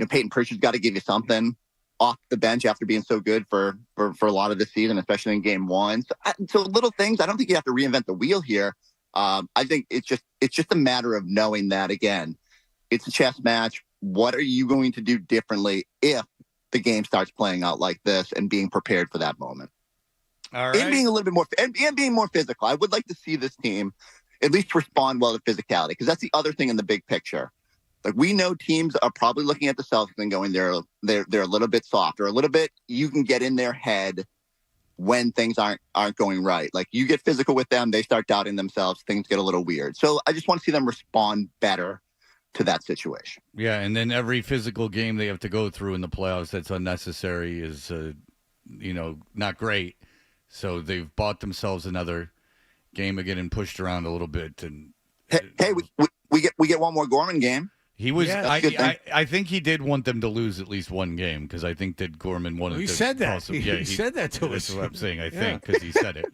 U: Peyton Pritchard's got to give you something off the bench after being so good for a lot of the season, especially in game one. So little things. I don't think you have to reinvent the wheel here. I think it's just a matter of knowing that, again, it's a chess match. What are you going to do differently if the game starts playing out like this, and being prepared for that moment?
B: All right.
U: And being a little bit more and being more physical. I would like to see this team at least respond well to physicality, because that's the other thing in the big picture. Like, we know teams are probably looking at the Celtics and going, they're a little bit soft, or a little bit, you can get in their head when things aren't going right. Like you get physical with them, they start doubting themselves, things get a little weird. So I just want to see them respond better to that situation.
E: Yeah, and then every physical game they have to go through in the playoffs that's unnecessary is, not great. So they've bought themselves another game again and pushed around a little bit. And
U: hey, we get one more Gorman game.
E: He was.
U: Yeah,
E: I think he did want them to lose at least one game because I think that Gorman wanted.
B: He
E: to
B: said that.
E: Also,
B: he said that to us.
E: That's what I'm saying. I think because he said it.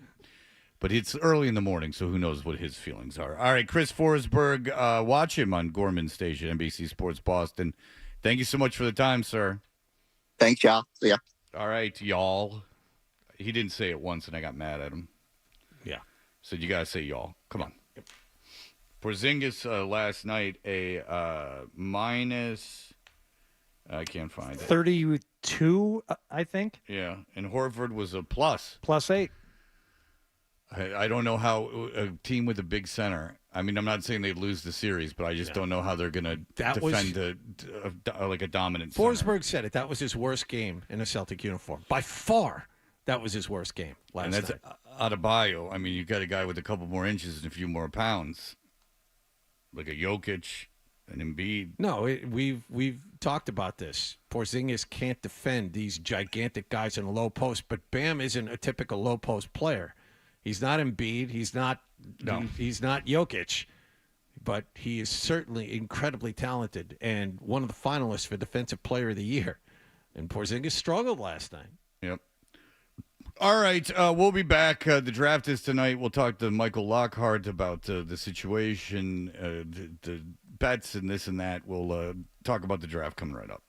E: But it's early in the morning, so who knows what his feelings are. All right, Chris Forsberg, watch him on Gorman Station, NBC Sports Boston. Thank you so much for the time, sir.
U: Thanks, y'all. See ya.
E: All right, y'all. He didn't say it once, and I got mad at him.
B: Yeah.
E: So you got to say y'all. Come on. Porzingis last night, a minus, I can't find it.
F: 32, I think.
E: Yeah, and Horford was a plus.
F: +8.
E: I don't know how a team with a big center. I mean, I'm not saying they'd lose the series, but I just don't know how they're going to defend a dominant center.
B: Forsberg said it. That was his worst game in a Celtic uniform. By far, that was his worst game last night.
E: And that's Adebayo. I mean, you got a guy with a couple more inches and a few more pounds, like a Jokic, an Embiid.
B: No, we've talked about this. Porzingis can't defend these gigantic guys in a low post, but Bam isn't a typical low post player. He's not Embiid. He's not Jokic, but he is certainly incredibly talented and one of the finalists for Defensive Player of the Year. And Porzingis struggled last night.
E: Yep. All right, we'll be back. The draft is tonight. We'll talk to Michael Lockhart about the situation, the bets and this and that. We'll talk about the draft coming right up.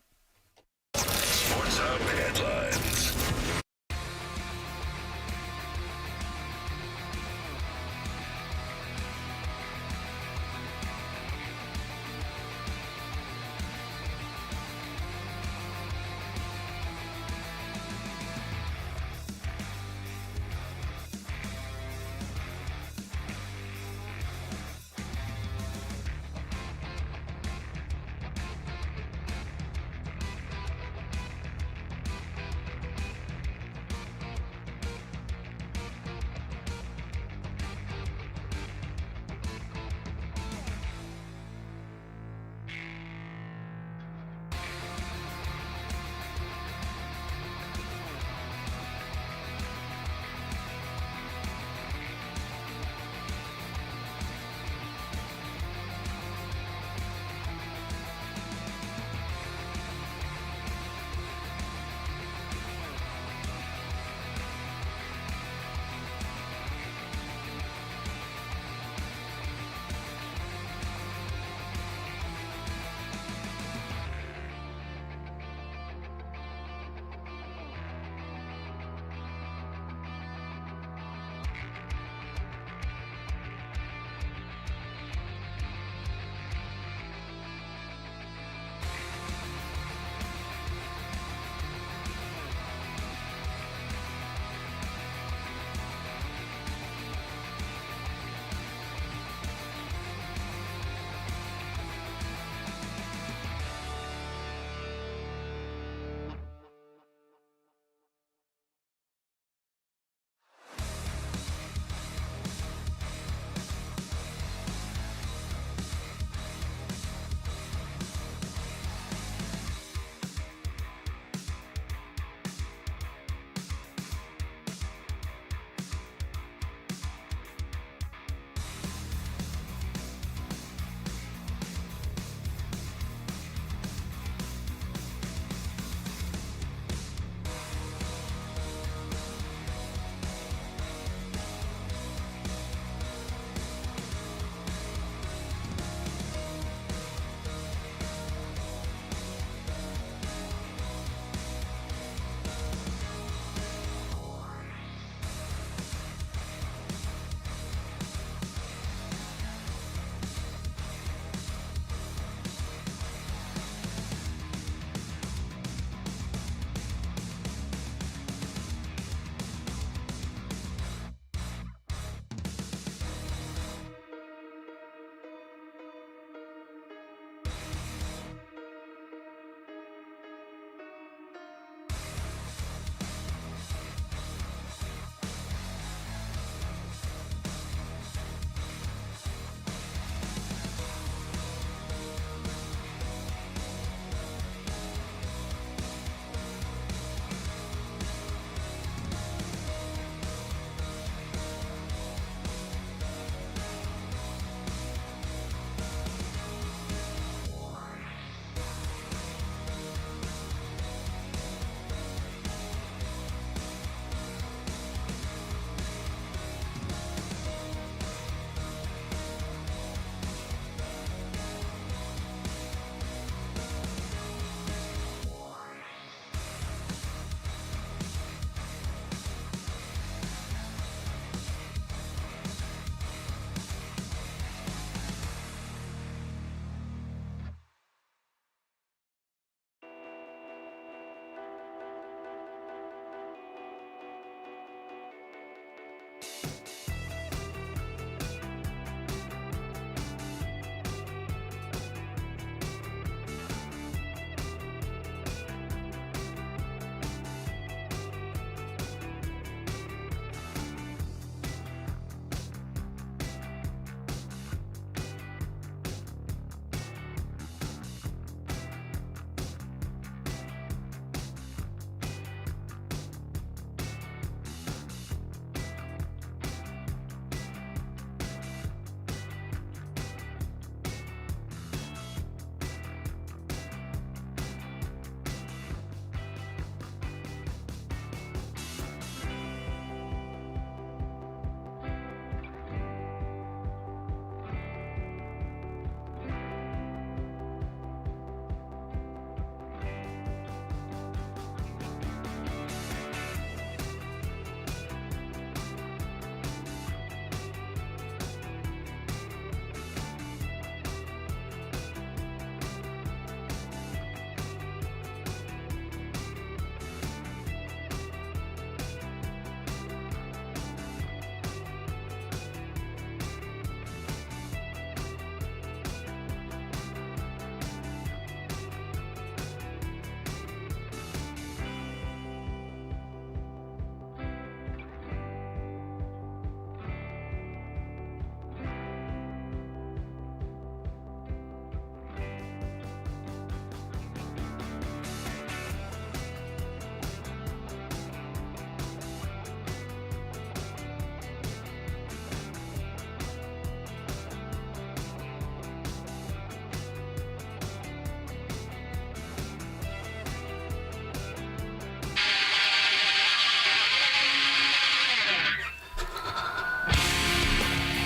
A: Sports Hub headlines.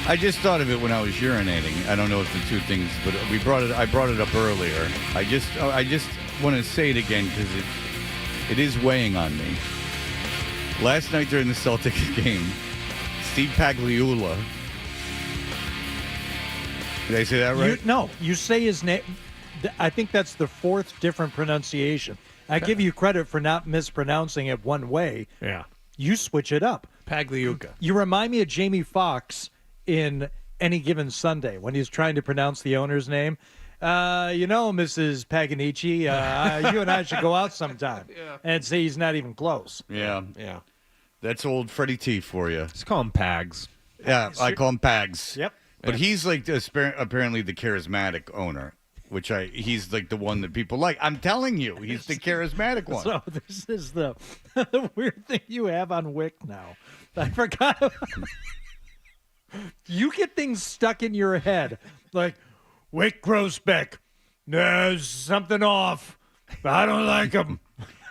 E: I just thought of it when I was urinating. I don't know if the two things, but I brought it up earlier. I just want to say it again because it is weighing on me. Last night during the Celtics game, Steve Pagliuca. Did I say that right?
F: No, you say his name. I think that's the fourth different pronunciation. I give you credit for not mispronouncing it one way.
B: Yeah.
F: You switch it up.
B: Pagliuca.
F: You remind me of Jamie Foxx in Any Given Sunday when he's trying to pronounce the owner's name. Mrs. Paganici, you and I should go out sometime.
B: Yeah.
F: And say he's not even close.
E: Yeah.
B: Yeah.
E: That's old Freddie T for you.
Q: Just call him Pags.
E: Yeah, I call him Pags.
F: Yep.
E: But he's like apparently the charismatic owner, which he's like the one that people like. I'm telling you, he's the charismatic one.
F: So this is the weird thing you have on Wick now. I forgot. You get things stuck in your head like Wick Grossbeck. There's something off. I don't like him.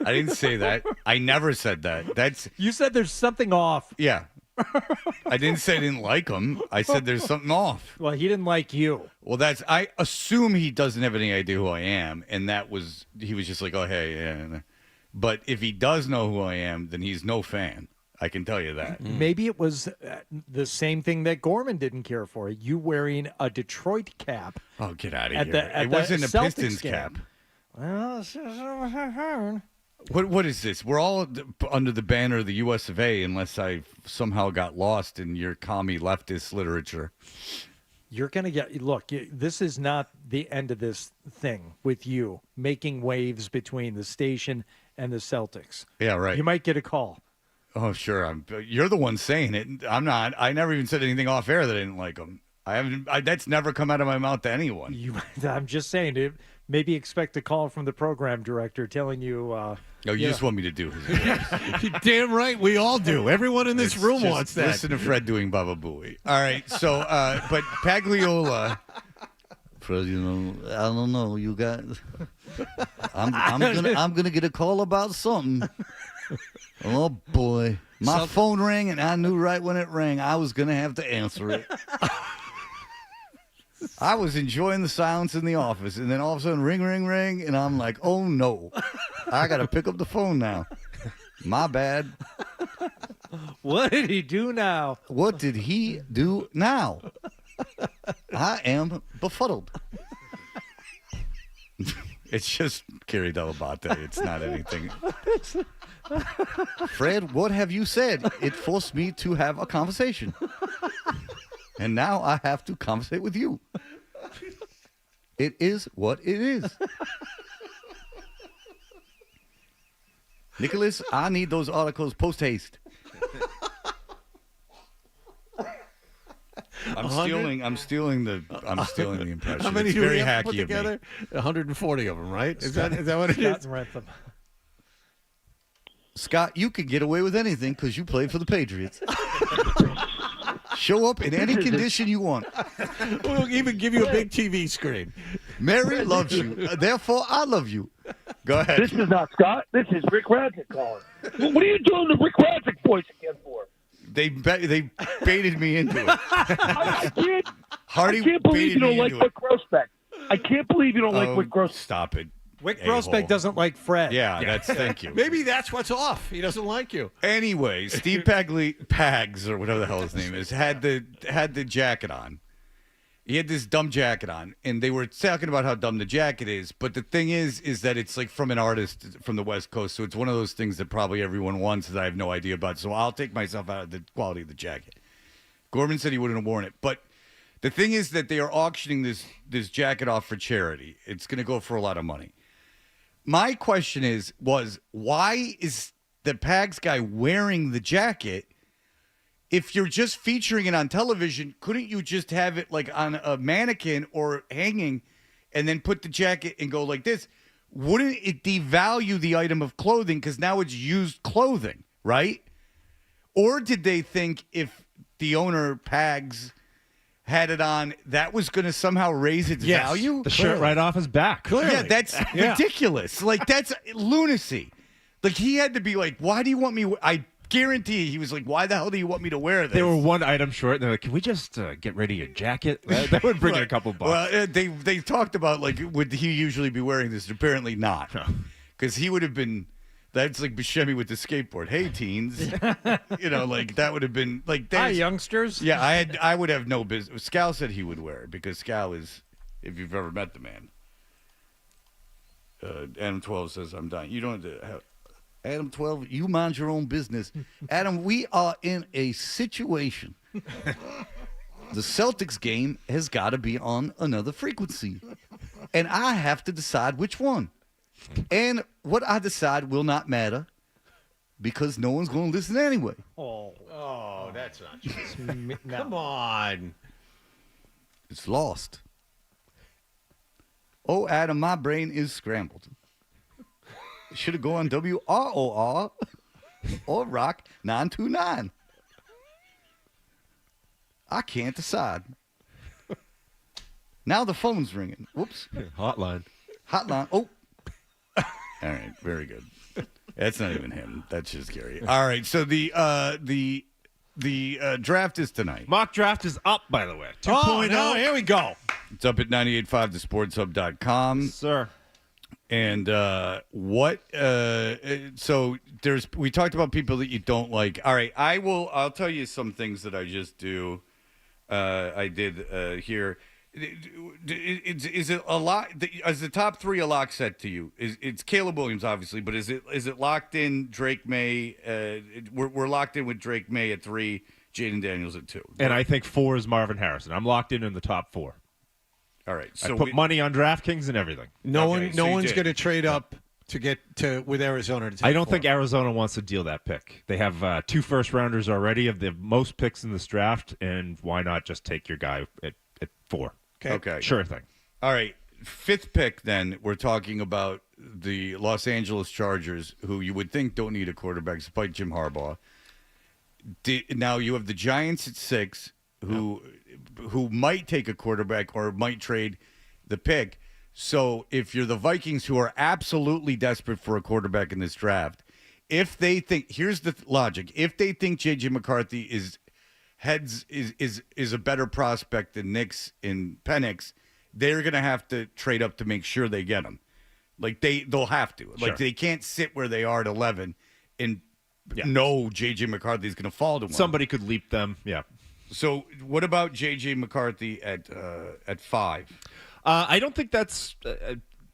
E: I didn't say that. I never said that.
F: You said there's something off.
E: Yeah. I didn't say I didn't like him. I said there's something off.
F: Well, he didn't like you.
E: Well, I assume he doesn't have any idea who I am, and he was just like, oh, hey, yeah. But if he does know who I am, then he's no fan. I can tell you that.
F: Maybe it was the same thing that Gorman didn't care for. You wearing a Detroit cap.
E: Oh, get out of here. It wasn't a Pistons cap.
F: Well,
E: What is this? We're all under the banner of the U.S. of A. unless I somehow got lost in your commie leftist literature.
F: You're going to get – look, this is not the end of this thing with you making waves between the station and the Celtics.
E: Yeah, right.
F: You might get a call.
E: Oh, sure. You're the one saying it. I'm not. I never even said anything off air that I didn't like them. That's never come out of my mouth to anyone.
F: I'm just saying to maybe expect a call from the program director telling you
E: you just want me to do his
B: You're damn right, we all do. Everyone in this room wants that.
E: Listen to Fred doing Baba Booey. All right, so but Pagliuca, Fred, I don't know. You got, I'm gonna get a call about something. Oh boy, my phone rang and I knew right when it rang I was gonna have to answer it. I was enjoying the silence in the office, and then all of a sudden, ring, ring, ring, and I'm like, oh, no. I got to pick up the phone now. My bad.
F: What did he do now?
E: What did he do now? I am befuddled. It's just Kerry Delabate. It's not anything. Fred, what have you said? It forced me to have a conversation. And now I have to conversate with you. It is what it is. Nicholas, I need those articles post-haste. I'm stealing the impression.
B: How many
E: it's
B: do
E: very
B: we have to put
E: hacky of me.
B: together? 140 of them, right? Is that what it is?
E: Scott, you could get away with anything because you played for the Patriots. Show up in any condition you want.
B: We'll even give you a big TV screen.
E: Mary loves you. Therefore, I love you. Go ahead.
C: This is not Scott. This is Rick Radzik calling. What are you doing the Rick Radzik voice again for?
E: They baited me into it.
C: I
E: Hardy
C: can't believe
E: baited
C: you don't
E: me
C: like
E: into
C: Wick Grossbeck. I can't believe you don't like Wick Grossbeck.
E: Stop it.
F: Wick Grossbeck doesn't like Fred.
E: Yeah, thank you.
B: Maybe that's what's off. He doesn't like you.
E: Anyway, Steve Pags, or whatever the hell his name is, had the jacket on. He had this dumb jacket on, and they were talking about how dumb the jacket is. But the thing is that it's like from an artist from the West Coast, so it's one of those things that probably everyone wants that I have no idea about. So I'll take myself out of the quality of the jacket. Gorman said he wouldn't have worn it, but the thing is that they are auctioning this jacket off for charity. It's going to go for a lot of money. My question was why is the Pags guy wearing the jacket? If you're just featuring it on television, couldn't you just have it like on a mannequin or hanging and then put the jacket and go like this? Wouldn't it devalue the item of clothing because now it's used clothing, right? Or did they think if the owner, Pags, had it on, that was going to somehow raise its value?
Q: The shirt right off his back.
B: Clearly.
E: Yeah, that's ridiculous. Like, that's lunacy. Like, he had to be like, why do you want me? I guarantee he was like, "Why the hell do you want me to wear this?"
Q: They were one item short, and they're like, "Can we just get rid of your jacket?" That would bring in a couple bucks.
E: Well, they talked about like, would he usually be wearing this? Apparently not, because he would have been. That's like Buscemi with the skateboard. Hey, teens, like that would have been like.
F: Hi, youngsters.
E: Yeah, I would have no business. Scal said he would wear it because Scal is, if you've ever met the man. Adam 12 says, "I'm dying." You don't have Adam 12. You mind your own business, Adam. We are in a situation. The Celtics game has got to be on another frequency, and I have to decide which one. And what I decide will not matter because no one's going to listen anyway.
B: Oh, that's not true. Come on.
E: It's lost. Oh, Adam, my brain is scrambled. Should have gone WROR or Rock 929. I can't decide. Now the phone's ringing. Whoops.
Q: Hotline.
E: Oh. All right, very good. That's not even him. That's just Gary. All right, so the draft is tonight.
Q: Mock draft is up, by the way. 2.0.
B: Oh, no, here we go.
E: It's up at 98.5thesportshub.com.
Q: Sir.
E: And so we talked about people that you don't like. All right, I'll tell you some things that I just do. I did here. Is it a lock? Is the top three a lock set to you? It's Caleb Williams, obviously, but is it locked in? Drake May. We're locked in with Drake May at 3, Jaden Daniels at 2,
Q: and I think 4 is Marvin Harrison. I'm locked in the top 4.
E: All right, so
Q: I put money on DraftKings and everything.
B: No one's going to trade up to get to with Arizona. To take
Q: I don't
B: 4.
Q: think Arizona wants to deal that pick. They have 2 first-rounders already of the most picks in this draft, and why not just take your guy at 4?
E: Okay.
Q: Sure thing.
E: All right. 5th pick, then, we're talking about the Los Angeles Chargers, who you would think don't need a quarterback, despite Jim Harbaugh. Now you have the Giants at 6, who might take a quarterback or might trade the pick. So if you're the Vikings, who are absolutely desperate for a quarterback in this draft, if they think, here's the logic, if they think J.J. McCarthy is a better prospect than Nix in Penix, they're going to have to trade up to make sure they get him. Like they'll have to. Like they can't sit where they are at 11 and know J.J. McCarthy is going to fall to one.
Q: Somebody could leap them. Yeah.
E: So what about J.J. McCarthy at 5?
Q: I don't think that's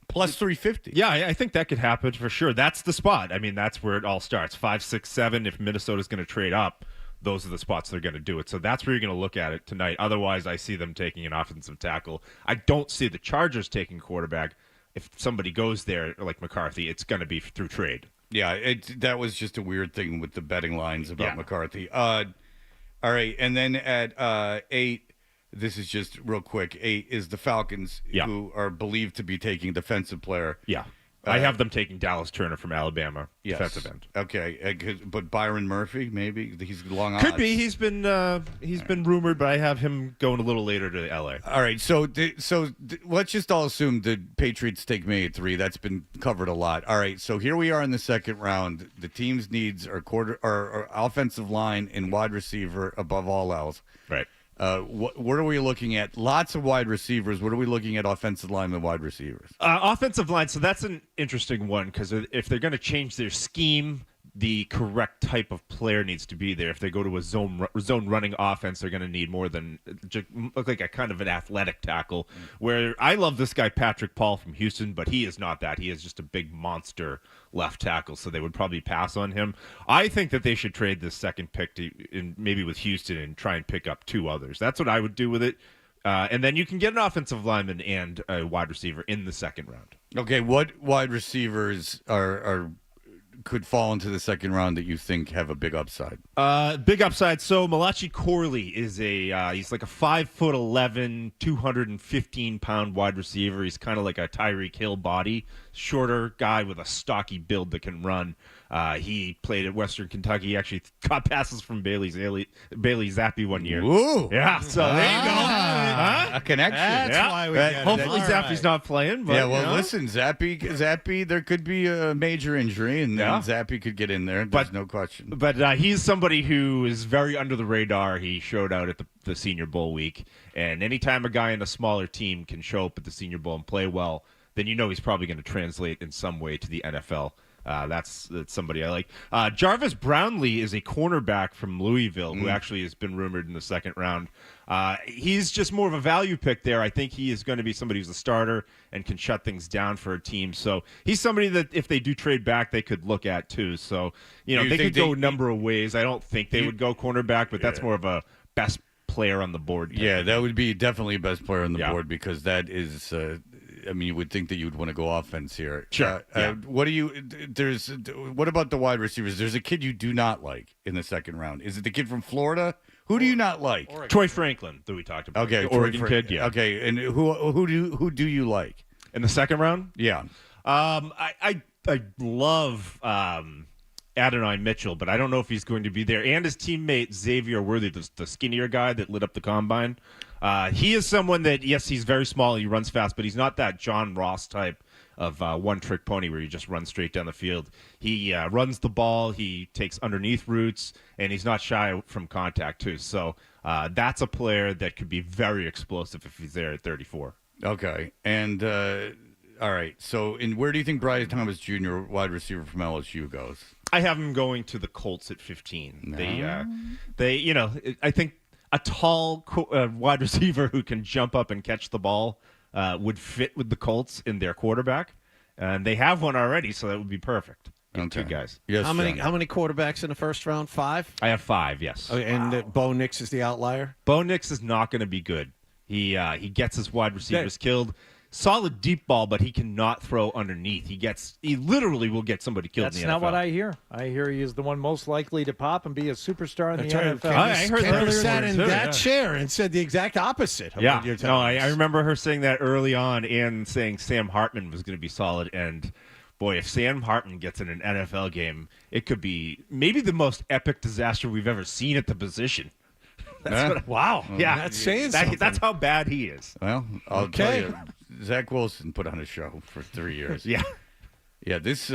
E: plus 350.
Q: Yeah, I think that could happen for sure. That's the spot. I mean, that's where it all starts. 5, 6, 7. If Minnesota's going to trade up, those are the spots they're going to do it. So that's where you're going to look at it tonight. Otherwise, I see them taking an offensive tackle. I don't see the Chargers taking quarterback. If somebody goes there like McCarthy, it's going to be through trade.
E: Yeah, that was just a weird thing with the betting lines about McCarthy. All right, and then at 8, this is just real quick. 8 is the Falcons, who are believed to be taking defensive player.
Q: Yeah. I have them taking Dallas Turner from Alabama, defensive end.
E: Okay, but Byron Murphy, maybe he's long odds.
Q: Could be. He's been rumored, but I have him going a little later to L.A.
E: All right, so let's just all assume the Patriots take May at 3. That's been covered a lot. All right, so here we are in the second round. The team's needs are offensive line and wide receiver above all else.
Q: Right.
E: What are we looking at? Lots of wide receivers. What are we looking at offensive line and wide receivers?
Q: Offensive line, so that's an interesting one because if they're going to change their scheme, the correct type of player needs to be there. If they go to a zone running offense, they're going to need more than look like a kind of an athletic tackle. Where I love this guy Patrick Paul from Houston, but he is not that. He is just a big monster left tackle, so they would probably pass on him. I think that they should trade this second pick maybe with Houston and try and pick up 2 others. That's what I would do with it. And then you can get an offensive lineman and a wide receiver in the second round.
E: Okay, what wide receivers could fall into the second round that you think have a big upside?
Q: Big upside. So Malachi Corley is he's like a 5'11", 215-pound wide receiver. He's kind of like a Tyreek Hill body, shorter guy with a stocky build that can run. He played at Western Kentucky. He actually caught passes from Bailey Zappi one year.
E: Ooh.
Q: Yeah, so there you go.
E: a connection.
B: That's why we get it.
Q: Hopefully
B: All
Q: Zappy's
B: right.
Q: not playing. But,
E: Yeah, well,
Q: you know.
E: listen, Zappy, there could be a major injury, and then Zappy could get in there. There's no question.
Q: But he's somebody who is very under the radar. He showed out at the Senior Bowl week, and anytime a guy in a smaller team can show up at the Senior Bowl and play well, then you know he's probably going to translate in some way to the NFL. That's somebody I like. Jarvis Brownlee is a cornerback from Louisville who actually has been rumored in the second round. He's just more of a value pick there. I think he is going to be somebody who's a starter and can shut things down for a team. So he's somebody that if they do trade back, they could look at too. So, they could go a number of ways. I don't think they would go cornerback, but that's more of a best player on the board.
E: Yeah, that would be definitely a best player on the board because that is you would think that you would want to go offense here.
Q: Sure.
E: What about the wide receivers? There's a kid you do not like in the second round. Is it the kid from Florida? Who do you not like?
Q: Oregon. Troy Franklin that we talked about.
E: Okay,
Q: the Oregon kid. Yeah.
E: Okay, and who do you like
Q: in the second round?
E: Yeah.
Q: I love Adonai Mitchell, but I don't know if he's going to be there. And his teammate Xavier Worthy, the skinnier guy that lit up the combine. He is someone that, yes, he's very small, he runs fast, but he's not that John Ross type of one-trick pony where you just run straight down the field. He runs the ball, he takes underneath routes, and he's not shy from contact, too. So that's a player that could be very explosive if he's there at 34.
E: Okay. And, all right, so where do you think Brian Thomas Jr., wide receiver from LSU, goes?
Q: I have him going to the Colts at 15.
E: No.
Q: I think a tall wide receiver who can jump up and catch the ball would fit with the Colts in their quarterback, and they have one already, so that would be perfect. Two guys.
E: Yes.
B: How many quarterbacks in the first round? 5?
Q: I have 5. Yes.
B: Okay, and Bo Nix is the outlier.
Q: Bo Nix is not going to be good. He gets his wide receivers killed. Solid deep ball, but he cannot throw underneath. He literally will get somebody killed in the NFL.
F: That's not what I hear. I hear he is the one most likely to pop and be a superstar in the NFL.
B: I heard Kendra sat in that chair and said the exact opposite of what you're telling us.
Q: I remember her saying that early on and saying Sam Hartman was going to be solid. And, boy, if Sam Hartman gets in an NFL game, it could be maybe the most epic disaster we've ever seen at the position.
B: Wow.
Q: Yeah.
B: That's saying something.
Q: That's how bad he is.
E: Well, I'll tell you, Zach Wilson put on a show for 3 years.
Q: Yeah.
E: Yeah, this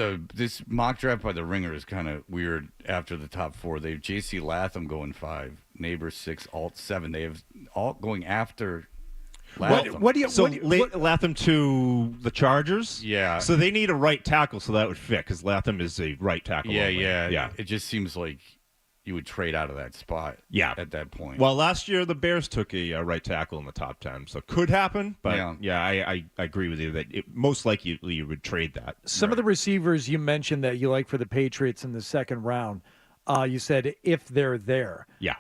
E: mock draft by the Ringer is kind of weird after the top 4. They have J.C. Latham going 5, Neighbors 6, Alt 7. They have Alt going after Latham.
Q: Latham to the Chargers?
E: Yeah.
Q: So they need a right tackle, so that would fit, because Latham is a right tackle.
E: Yeah. It just seems like you would trade out of that spot at that point.
Q: Well, last year the Bears took a right tackle in the top 10, so it could happen. But, I agree with you that most likely you would trade that.
F: Some of the receivers you mentioned that you like for the Patriots in the second round, you said if they're there.
Q: Yeah.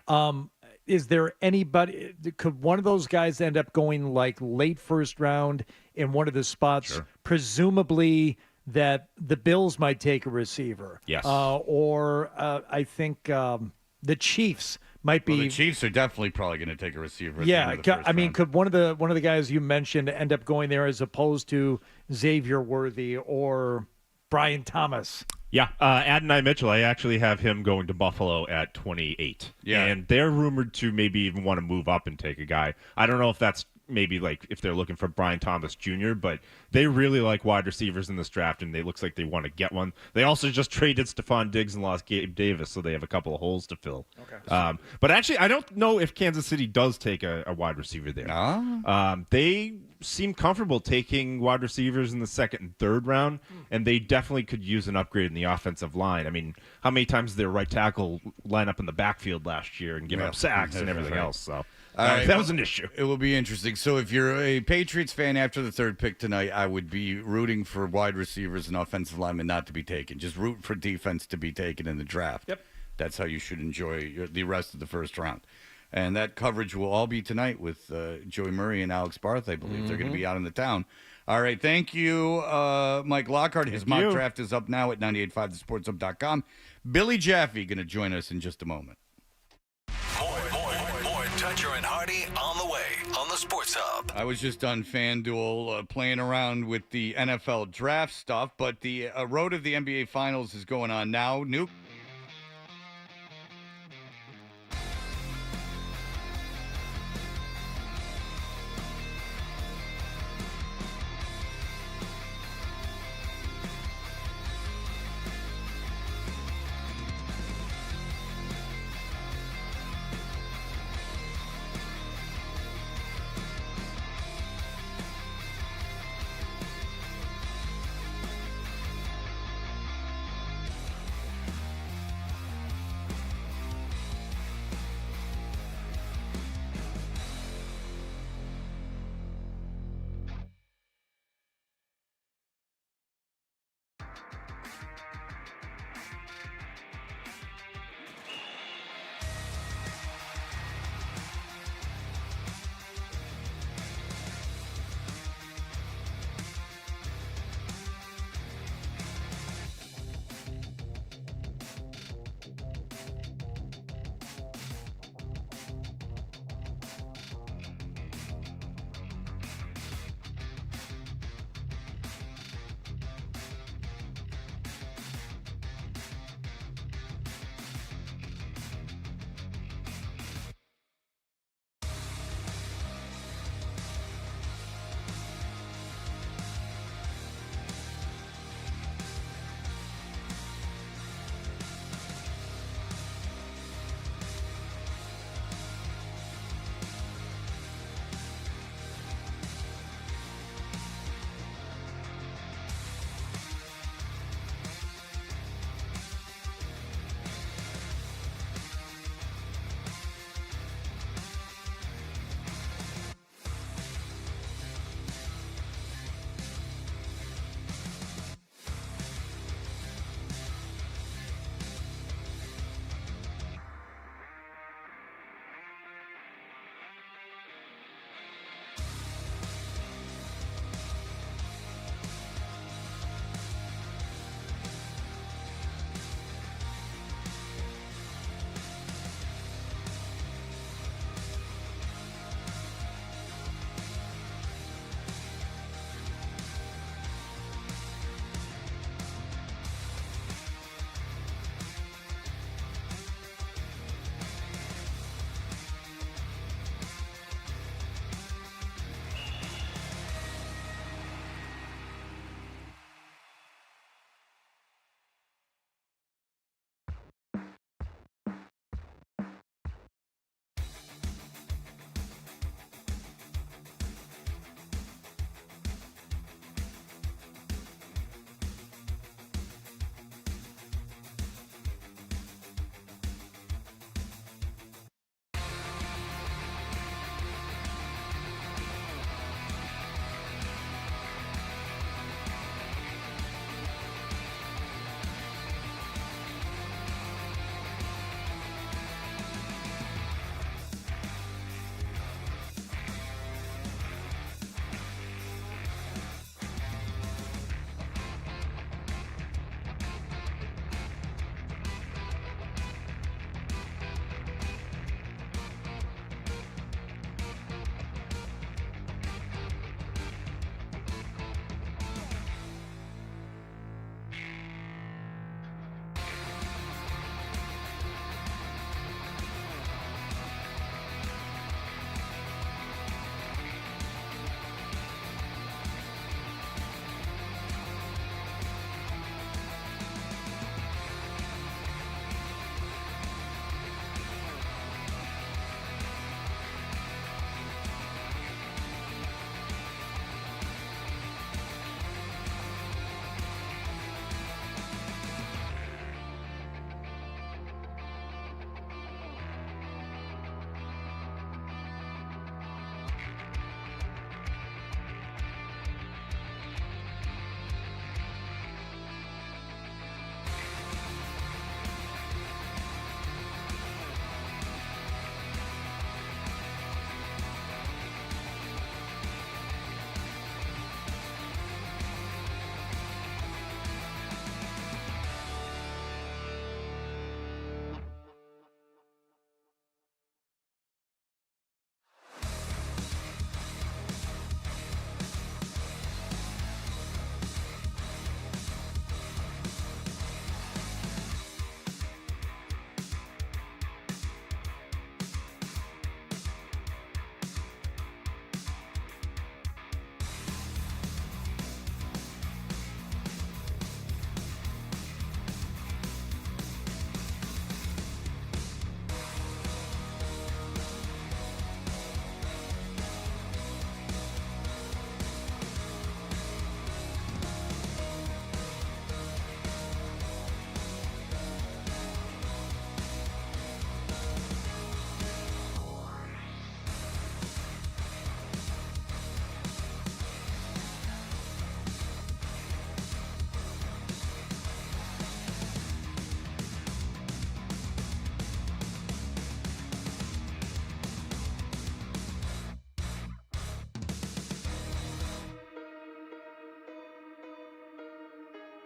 F: Is there anybody – could one of those guys end up going like late first round in one of the spots, presumably – that the Bills might take a receiver?
Q: Yes.
F: Or I think the Chiefs might be.
E: Well, the Chiefs are definitely probably going to take a receiver.
F: Could one of the guys you mentioned end up going there as opposed to Xavier Worthy or Brian Thomas?
Q: Yeah, Adonai Mitchell, I actually have him going to Buffalo at 28.
E: Yeah.
Q: And they're rumored to maybe even want to move up and take a guy. I don't know if that's maybe like if they're looking for Brian Thomas Jr., but they really like wide receivers in this draft, and it looks like they want to get one. They also just traded Stephon Diggs and lost Gabe Davis, so they have a couple of holes to fill. Okay. But actually, I don't know if Kansas City does take a wide receiver there. They seem comfortable taking wide receivers in the second and third round, and they definitely could use an upgrade in the offensive line. I mean, how many times did their right tackle line up in the backfield last year and give up sacks and everything else? So that was an issue.
E: It will be interesting. So if you're a Patriots fan after the third pick tonight, I would be rooting for wide receivers and offensive linemen not to be taken. Just root for defense to be taken in the draft.
F: Yep.
E: That's how you should enjoy the rest of the first round. And that coverage will all be tonight with Joey Murray and Alex Barth, I believe. They're going to be out in the town. All right, thank you, Mike Lockhart. His mock draft is up now at 98.5thesportshub.com. Billy Jaffe going to join us in just a moment.
A: More Toucher and Hardy on the way on the Sports Hub.
E: I was just on FanDuel playing around with the NFL draft stuff, but the road of the NBA Finals is going on now.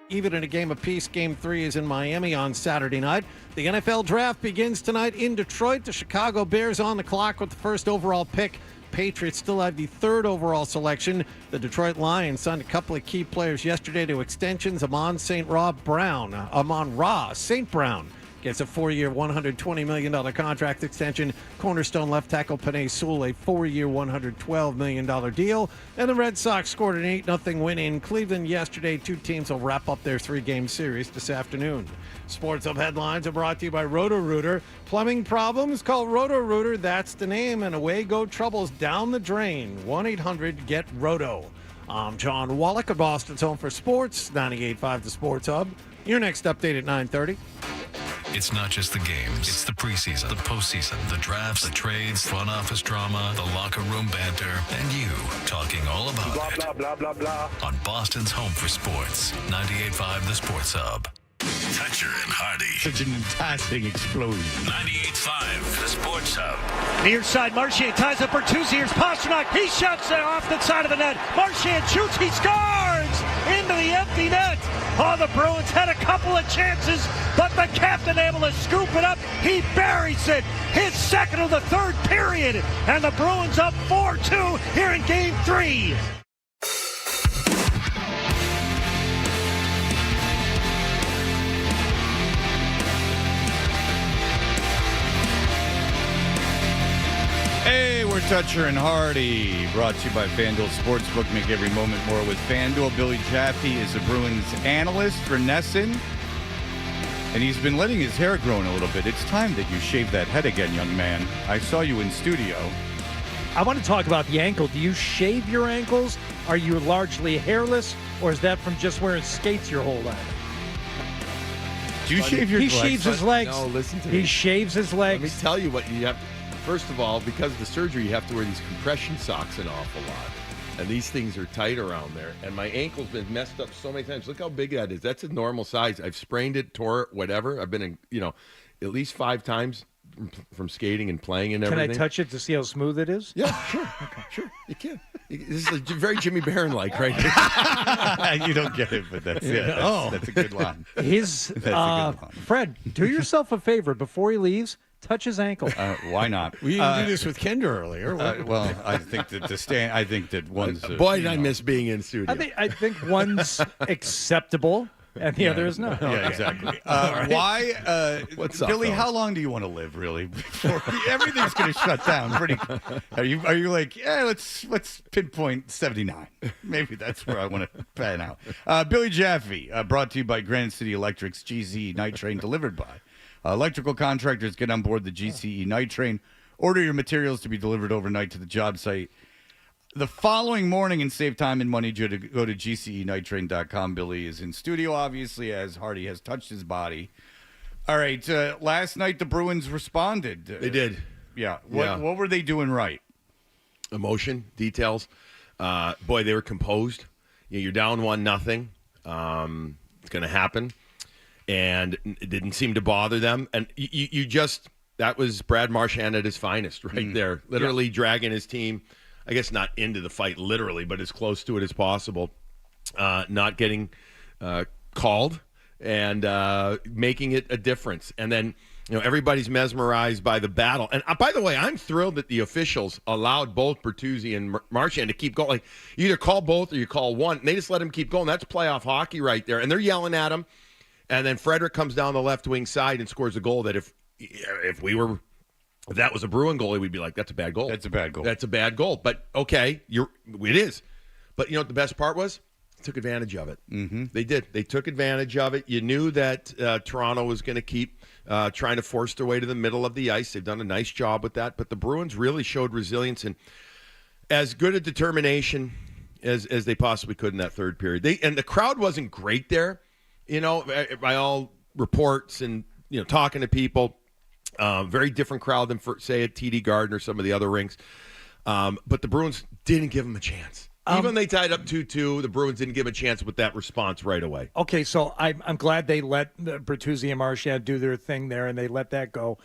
B: even in a game apiece. Game 3 is in Miami on Saturday night. The NFL draft begins tonight in Detroit. The Chicago Bears on the clock with the first overall pick. Patriots still have the third overall selection. The Detroit Lions signed a couple of key players yesterday to extensions. Amon Ra St. Brown gets a 4-year, $120 million contract extension. Cornerstone left tackle Penei Sewell, a 4-year, $112 million deal. And the Red Sox scored an 8-0 win in Cleveland yesterday. Two teams will wrap up their 3-game series this afternoon. Sports Hub headlines are brought to you by Roto-Rooter. Plumbing problems? Call Roto-Rooter. That's the name. And away go troubles down the drain. 1-800-GET-ROTO. I'm John Wallach of Boston's Home for Sports, 98.5 The Sports Hub. Your next update at 9:30.
A: It's not just the games. It's the preseason, the postseason, the drafts, the trades, front office drama, the locker room banter, and you talking all about
C: Blah,
A: it.
C: blah, blah, blah, blah.
A: On Boston's Home for Sports, 98.5 The Sports Hub. Toucher and Hardy.
E: Such an fantastic explosion.
A: 98.5 The Sports Hub.
J: Near side, Marchand ties up Bertuzzi. Here's Pasternak. He shuts it off the side of the net. Marchand shoots. He scores into the empty net. Oh, the Bruins had a couple of chances, but the captain able to scoop it up. He buries it. His second of the third period. And the Bruins up 4-2 here in Game 3.
E: Hey, we're Toucher and Hardy, brought to you by FanDuel Sportsbook. Make every moment more with FanDuel. Billy Jaffe is the Bruins analyst for Nesson, and he's been letting his hair grow in a little bit. It's time that you shave that head again, young man. I saw you in studio.
F: I want to talk about the ankle. Do you shave your ankles? Are you largely hairless, or is that from just wearing skates your whole life?
E: Do you shave your
F: He
E: legs?
F: shaves his legs.
D: No, listen to me.
F: He shaves his legs.
D: Let me tell you what you have. First of all, because of the surgery, you have to wear these compression socks an awful lot. And these things are tight around there. And my ankle's been messed up so many times. Look how big that is. That's a normal size. I've sprained it, tore it, whatever. I've been in, at least 5 times from skating and playing and everything.
F: Can I touch it to see how smooth it is?
D: Yeah, sure. Okay. Sure, you can. This is very Jimmy Barron-like right here.
E: You don't get it, but that's it. That's a good line.
F: That's a good line. Fred, do yourself a favor before he leaves. Touch his ankle.
E: Why not?
B: We didn't do this with Kendra earlier.
E: Well, I think that I think that one's.
D: Boy, did I miss being in studio.
F: I think one's acceptable and the other is not.
E: Yeah, exactly.
D: What's up,
E: Billy?
D: fellas?
E: How long do you want to live? Really? Before everything's going to shut down. Pretty. Are you like? Yeah, let's pinpoint 79. Maybe that's where I want to pan out. Billy Jaffe, brought to you by Granite City Electric's GCE Night Train, delivered by. Electrical contractors, get on board the GCE Night Train. Order your materials to be delivered overnight to the job site the following morning and save time and money. Go to GCEnighttrain.com. Billy is in studio, obviously, as Hardy has touched his body. All right. Last night, the Bruins responded.
D: They did.
E: Yeah. What were they doing right?
D: Emotion, details. Boy, they were composed. You're down 1-0. It's going to happen. And it didn't seem to bother them. And you just, that was Brad Marchand at his finest right there. Literally dragging his team, I guess not into the fight literally, but as close to it as possible. Not getting called and making it a difference. And then, everybody's mesmerized by the battle. And by the way, I'm thrilled that the officials allowed both Bertuzzi and Marchand to keep going. Like, you either call both or you call one. And they just let him keep going. That's playoff hockey right there. And they're yelling at him. And then Frederick comes down the left wing side and scores a goal that if that was a Bruin goalie, we'd be like, that's a bad goal.
E: That's a bad goal.
D: That's a bad goal. But okay, it is. But you know what the best part was? They took advantage of it. Mm-hmm. They did. They took advantage of it. You knew that Toronto was going to keep trying to force their way to the middle of the ice. They've done a nice job with that. But the Bruins really showed resilience and as good a determination as they possibly could in that third period. And the crowd wasn't great there. By all reports and, talking to people, very different crowd than, say, at TD Garden or some of the other rinks. But the Bruins didn't give them a chance. Even when they tied up 2-2, the Bruins didn't give a chance with that response right away.
F: Okay, so I'm glad they let Bertuzzi and Marchand do their thing there, and they let that go.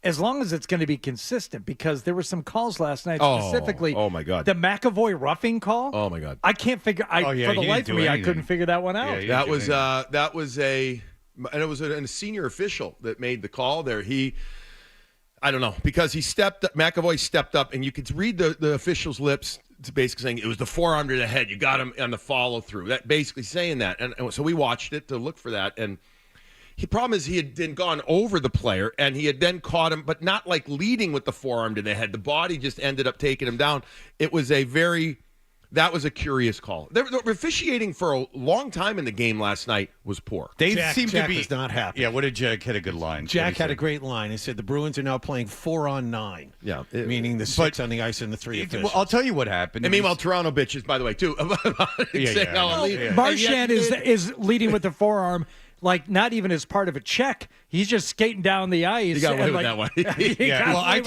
F: as long as it's going to be consistent, because there were some calls last night
D: Oh,
F: specifically.
D: oh my God.
F: The McAvoy roughing call.
D: Oh my God.
F: I can't figure.
E: yeah,
F: for the
E: he
F: life
E: didn't
F: of
E: do
F: me, I
E: anything.
F: couldn't figure that one out.
D: That was a senior official that made the call there. I don't know, because McAvoy stepped up, and you could read the official's lips basically saying it was the forearm to the head. You got him on the follow through. That basically saying that, and so we watched it to look for that. And the problem is he had then gone over the player, and he had then caught him, but not like leading with the forearm to the head. The body just ended up taking him down. It was that was a curious call. The officiating for a long time in the game last night was poor.
B: Jack was not happy.
E: Yeah, what did Jack had a good line?
B: Jack had a great line. He said the Bruins are now playing 4-on-9.
D: Yeah,
B: meaning the 6 on the ice and the 3 officials.
E: Well, I'll tell you what happened.
D: And meanwhile, Toronto bitches, by the way, too.
F: Marchand is leading with the forearm, like not even as part of a check. He's just skating down the ice.
D: He got away with that one.
E: I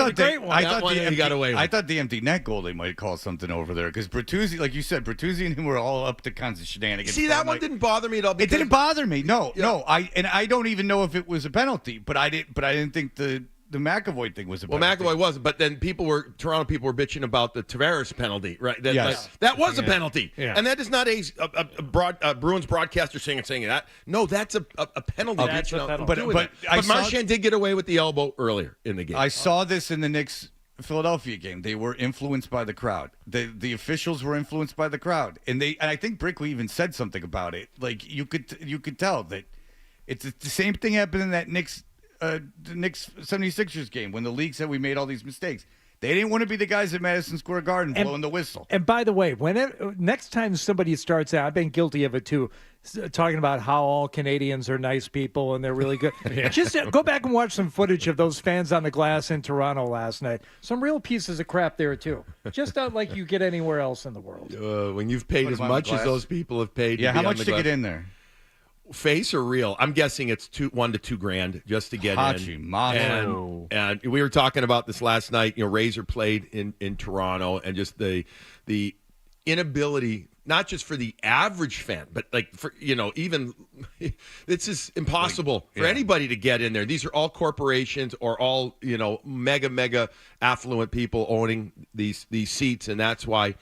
E: thought the empty net goal they might call something over there, because Bertuzzi, like you said, Bertuzzi and him were all up to kinds of shenanigans.
D: See, that one didn't bother me at all.
E: It didn't bother me. No. I don't even know if it was a penalty, but I didn't think the McAvoy thing was a penalty.
D: Well, McAvoy wasn't, but then Toronto people were bitching about the Tavares penalty, right?
E: Yes.
D: That was a penalty.
B: Yeah.
D: And that is not a Bruins broadcaster saying that. No, that's a penalty.
F: That's a penalty.
D: But Marchand did get away with the elbow earlier in the game.
E: I saw this in the Knicks Philadelphia game. They were influenced by the crowd. The officials were influenced by the crowd, and I think Brickley even said something about it. Like you could tell that it's the same thing happened in that Knicks 76ers game when the league said we made all these mistakes. They didn't want to be the guys at Madison Square Garden blowing the whistle.
F: And by the way, next time somebody starts out, I've been guilty of it too, talking about how all Canadians are nice people and they're really good. Just go back and watch some footage of those fans on the glass in Toronto last night. Some real pieces of crap there too. Just not like you get anywhere else in the world.
D: When you've paid as much as those people have paid.
E: Yeah,
D: to
E: how
D: be on
E: much
D: the
E: to
D: glass.
E: get in there?
D: Face or real? I'm guessing it's $1,000 to $2,000 just to get in. And we were talking about this last night. Razor played in Toronto, and just the inability, not just for the average fan, but like for even this is impossible for anybody to get in there. These are all corporations or all mega affluent people owning these seats, and that's why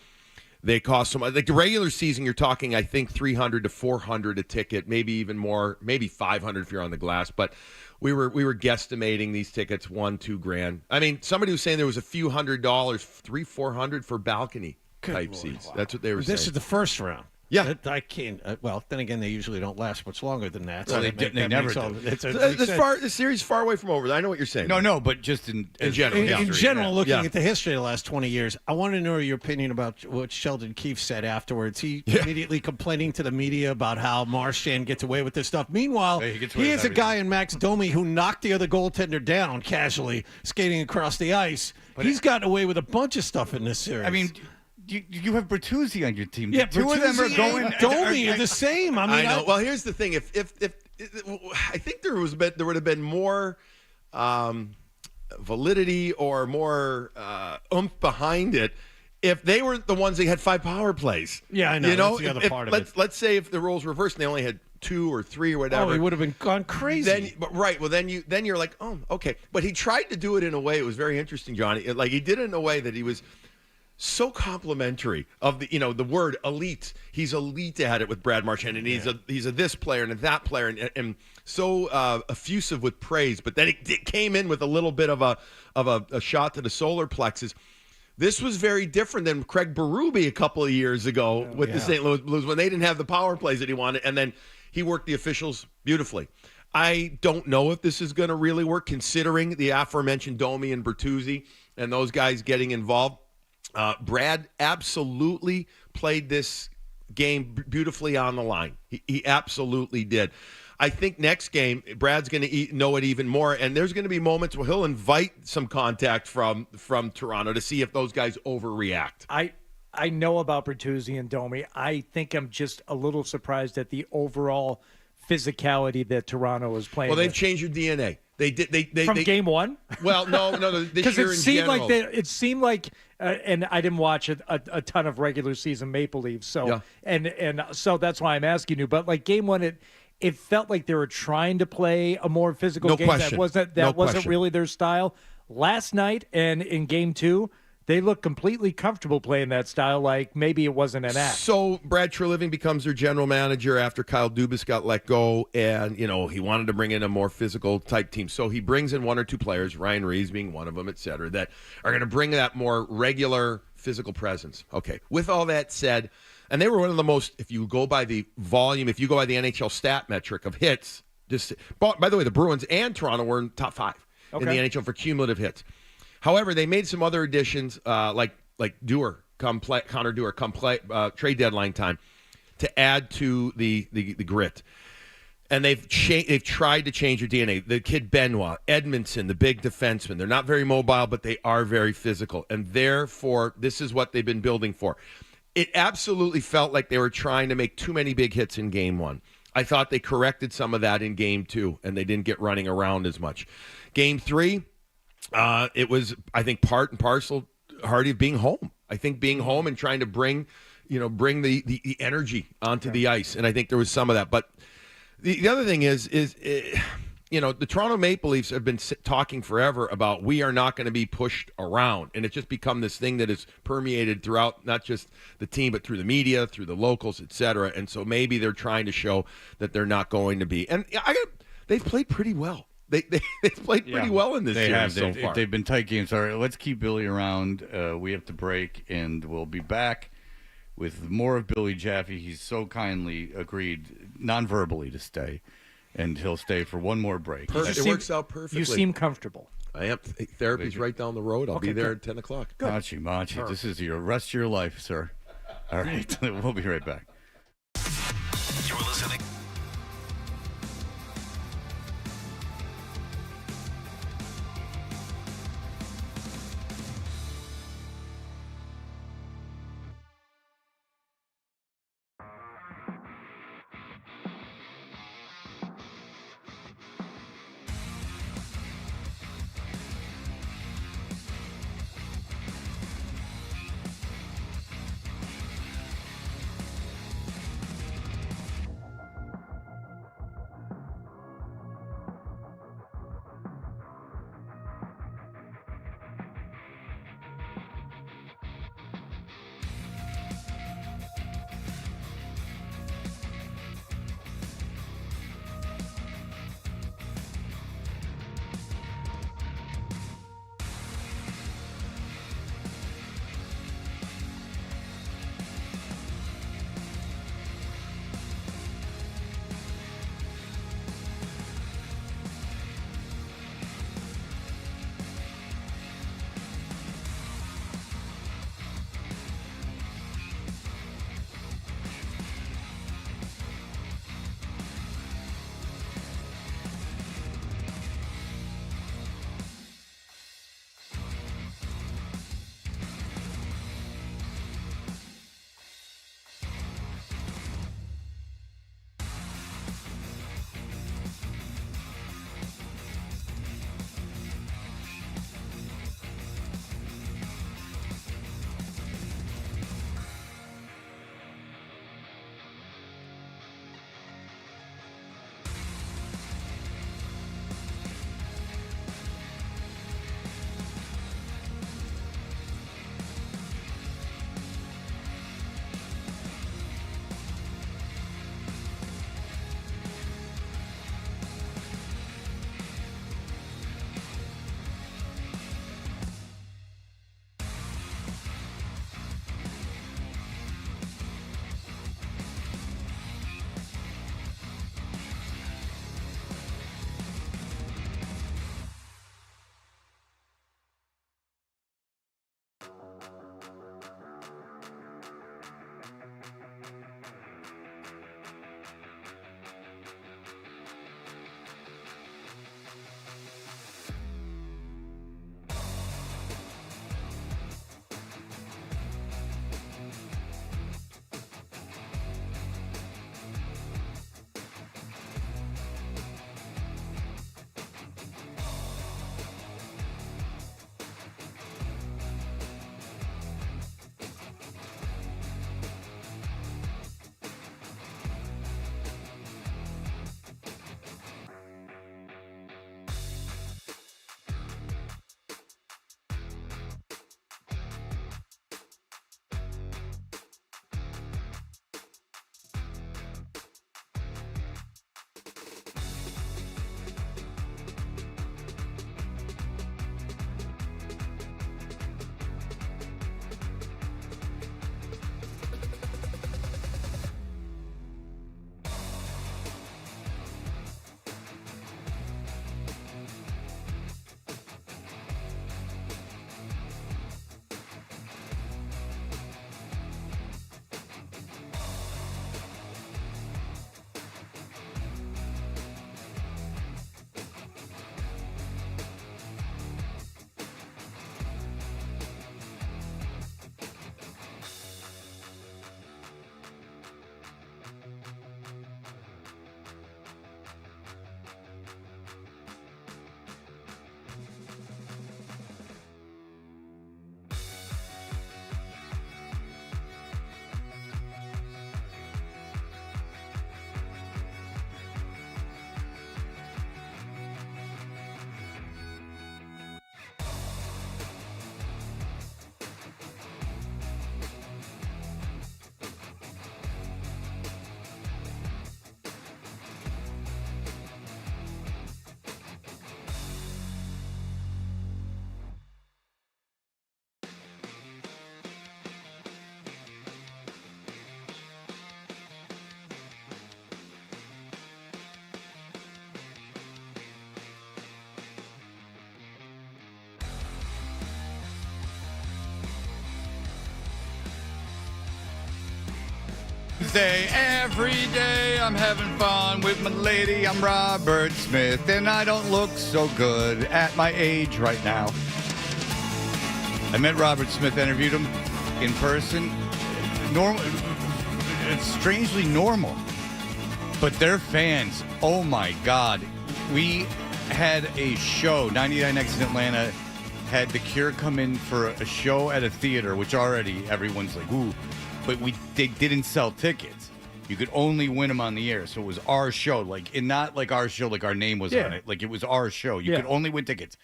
D: they cost so much. Like the regular season, you're talking, I think, $300 to $400 a ticket, maybe even more, maybe $500 if you're on the glass. But we were guesstimating these tickets $1,000-$2,000. I mean, somebody was saying there was a few $100, $300-$400 for balcony type seats. That's what they were saying.
B: This is the first round.
D: Yeah,
B: I can't. Well, then again, they usually don't last much longer than that. So
E: Well, they never do.
D: The series is far away from over. I know what you're saying.
E: No, but just in
D: general.
B: In general, looking at the history of the last 20 years, I want to know your opinion about what Sheldon Keefe said afterwards. He immediately complaining to the media about how Marchand gets away with this stuff. Meanwhile, he is a guy in Max Domi who knocked the other goaltender down casually, skating across the ice. He's gotten away with a bunch of stuff in this series.
E: I mean, you have Bertuzzi on your team.
B: Yeah,
E: two of them are going.
B: Domi are the same. I mean,
D: know. Well, here's the thing. If I think there would have been more validity or more oomph behind it if they were the ones that had 5 power plays.
B: Yeah, I know. That's the other part of it.
D: Let's say if the roles reversed and they only had 2 or 3 or whatever.
B: Oh, he would have gone crazy.
D: Then you're like, oh, okay. But he tried to do it in a way. It was very interesting, Johnny. Like he did it in a way that he was so complimentary of the word elite. He's elite at it with Brad Marchand, and he's a this player and a that player, and so effusive with praise. But then it came in with a little bit of a shot to the solar plexus. This was very different than Craig Berube a couple of years ago with the St. Louis Blues when they didn't have the power plays that he wanted, and then he worked the officials beautifully. I don't know if this is going to really work, considering the aforementioned Domi and Bertuzzi and those guys getting involved. Brad absolutely played this game beautifully on the line. He absolutely did. I think next game, Brad's going to know it even more, and there's going to be moments where he'll invite some contact from Toronto to see if those guys overreact.
F: I know about Bertuzzi and Domi. I think I'm just a little surprised at the overall physicality that Toronto is playing.
D: Well, they've changed your DNA. They did. They
F: from game one.
D: Well, no. This year
F: it seemed
D: in general.
F: it seemed like, and I didn't watch a ton of regular season Maple Leafs, so and so that's why I'm asking you. But like game one, it felt like they were trying to play a more physical
D: No
F: game.
D: question.
F: That wasn't
D: question.
F: really their style. Last night and in game 2, they looked completely comfortable playing that style, like maybe it wasn't an act.
D: So Brad Treliving becomes their general manager after Kyle Dubas got let go, and he wanted to bring in a more physical type team. So he brings in 1 or 2 players, Ryan Reeves being one of them, et cetera, that are going to bring that more regular physical presence. Okay. With all that said, and they were one of the most, if you go by the volume, if you go by the NHL stat metric of hits, by the way, the Bruins and Toronto were in top 5 in the NHL for cumulative hits. However, they made some other additions, like Connor Dewar, trade deadline time, to add to the grit. And they've tried to change their DNA. The kid Benoit, Edmondson, the big defenseman, they're not very mobile, but they are very physical. And therefore, this is what they've been building for. It absolutely felt like they were trying to make too many big hits in game 1. I thought they corrected some of that in game 2, and they didn't get running around as much. Game 3, it was, I think, part and parcel, Hardy, of being home. I think being home and trying to bring the energy onto the ice, and I think there was some of that. But the other thing is the Toronto Maple Leafs have been talking forever about we are not going to be pushed around, and it's just become this thing that is permeated throughout not just the team but through the media, through the locals, et cetera. And so maybe they're trying to show that they're not going to be. And they've played pretty well. They've played pretty well in this series so far.
E: They've been tight games. All right, let's keep Billy around. We have to break, and we'll be back with more of Billy Jaffe. He's so kindly agreed, non-verbally, to stay, and he'll stay for one more break.
D: It works out perfectly.
F: You seem comfortable.
D: I am. Therapy's right down the road. I'll be there at 10 o'clock.
E: Machi, this is your rest of your life, sir. All right, we'll be right back.
A: You're listening.
E: birthday. Every day I'm having fun with my lady. I'm Robert Smith, and I don't look so good at my age right now. I met Robert Smith, interviewed him in person. It's strangely normal. But their fans, oh my God. We had a show, 99X in Atlanta, had The Cure come in for a show at a theater, which already everyone's like, ooh. But they didn't sell tickets. You could only win them on the air. So it was our show. And not like our show, like our name was on it. Like it was our show. You could only win tickets.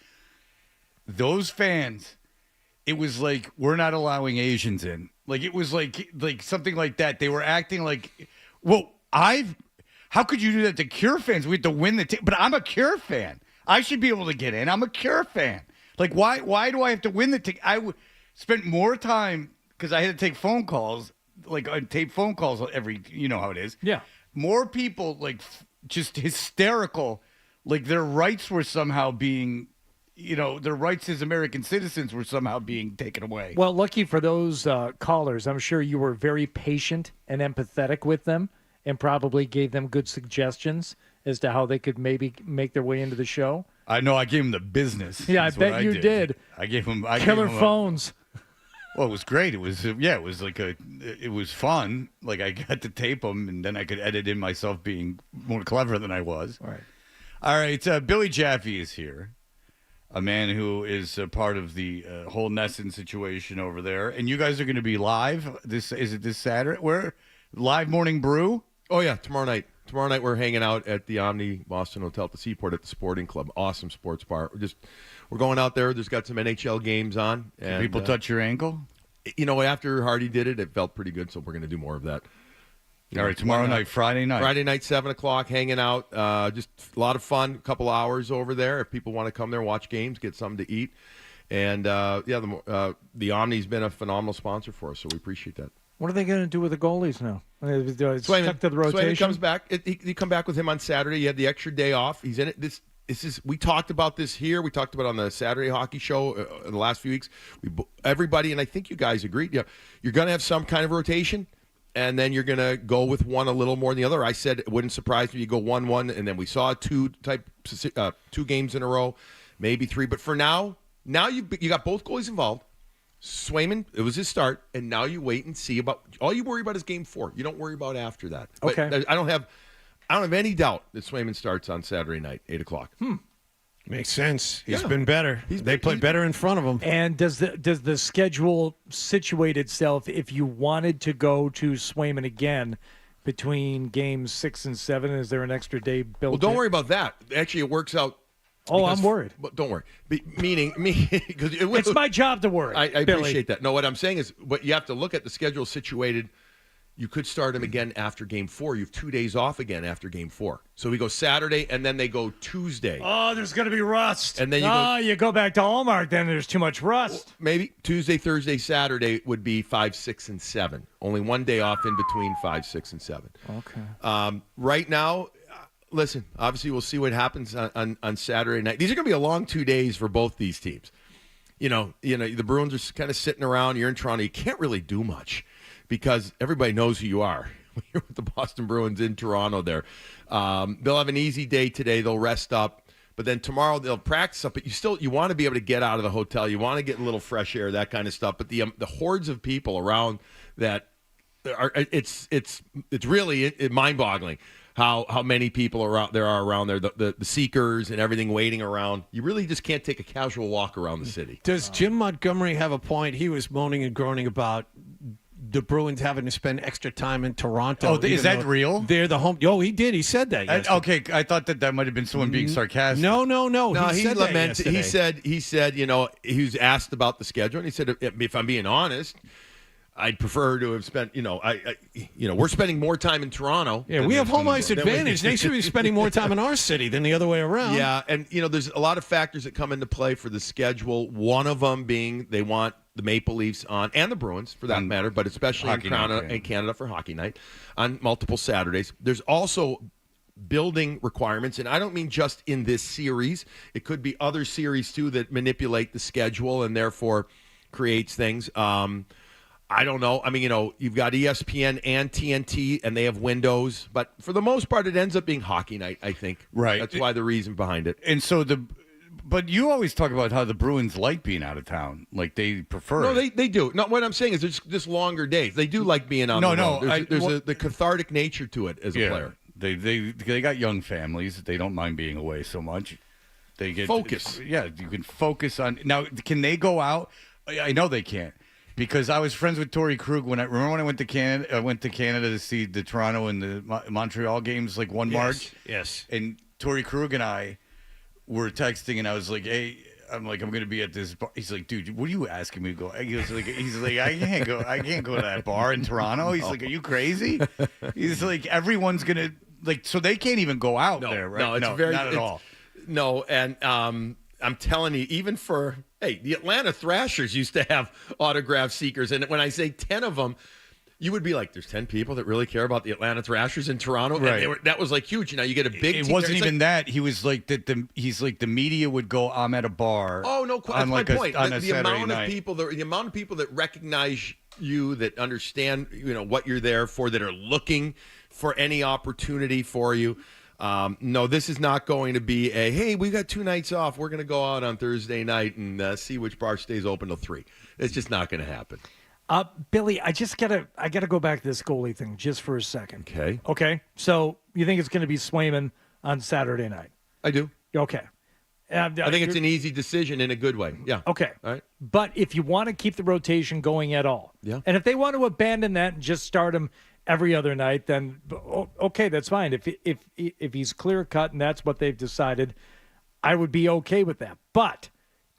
E: Those fans, it was like, we're not allowing Asians in. Like it was like something like that. They were acting like, well, how could you do that to Cure fans? We had to win the ticket. But I'm a Cure fan. I should be able to get in. I'm a Cure fan. Like, why do I have to win the ticket? I spent more time, because I had to take phone calls, I tape phone calls every, you know how it is.
F: Yeah.
E: More people, just hysterical, their rights were somehow being, their rights as American citizens were somehow being taken away.
F: Well, lucky for those callers, I'm sure you were very patient and empathetic with them and probably gave them good suggestions as to how they could maybe make their way into the show.
E: I know. I gave them the business.
F: Yeah, I bet you did.
E: I gave them
F: killer phones.
E: Well, it was great. It was it was fun. Like I got to tape them, and then I could edit in myself being more clever than I was. All right. Billy Jaffe is here, a man who is a part of the whole Nesson situation over there. And you guys are going to be live. Is it this Saturday? Where live morning brew?
D: Oh yeah, tomorrow night. Tomorrow night we're hanging out at the Omni Boston Hotel at the Seaport at the Sporting Club. Awesome sports bar. We're going out there. There's got some NHL games on.
E: Can people touch your ankle?
D: After Hardy did it, it felt pretty good. So we're going to do more of that.
E: All right, tomorrow night, Friday night.
D: Friday night, 7:00, hanging out. Just a lot of fun. A couple hours over there. If people want to come there, watch games, get something to eat, and the Omni's been a phenomenal sponsor for us. So we appreciate that.
F: What are they going to do with the goalies now?
D: Swayman,
F: Stuck to the rotation.
D: Swayman comes back. He come back with him on Saturday. He had the extra day off. He's in it. This is. We talked about this here. We talked about it on the Saturday hockey show in the last few weeks. Everybody, and I think you guys agreed. Yeah, you're going to have some kind of rotation, and then you're going to go with one a little more than the other. I said it wouldn't surprise me. You go 1-1, and then we saw two games in a row, maybe three. But for now you got both goalies involved. Swayman, it was his start, and now you wait and see about. All you worry about is Game 4. You don't worry about after that. But
F: okay.
D: I don't have any doubt that Swayman starts on Saturday night, 8:00.
B: Makes sense. He's been better. They play better in front of him.
F: And does the schedule situate itself if you wanted to go to Swayman again between games 6 and 7? Is there an extra day built?
D: Well, don't worry about that. Actually, it works out.
F: Oh, I'm worried.
D: But don't worry. Meaning because
F: it's my job to worry.
D: I appreciate that. No, what I'm saying is, what you have to look at the schedule situated. You could start him again after Game 4. You have 2 days off again after Game 4. So we go Saturday, and then they go Tuesday.
F: Oh, there's going to be rust.
D: And then
F: you go back to Hallmark, then there's too much rust.
D: Well, maybe Tuesday, Thursday, Saturday would be 5, 6, and 7. Only 1 day off in between 5, 6, and 7.
F: Okay.
D: Right now, listen, obviously we'll see what happens on Saturday night. These are going to be a long 2 days for both these teams. The Bruins are kind of sitting around. You're in Toronto. You can't really do much because everybody knows who you are. You're with the Boston Bruins in Toronto there. They'll have an easy day today. They'll rest up. But then tomorrow they'll practice up. But you want to be able to get out of the hotel. You want to get a little fresh air, that kind of stuff. But the hordes of people around that it's really mind-boggling. How many people there are around there, the seekers and everything waiting around. You really just can't take a casual walk around the city.
B: Does Jim Montgomery have a point? He was moaning and groaning about the Bruins having to spend extra time in Toronto.
E: Oh, is that real?
B: They're the home. Oh, he did. He said that yesterday.
E: Okay, I thought that might have been someone being sarcastic.
B: No.
D: He lamented. He said, he was asked about the schedule, and he said, if I'm being honest, I'd prefer to have spent, we're spending more time in Toronto.
B: Yeah, we have home ice advantage. They should be spending more time in our city than the other way around.
D: Yeah, and, there's a lot of factors that come into play for the schedule. One of them being they want the Maple Leafs on, and the Bruins for that matter, but especially in Canada for hockey night on multiple Saturdays. There's also building requirements, and I don't mean just in this series. It could be other series, too, that manipulate the schedule and therefore creates things. I don't know. I mean, you've got ESPN and TNT, and they have windows. But for the most part, it ends up being hockey night, I think.
E: Right.
D: That's why the reason behind it.
E: And so but you always talk about how the Bruins like being out of town. Like, they prefer
D: No,
E: it.
D: they do. No, what I'm saying is there's just longer days. They do like being on the road. There's the cathartic nature to it as a player.
E: They got young families. They don't mind being away so much. They get
D: focus.
E: Yeah, you can focus on. Now, can they go out? I know they can't. Because I was friends with Torrey Krug when I went to Canada. I went to Canada to see the Toronto and the Montreal games, like one March.
D: Yes.
E: And Torrey Krug and I were texting, and I was like, "Hey, I'm going to be at this bar." He's like, "Dude, what are you asking me to go?" He's like, "I can't go to that bar in Toronto." He's like, "Are you crazy?" He's like, "Everyone's gonna so they can't even go out there, right?"
D: No, not at all. No, and I'm telling you, even for the Atlanta Thrashers used to have autograph seekers, and when I say 10 of them, you would be like, "There's 10 people that really care about the Atlanta Thrashers in Toronto,"
E: right?
D: And that was like huge. You get a big.
E: It
D: team
E: wasn't
D: there.
E: even that. He was like that. He's like the media would go. I'm at a bar.
D: Oh no, that's my point. The amount
E: night.
D: of people, the amount of people that recognize you, that understand, what you're there for, that are looking for any opportunity for you. No, this is not going to be hey, we got 2 nights off. We're going to go out on Thursday night and see which bar stays open till 3. It's just not going to happen.
F: Billy, I gotta go back to this goalie thing just for a second.
D: Okay.
F: Okay. So you think it's going to be Swayman on Saturday night?
D: I do.
F: Okay.
D: I think it's an easy decision in a good way. Yeah.
F: Okay.
D: All right.
F: But if you want to keep the rotation going at all, and if they want to abandon that and just start him every other night, then okay, that's fine. If he's clear cut and that's what they've decided, I would be okay with that. But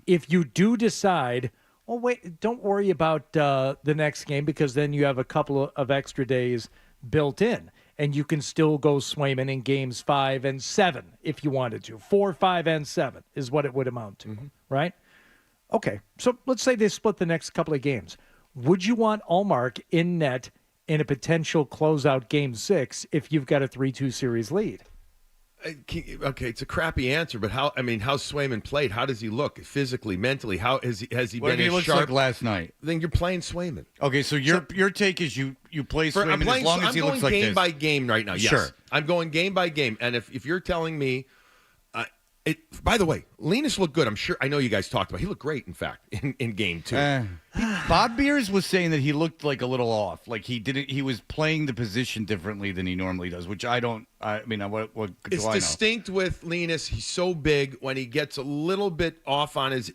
F: if you do decide, wait, don't worry about the next game, because then you have a couple of extra days built in, and you can still go Swayman in games 5 and 7 if you wanted to. 4, 5, and 7 is what it would amount to, right? Okay, so let's say they split the next couple of games. Would you want Ullmark in net in a potential closeout game 6 if you've got a 3-2 series lead?
D: Okay, it's a crappy answer, but how's Swayman played? How does he look physically, mentally? How has he
E: What
D: been
E: if he
D: as
E: looks
D: sharp
E: like last night?
D: Then you're playing Swayman.
E: Okay, so your take is you play Swayman as long as he looks like this.
D: I'm going game by game right now. Yes.
E: Sure.
D: I'm going game by game, and if you're telling me, by the way, Linus looked good. I know you guys talked about. He looked great, in fact, in game 2.
E: Bob Beers was saying that he looked like a little off, like he was playing the position differently than he normally does, which I don't. I mean, what do
D: it's
E: I know?
D: Distinct with Linus. He's so big. When he gets a little bit off on his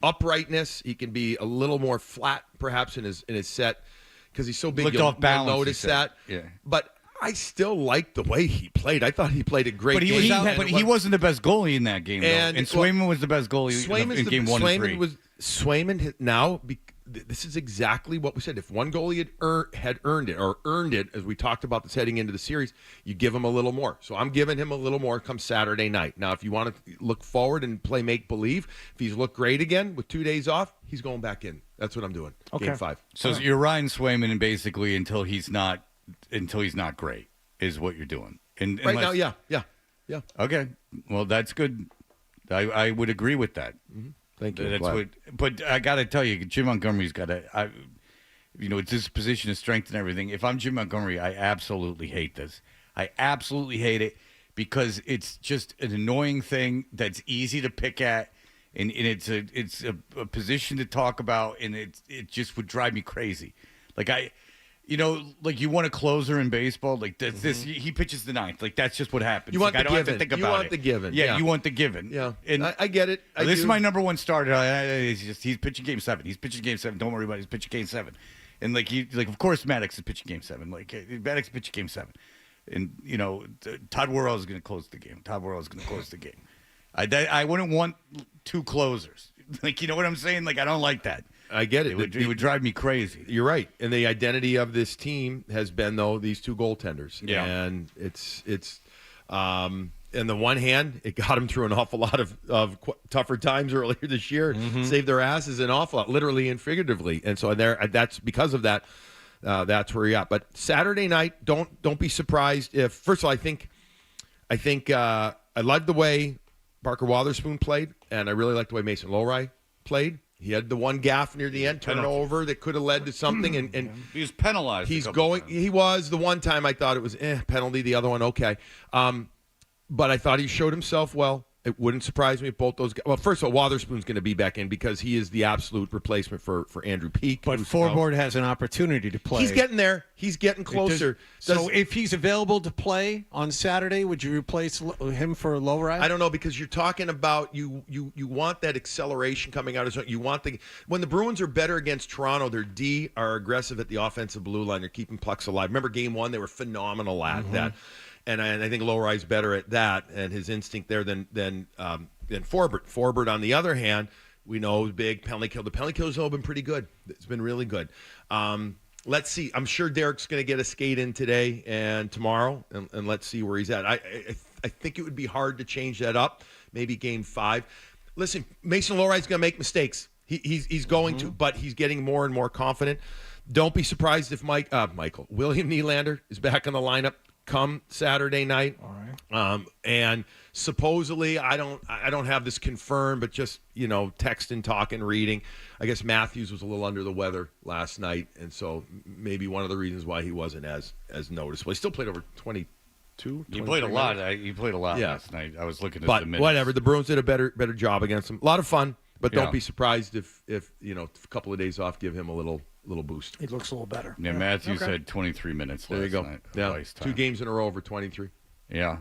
D: uprightness, he can be a little more flat, perhaps in his set, because he's so big.
E: Looked
D: you'll
E: off-balance,
D: notice that.
E: Yeah,
D: but I still like the way he played. I thought he played a great game.
E: But he wasn't the best goalie in that game, though. And Swayman was the best goalie in game 1 and 3.
D: Swayman now. This is exactly what we said. If one goalie had earned it, as we talked about this heading into the series, you give him a little more. So I'm giving him a little more come Saturday night. Now, if you want to look forward and play make-believe, if he's looked great again with 2 days off, he's going back in. That's what I'm doing.
F: Okay.
D: Game 5.
E: So you're riding Swayman, and basically until he's not great is what you're doing. And
D: right now, yeah.
E: Okay, well, that's good. I would agree with that.
D: Mm-hmm. Thank you.
E: But I got to tell you, Jim Montgomery's got to. It's his position of strength and everything. If I'm Jim Montgomery, I absolutely hate this. I absolutely hate it because it's just an annoying thing that's easy to pick at, and it's a position to talk about, and it just would drive me crazy. Like you want a closer in baseball. Like this, he pitches the ninth. Like that's just what happens.
D: You want
E: I
D: the
E: don't
D: given.
E: have to think
D: You
E: about
D: want
E: it.
D: the given.
E: Yeah, you want the given.
D: Yeah,
E: and
D: I get it.
E: This is my number one starter. He's pitching game 7. He's pitching game 7. Don't worry about it. He's pitching game 7. And of course Maddox is pitching game 7. Like Maddox is pitching game 7. And Todd Worrell is going to close the game. I wouldn't want 2 closers. Like, you know what I'm saying? Like, I don't like that.
D: I get it.
E: It would drive me crazy.
D: You're right. And the identity of this team has been, though, these 2 goaltenders.
E: Yeah.
D: And it's on the one hand, it got them through an awful lot of tougher times earlier this year. Saved their asses an awful lot, literally and figuratively. And so that's because of that. That's where you're at. But Saturday night, don't be surprised if. First of all, I think I loved the way Parker Wotherspoon played, and I really liked the way Mason Lowry played. He had the one gaff near the end, turnover that could have led to something, and
E: he was penalized.
D: He's going. Times. He was the one time I thought it was penalty. The other one, okay. But I thought he showed himself well. It wouldn't surprise me if both those guys. Well, first of all, Wotherspoon's going to be back in because he is the absolute replacement for Andrew Peak.
B: But Forsberg has an opportunity to play.
D: He's getting there. He's getting closer.
B: So if he's available to play on Saturday, would you replace him for Lowry?
D: I don't know, because you're talking about you want that acceleration coming out. You want when the Bruins are better against Toronto, their D are aggressive at the offensive blue line. They're keeping pucks alive. Remember Game 1? They were phenomenal at that. And I think Lowry's better at that and his instinct there than Forbert. Forbert, on the other hand, we know big penalty kill. The penalty kills have been pretty good. It's been really good. Let's see. I'm sure Derek's going to get a skate in today and tomorrow, and let's see where he's at. I think it would be hard to change that up. Maybe Game 5. Listen, Mason Lowry's going to make mistakes. He's going to, but he's getting more and more confident. Don't be surprised if William Nylander is back in the lineup come Saturday night.
B: All right.
D: And supposedly, I don't have this confirmed, but just, texting, talking, reading. I guess Matthews was a little under the weather last night, and so maybe one of the reasons why he wasn't as noticeable. He still played over 22.
E: He played a lot. He played a lot last night. I was looking at the minutes.
D: Whatever. The Bruins did a better job against him. A lot of fun, but don't be surprised if a couple of days off give him a little boost.
J: He looks a little better.
E: Yeah, Matthews had 23 minutes last night.
D: There you go. 2 games in a row over 23.
E: Yeah,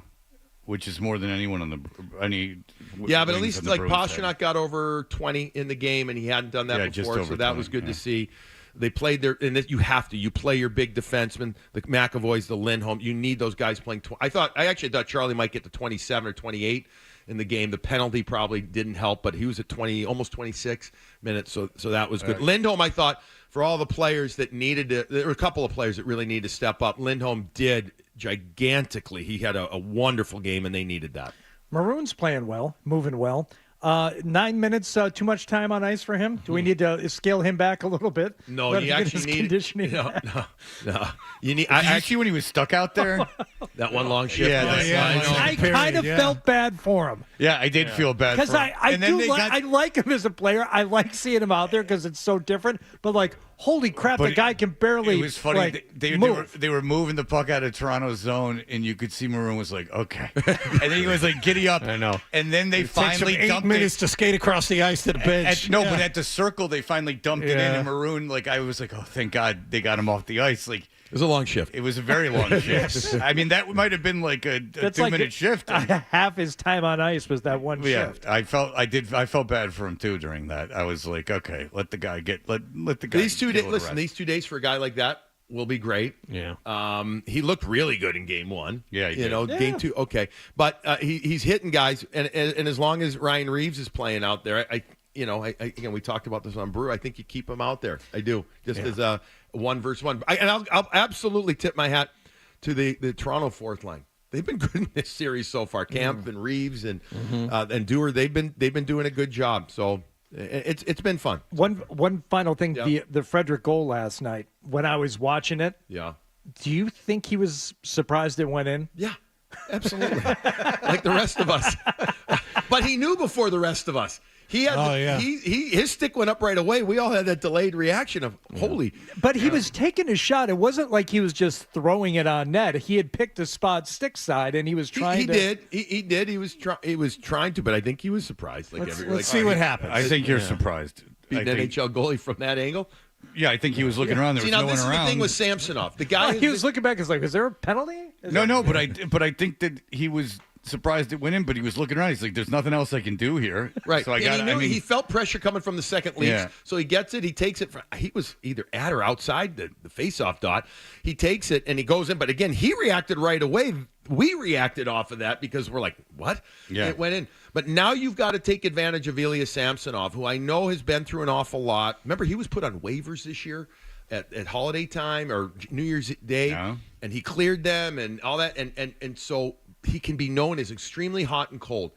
E: which is more than anyone on
D: Yeah, but at least Pasternak got over 20 in the game, and he hadn't done that before, so that was good to see. They played their, and you play your big defensemen, the McAvoys, the Lindholm. You need those guys playing. I actually thought Charlie might get to 27 or 28 in the game. The penalty probably didn't help, but he was at almost 26 minutes, so that was good. Lindholm, I thought, for all the players that needed to, there were a couple of players that really needed to step up. Lindholm did gigantically. He had a wonderful game, and they needed that.
F: Maroon's playing well, moving well. 9 minutes, too much time on ice for him? Do we need to scale him back a little bit?
D: No, you actually need
F: conditioning.
D: No. You need.
E: Did you see when he was stuck out there?
D: That one long shift.
F: I kind of felt bad for him.
E: Yeah, I did feel bad for him.
F: Because I like him as a player. I like seeing him out there because it's so different. But holy crap, the guy can barely.
E: It was funny. They were moving the puck out of Toronto's zone, and you could see Maroon was like, okay, and then he was like, giddy up.
B: I know.
E: And then they finally
B: takes 8 minutes to skate across the ice to the bench.
E: But at the circle, they finally dumped it in, and Maroon, I was like, oh, thank God they got him off the ice.
D: It was a long shift.
E: It was a very long shift. I mean, that might have been like a 2-minute shift.
F: Half his time on ice was that one shift.
E: I felt bad for him too during that. I was like, okay, let the guy let the guy.
D: These 2 days, listen, these 2 days for a guy like that will be great.
B: Yeah.
D: He looked really good in Game 1.
E: Yeah, he did.
D: Game 2, okay, but he's hitting guys, and as long as Ryan Reeves is playing out there, again, we talked about this on Brew. I think you keep him out there. I do, just as a 1-versus-1. I'll absolutely tip my hat to the Toronto fourth line. They've been good in this series so far. Camp and Reeves and Dewar. They've been doing a good job. So it's been fun.
F: One final thing: the Frederick goal last night. When I was watching it, do you think he was surprised it went in?
D: Yeah, absolutely. Like the rest of us. But he knew before the rest of us. He had his stick went up right away. We all had that delayed reaction of holy.
F: But he was taking a shot. It wasn't like he was just throwing it on net. He had picked a spot stick side, and he was trying.
D: He did. He was trying to, but I think he was surprised.
B: Let's see what happens.
E: I think you're surprised.
D: Beat an NHL goalie from that angle.
E: Yeah, I think he was looking around. There was no one around.
D: This is the thing with Samsonov. The guy
F: he was looking back. Is is there a penalty?
E: But I think that he was surprised it went in, but he was looking around. He's like, "There's nothing else I can do here."
D: Right.
E: So
D: he felt pressure coming from the second leagues. So he gets it. He takes it. He was either at or outside the face-off dot. He takes it and he goes in. But again, he reacted right away. We reacted off of that because we're like, "What?"
E: Yeah.
D: It went in. But now you've got to take advantage of Ilya Samsonov, who I know has been through an awful lot. Remember, he was put on waivers this year at holiday time or New Year's Day, and he cleared them and all that, and so he can be known as extremely hot and cold.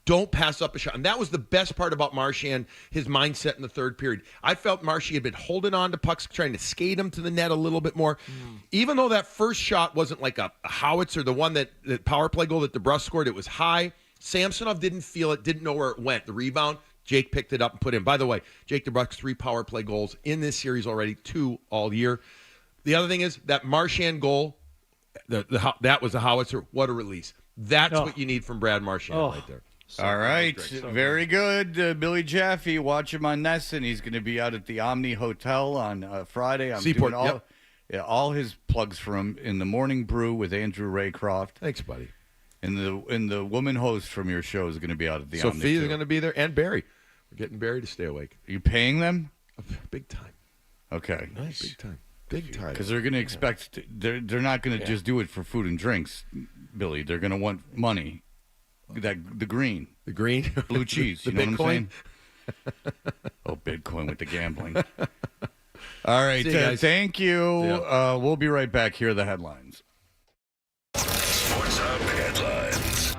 D: Don't pass up a shot. And that was the best part about Marchand, his mindset in the third period. I felt Marchand had been holding on to pucks, trying to skate him to the net a little bit more. Even though that first shot wasn't like a howitzer, the one that power play goal that DeBrusque scored, it was high. Samsonov didn't feel it, didn't know where it went. The rebound Jake picked it up and put in. By the way, Jake DeBruck's 3 power play goals in this series already, 2 all year. The other thing is that Marchand goal, that was a howitzer. What a release. That's what you need from Brad Marchand right there.
E: All right. Very good. Billy Jaffe, watch him on Nesson. He's going to be out at the Omni Hotel on Friday. I'm
D: Seaport,
E: doing all his plugs for him in the Morning Brew with Andrew Raycroft.
D: Thanks, buddy.
E: And the woman host from your show is going to be out at the Omni.
D: Sophia's going to be there, and Barry. We're getting Barry to stay awake.
E: Are you paying them?
D: Big time.
E: Okay.
D: Nice. Big time. Big time.
E: Because they're going to expect, they're not going to just do it for food and drinks, Billy. They're going to want money. The green.
D: The green?
E: Blue cheese.
D: The
E: you know
D: Bitcoin?
E: what I'm saying? Oh, Bitcoin with the gambling. All right.
D: See you guys.
E: Thank you. We'll be right back. Here are the headlines.
A: Sports Hub headlines.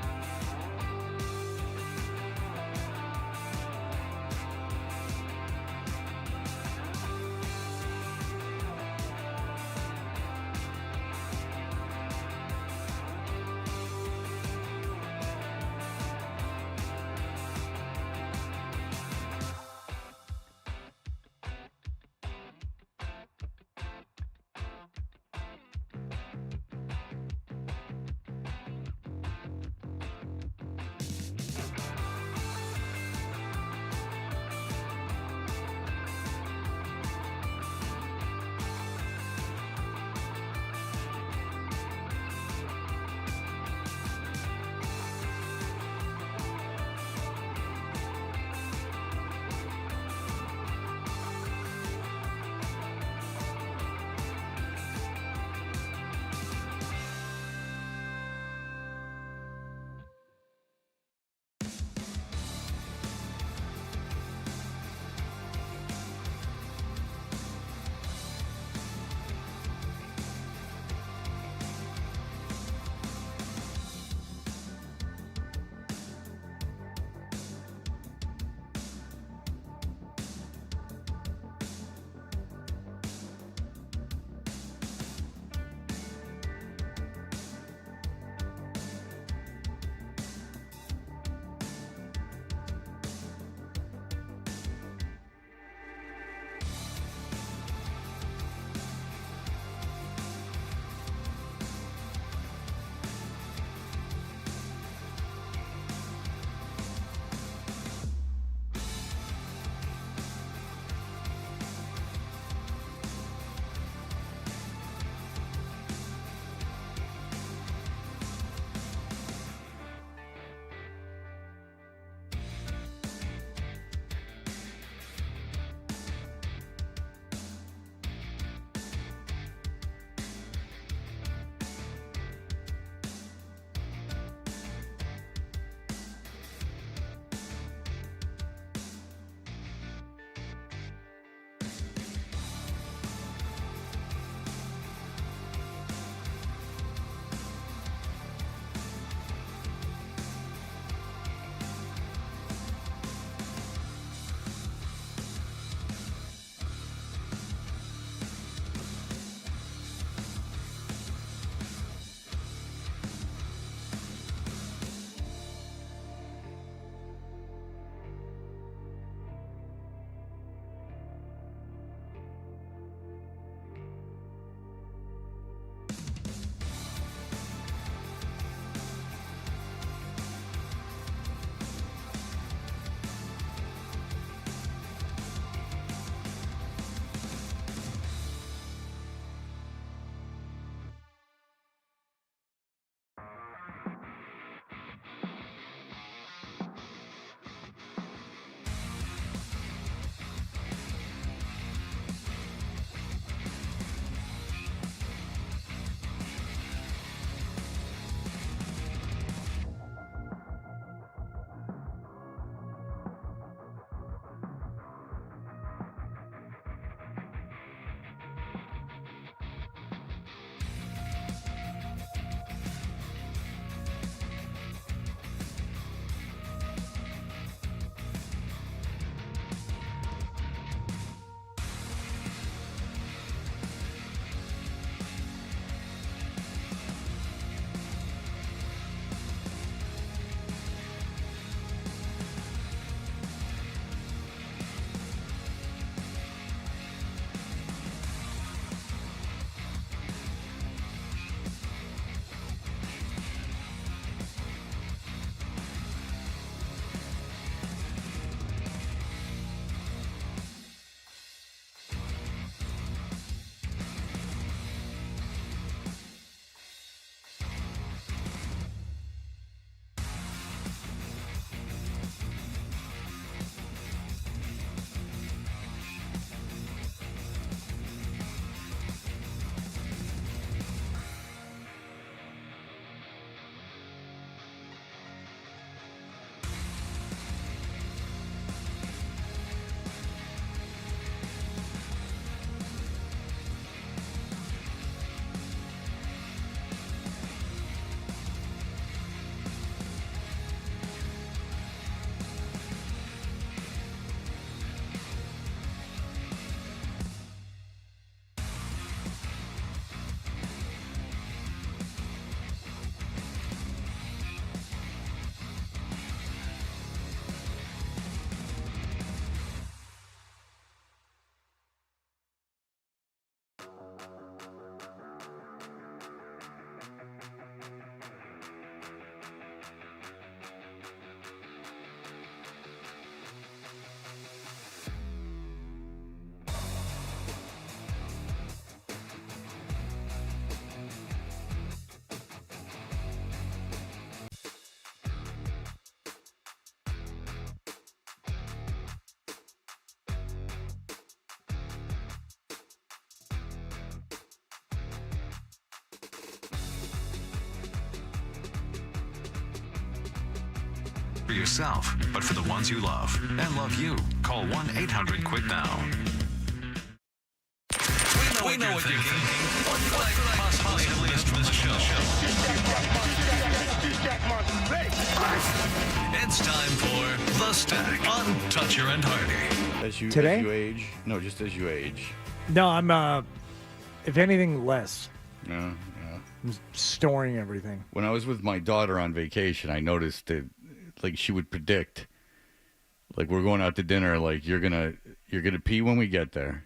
G: for yourself, but for the ones you love and love you. Call 1-800-QUIT-NOW.
L: We know what you're thinking. What could I possibly have missed from this show? It's time for The Stack on Toucher and Hardy.
E: As you age? No, just as you age.
F: No, I'm, if anything, less.
E: Yeah.
F: I'm storing everything.
E: When I was with my daughter on vacation, I noticed that, like, she would predict, like, we're going out to dinner, like, you're gonna pee when we get there.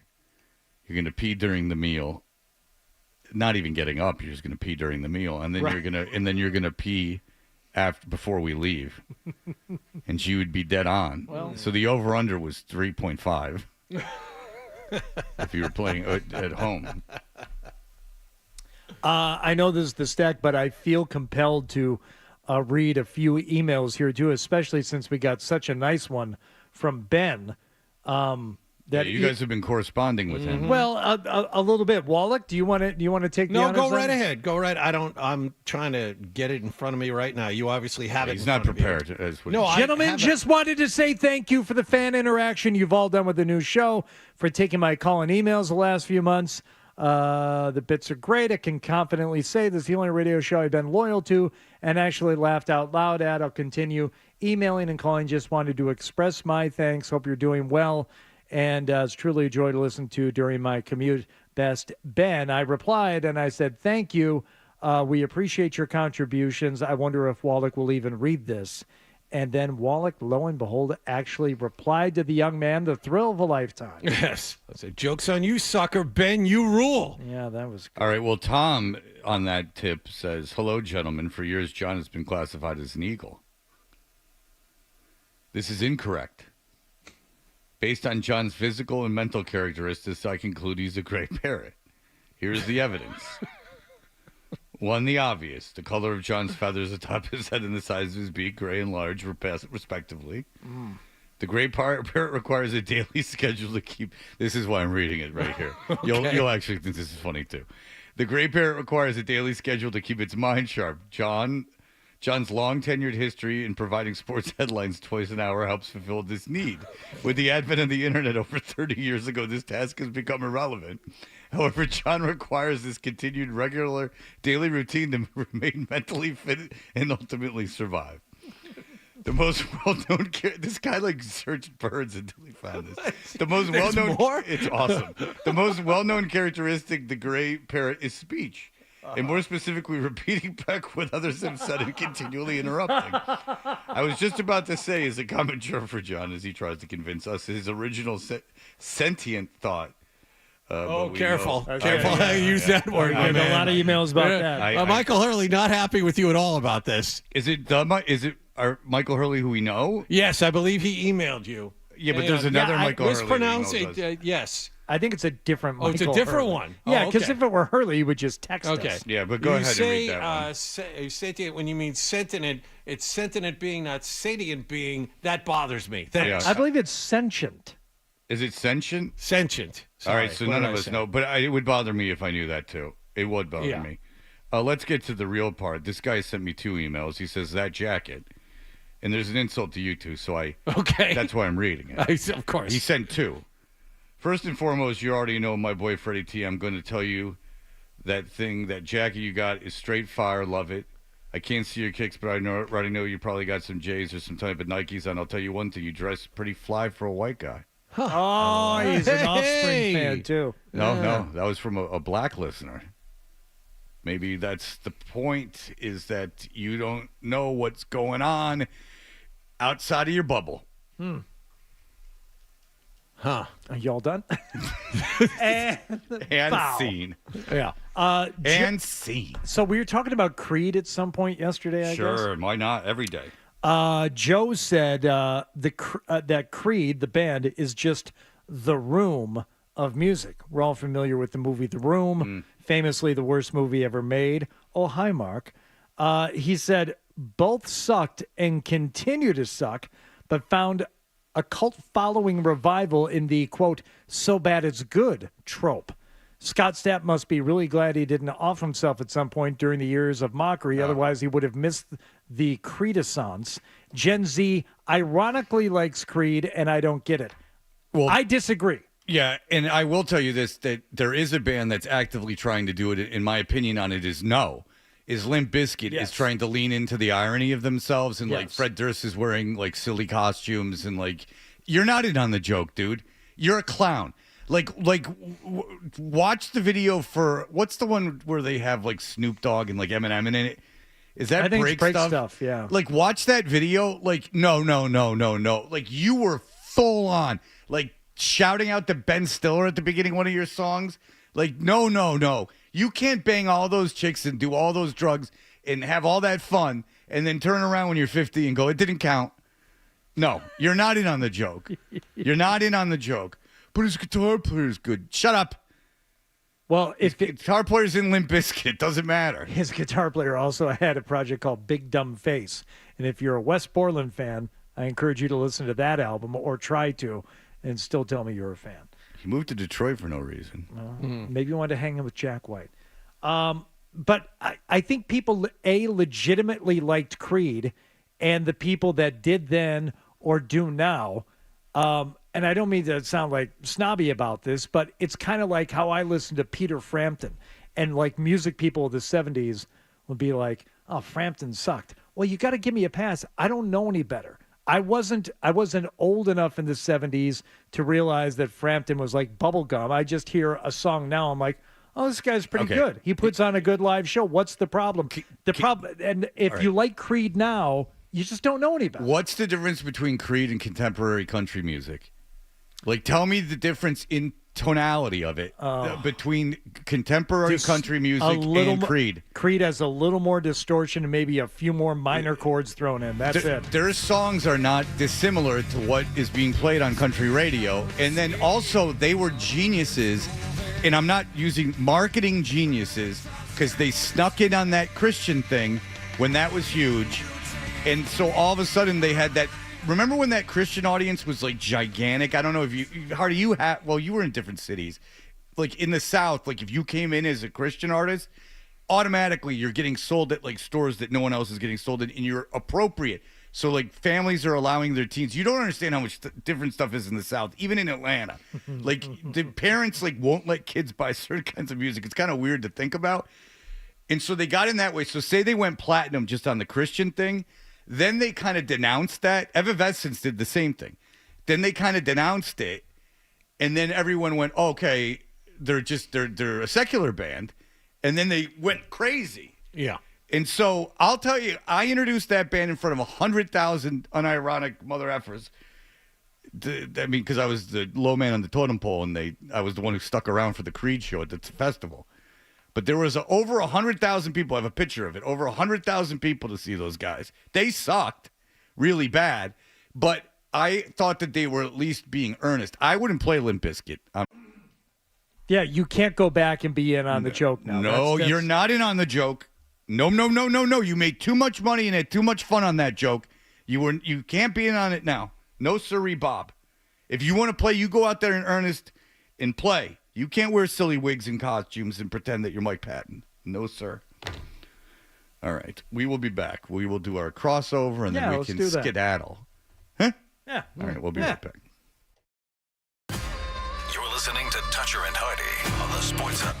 E: You're gonna pee during the meal. Not even getting up, you're just gonna pee during the meal, and then you're gonna pee before we leave. And she would be dead on.
F: Well,
E: so the over/under was 3.5. If you were playing at home.
F: I know this is the Stack, but I feel compelled to read a few emails here too, especially since we got such a nice one from Ben.
E: You guys have been corresponding with him.
F: Well, a little bit. Wallach, do you want to take the
B: No,
F: honors
B: go
F: on
B: right
F: this?
B: ahead. Go right. I'm trying to get it in front of me right now. You obviously have it.
E: He's
B: in
E: not
B: front of you.
E: prepared.
B: No,
F: Gentlemen, just wanted to say thank you for the fan interaction you've all done with the new show, for taking my call and emails the last few months. The bits are great. I can confidently say this is the only radio show I've been loyal to and actually laughed out loud at. I'll continue emailing and calling. Just wanted to express my thanks. Hope you're doing well. And it's truly a joy to listen to during my commute. Best, Ben. I replied and I said, thank you. We appreciate your contributions. I wonder if Wallach will even read this. And then Wallach, lo and behold, actually replied to the young man, the thrill of a lifetime.
B: Yes. I said, joke's on you, sucker. Ben, you rule.
F: Yeah, that was good.
E: All right, well, Tom on that tip says, hello, gentlemen. For years, John has been classified as an eagle. This is incorrect. Based on John's physical and mental characteristics, I conclude he's a gray parrot. Here's the evidence. 1, the obvious. The color of John's feathers atop his head and the size of his beak, gray and large, respectively. The gray parrot requires a daily schedule to keep... This is why I'm reading it right here.
B: Okay.
E: You'll actually think this is funny, too. The gray parrot requires a daily schedule to keep its mind sharp. John's long-tenured history in providing sports headlines twice an hour helps fulfill this need. With the advent of the internet over 30 years ago, this task has become irrelevant. However, John requires this continued regular daily routine to remain mentally fit and ultimately survive. The most well-known... This guy, searched birds until he found this. The most well-known... It's awesome. The most well-known characteristic, the gray parrot, is speech. And more specifically, repeating back what others have said and continually interrupting. I was just about to say, as a common term for John, as he tries to convince us, his original sentient thought.
B: Careful. Careful how you use that word.
F: I get a lot of emails about that.
B: Michael Hurley not happy with you at all about this.
E: Is it Michael Hurley who we know?
B: Yes, I believe he emailed you.
E: Yeah, but there's another Michael Hurley.
B: Mispronounce it. Yes.
F: I think it's a different Michael
B: it's a different
F: Hurley.
B: one.
F: Yeah, because if it were Hurley, he would just text us.
E: Yeah, but go ahead and read that one.
B: Sentient, when you mean sentient, it's sentient being, not sapient being. That bothers me. Thanks.
F: I believe it's sentient.
E: Is it sentient?
B: Sentient.
E: All right, so none of us know, but it would bother me if I knew that too. It would bother me. Let's get to the real part. This guy sent me 2 emails. He says, that jacket. And there's an insult to you two, so that's why I'm reading it.
B: Of course.
E: He sent 2. First and foremost, you already know my boy Freddie T. I'm going to tell you that jacket you got is straight fire. Love it. I can't see your kicks, but I already know you probably got some J's or some type of Nikes on. I'll tell you one thing. You dress pretty fly for a white guy.
F: Oh, he's an Offspring fan, too.
E: No, that was from a black listener. Maybe that's the point, is that you don't know what's going on outside of your bubble.
B: Huh.
F: Are y'all done?
E: and
F: bow.
E: Scene.
F: Yeah.
E: And scene.
F: So we were talking about Creed at some point yesterday, I guess?
E: Sure, why not? Every day.
F: Joe said that Creed, the band, is just the room of music. We're all familiar with the movie The Room, famously the worst movie ever made. Oh, hi, Mark. He said both sucked and continue to suck, but found a cult following revival in the, quote, so bad it's good trope. Scott Stapp must be really glad he didn't off himself at some point during the years of mockery. Otherwise, he would have missed the Creedessance Gen Z ironically likes Creed, and I don't get it. Well, I disagree.
E: Yeah, and I will tell you this, that there is a band that's actively trying to do it. In my opinion on it is Limp Bizkit is trying to lean into the irony of themselves, and like Fred Durst is wearing like silly costumes, and like, you're not in on the joke, dude. You're a clown. Watch the video for, what's the one where they have like Snoop Dogg and like Eminem in it? Is that
F: I think
E: break
F: it's break
E: stuff?
F: Yeah.
E: Like, watch that video. Like, no. Like, you were full on, like, shouting out to Ben Stiller at the beginning of one of your songs. Like, no. You can't bang all those chicks and do all those drugs and have all that fun and then turn around when you're 50 and go, it didn't count. No, you're not in on the joke. You're not in on the joke. But his guitar player's good. Shut up.
F: Well, if
E: guitar player's in Limp Bizkit, it doesn't matter.
F: His guitar player also had a project called Big Dumb Face. And if you're a Wes Borland fan, I encourage you to listen to that album or try to and still tell me you're a fan.
E: He moved to Detroit for no reason.
F: Maybe you wanted to hang in with Jack White. But I think people, legitimately liked Creed, and the people that did then or do now, and I don't mean to sound like snobby about this, but it's kind of like how I listened to Peter Frampton, and like music people of the 70s would be like, oh, Frampton sucked. Well, you got to give me a pass. I don't know any better. I wasn't old enough in the 70s to realize that Frampton was like bubblegum. I just hear a song now. I'm like, oh, this guy's pretty good. He puts on a good live show. What's the problem? And if you like Creed now, you just don't know any better.
E: What's the difference between Creed and contemporary country music? Like, tell me the difference in tonality of it between contemporary country music and Creed.
F: Creed has a little more distortion and maybe a few more minor chords thrown in. That's it.
E: Their songs are not dissimilar to what is being played on country radio. And then also, they were geniuses, and I'm not using marketing geniuses, because they snuck in on that Christian thing when that was huge. And so all of a sudden they had that. Remember when that Christian audience was like gigantic? I don't know if Hardy, you were in different cities. Like in the South, like if you came in as a Christian artist, automatically you're getting sold at like stores that no one else is getting sold in, and you're appropriate. So like families are allowing their teens. You don't understand how much different stuff is in the South, even in Atlanta. Like the parents like won't let kids buy certain kinds of music. It's kind of weird to think about. And so they got in that way. So say they went platinum just on the Christian thing. Then they kind of denounced that. Evanescence did the same thing. Then they kind of denounced it, and then everyone went, oh, "Okay, they're a secular band," and then they went crazy.
B: Yeah.
E: And so I'll tell you, I introduced that band in front of 100,000 unironic mother effers. Because I was the low man on the totem pole, and I was the one who stuck around for the Creed show at the festival. But there was over 100,000 people. I have a picture of it. Over 100,000 people to see those guys. They sucked really bad, but I thought that they were at least being earnest. I wouldn't play Limp Bizkit.
F: Yeah, you can't go back and be in on the joke now.
E: No, you're not in on the joke. No. You made too much money and had too much fun on that joke. You can't be in on it now. No sirree, Bob. If you want to play, you go out there in earnest and play. You can't wear silly wigs and costumes and pretend that you're Mike Patton. No, sir. All right. We will be back. We will do our crossover, and then we can skedaddle. Huh?
F: Yeah.
E: All right. We'll be right back.
L: You're listening to Toucher and Hardy on the Sports Hub.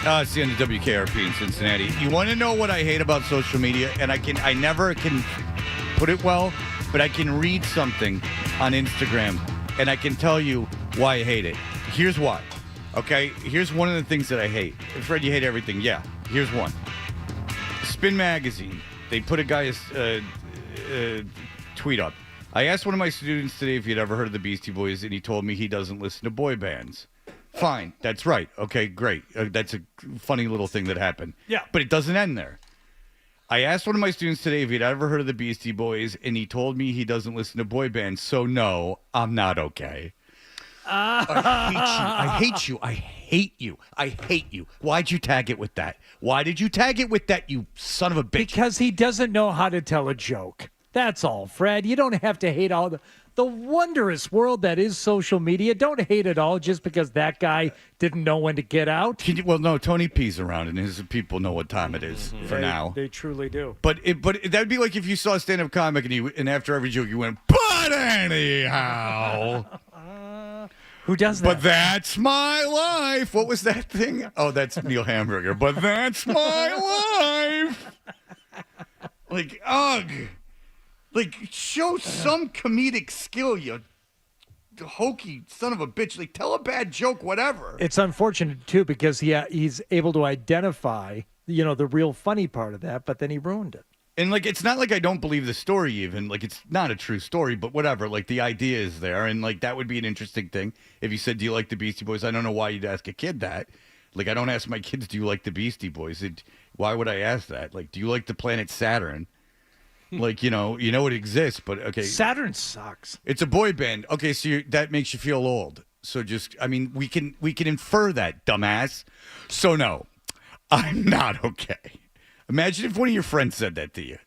E: It's the end of WKRP in Cincinnati. You want to know what I hate about social media? And I never can put it well, but I can read something on Instagram, and I can tell you why I hate it. Here's why. Okay? Here's one of the things that I hate. Fred, you hate everything. Yeah. Here's one. Spin Magazine. They put a guy's tweet up. I asked one of my students today if he'd ever heard of the Beastie Boys, and he told me he doesn't listen to boy bands. Fine. That's right. Okay, great. That's a funny little thing that happened.
F: Yeah.
E: But it doesn't end there. I asked one of my students today if he'd ever heard of the Beastie Boys, and he told me he doesn't listen to boy bands. So, no, I'm not okay. I hate you. I hate you. I hate you. Why'd you tag it with that? Why did you tag it with that, you son of a bitch?
F: Because he doesn't know how to tell a joke. That's all, Fred. You don't have to hate all the wondrous world that is social media. Don't hate it all just because that guy didn't know when to get out.
E: Well, no, Tony P's around, and his people know what time it is for now.
F: They truly do.
E: But that would be like if you saw a stand-up comic and after every joke you went, but anyhow.
F: Who does that?
E: But that's my life. What was that thing? Oh, that's Neil Hamburger. But that's my life. Like, ugh. Like, show some comedic skill, you hokey son of a bitch. Like, tell a bad joke, whatever.
F: It's unfortunate, too, because he's able to identify, the real funny part of that, but then he ruined it.
E: And, like, it's not like I don't believe the story even. Like, it's not a true story, but whatever. Like, the idea is there, and, like, that would be an interesting thing. If you said, do you like the Beastie Boys? I don't know why you'd ask a kid that. Like, I don't ask my kids, do you like the Beastie Boys? Why would I ask that? Like, do you like the planet Saturn? Like, you know it exists, but okay.
F: Saturn sucks.
E: It's a boy band. Okay, so that makes you feel old. So we can infer that, dumbass. So no, I'm not okay. Imagine if one of your friends said that to you.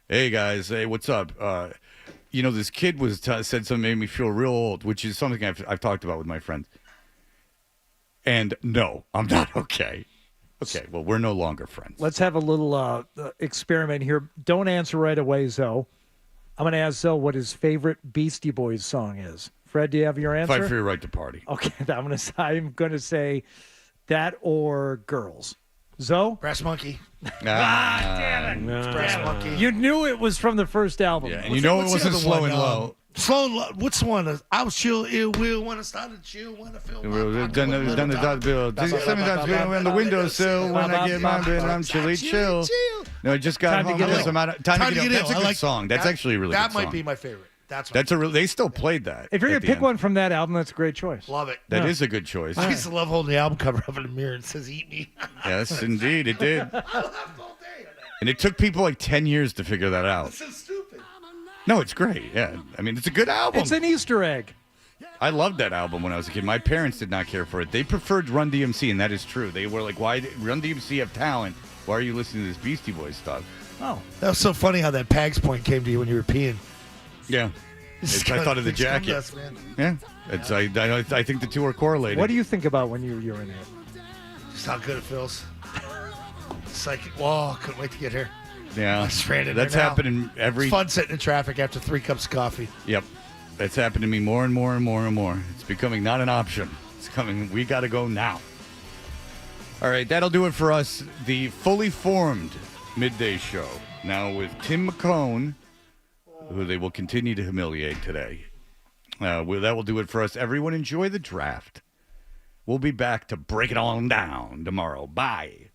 E: Hey guys, hey, what's up? This kid said something made me feel real old, which is something I've talked about with my friends. And no, I'm not okay. Okay, well, we're no longer friends.
F: Let's have a little experiment here. Don't answer right away, Zoe. I'm going to ask Zoe what his favorite Beastie Boys song is. Fred, do you have your answer?
E: Fight for your right to party.
F: Okay, I'm going to say that or Girls. Zoe?
K: Brass Monkey.
F: Damn it.
K: It's Brass Monkey.
F: You knew it was from the first album.
E: Yeah, and it wasn't Slow and Low.
K: Slow and Low. What's the one? I was chill, ill will when I started chill, when I feel
E: done the dollar bill. Sometimes on the windowsill when I get my bed, I'm chilly chill. No, I just got home. Time to get ill. That's a good song. That's actually a really good song.
K: That might be my favorite.
E: They still played that.
F: If you're going to pick one from that album, that's a great choice.
K: Love it.
E: That is a good choice.
K: I used to love holding the album cover up in the mirror and it says "Eat Me."
E: Yes, indeed, it did. And it took people like 10 years to figure that out.
K: That's so stupid.
E: No, it's great. Yeah, I mean, it's a good album.
F: It's an Easter egg.
E: I loved that album when I was a kid. My parents did not care for it. They preferred Run DMC, and that is true. They were like, "Why Run DMC have talent? Why are you listening to this Beastie Boys stuff?"
F: Oh,
K: that was so funny how that Pags point came to you when you were peeing.
E: Yeah. I thought of the jacket.
K: Us, man.
E: Yeah, I think the two are correlated.
F: What do you think about when you urinate?
K: Just how good it feels. It's like, whoa, couldn't wait to get here.
E: Yeah,
K: I'm stranded.
E: That's happening every.
K: It's fun sitting in traffic after 3 cups of coffee.
E: Yep, that's happened to me more and more and more and more. It's becoming not an option. It's coming. We got to go now. All right, that'll do it for us. The fully formed midday show now with Tim McCone, who they will continue to humiliate today. That will do it for us. Everyone enjoy the draft. We'll be back to break it on down tomorrow. Bye.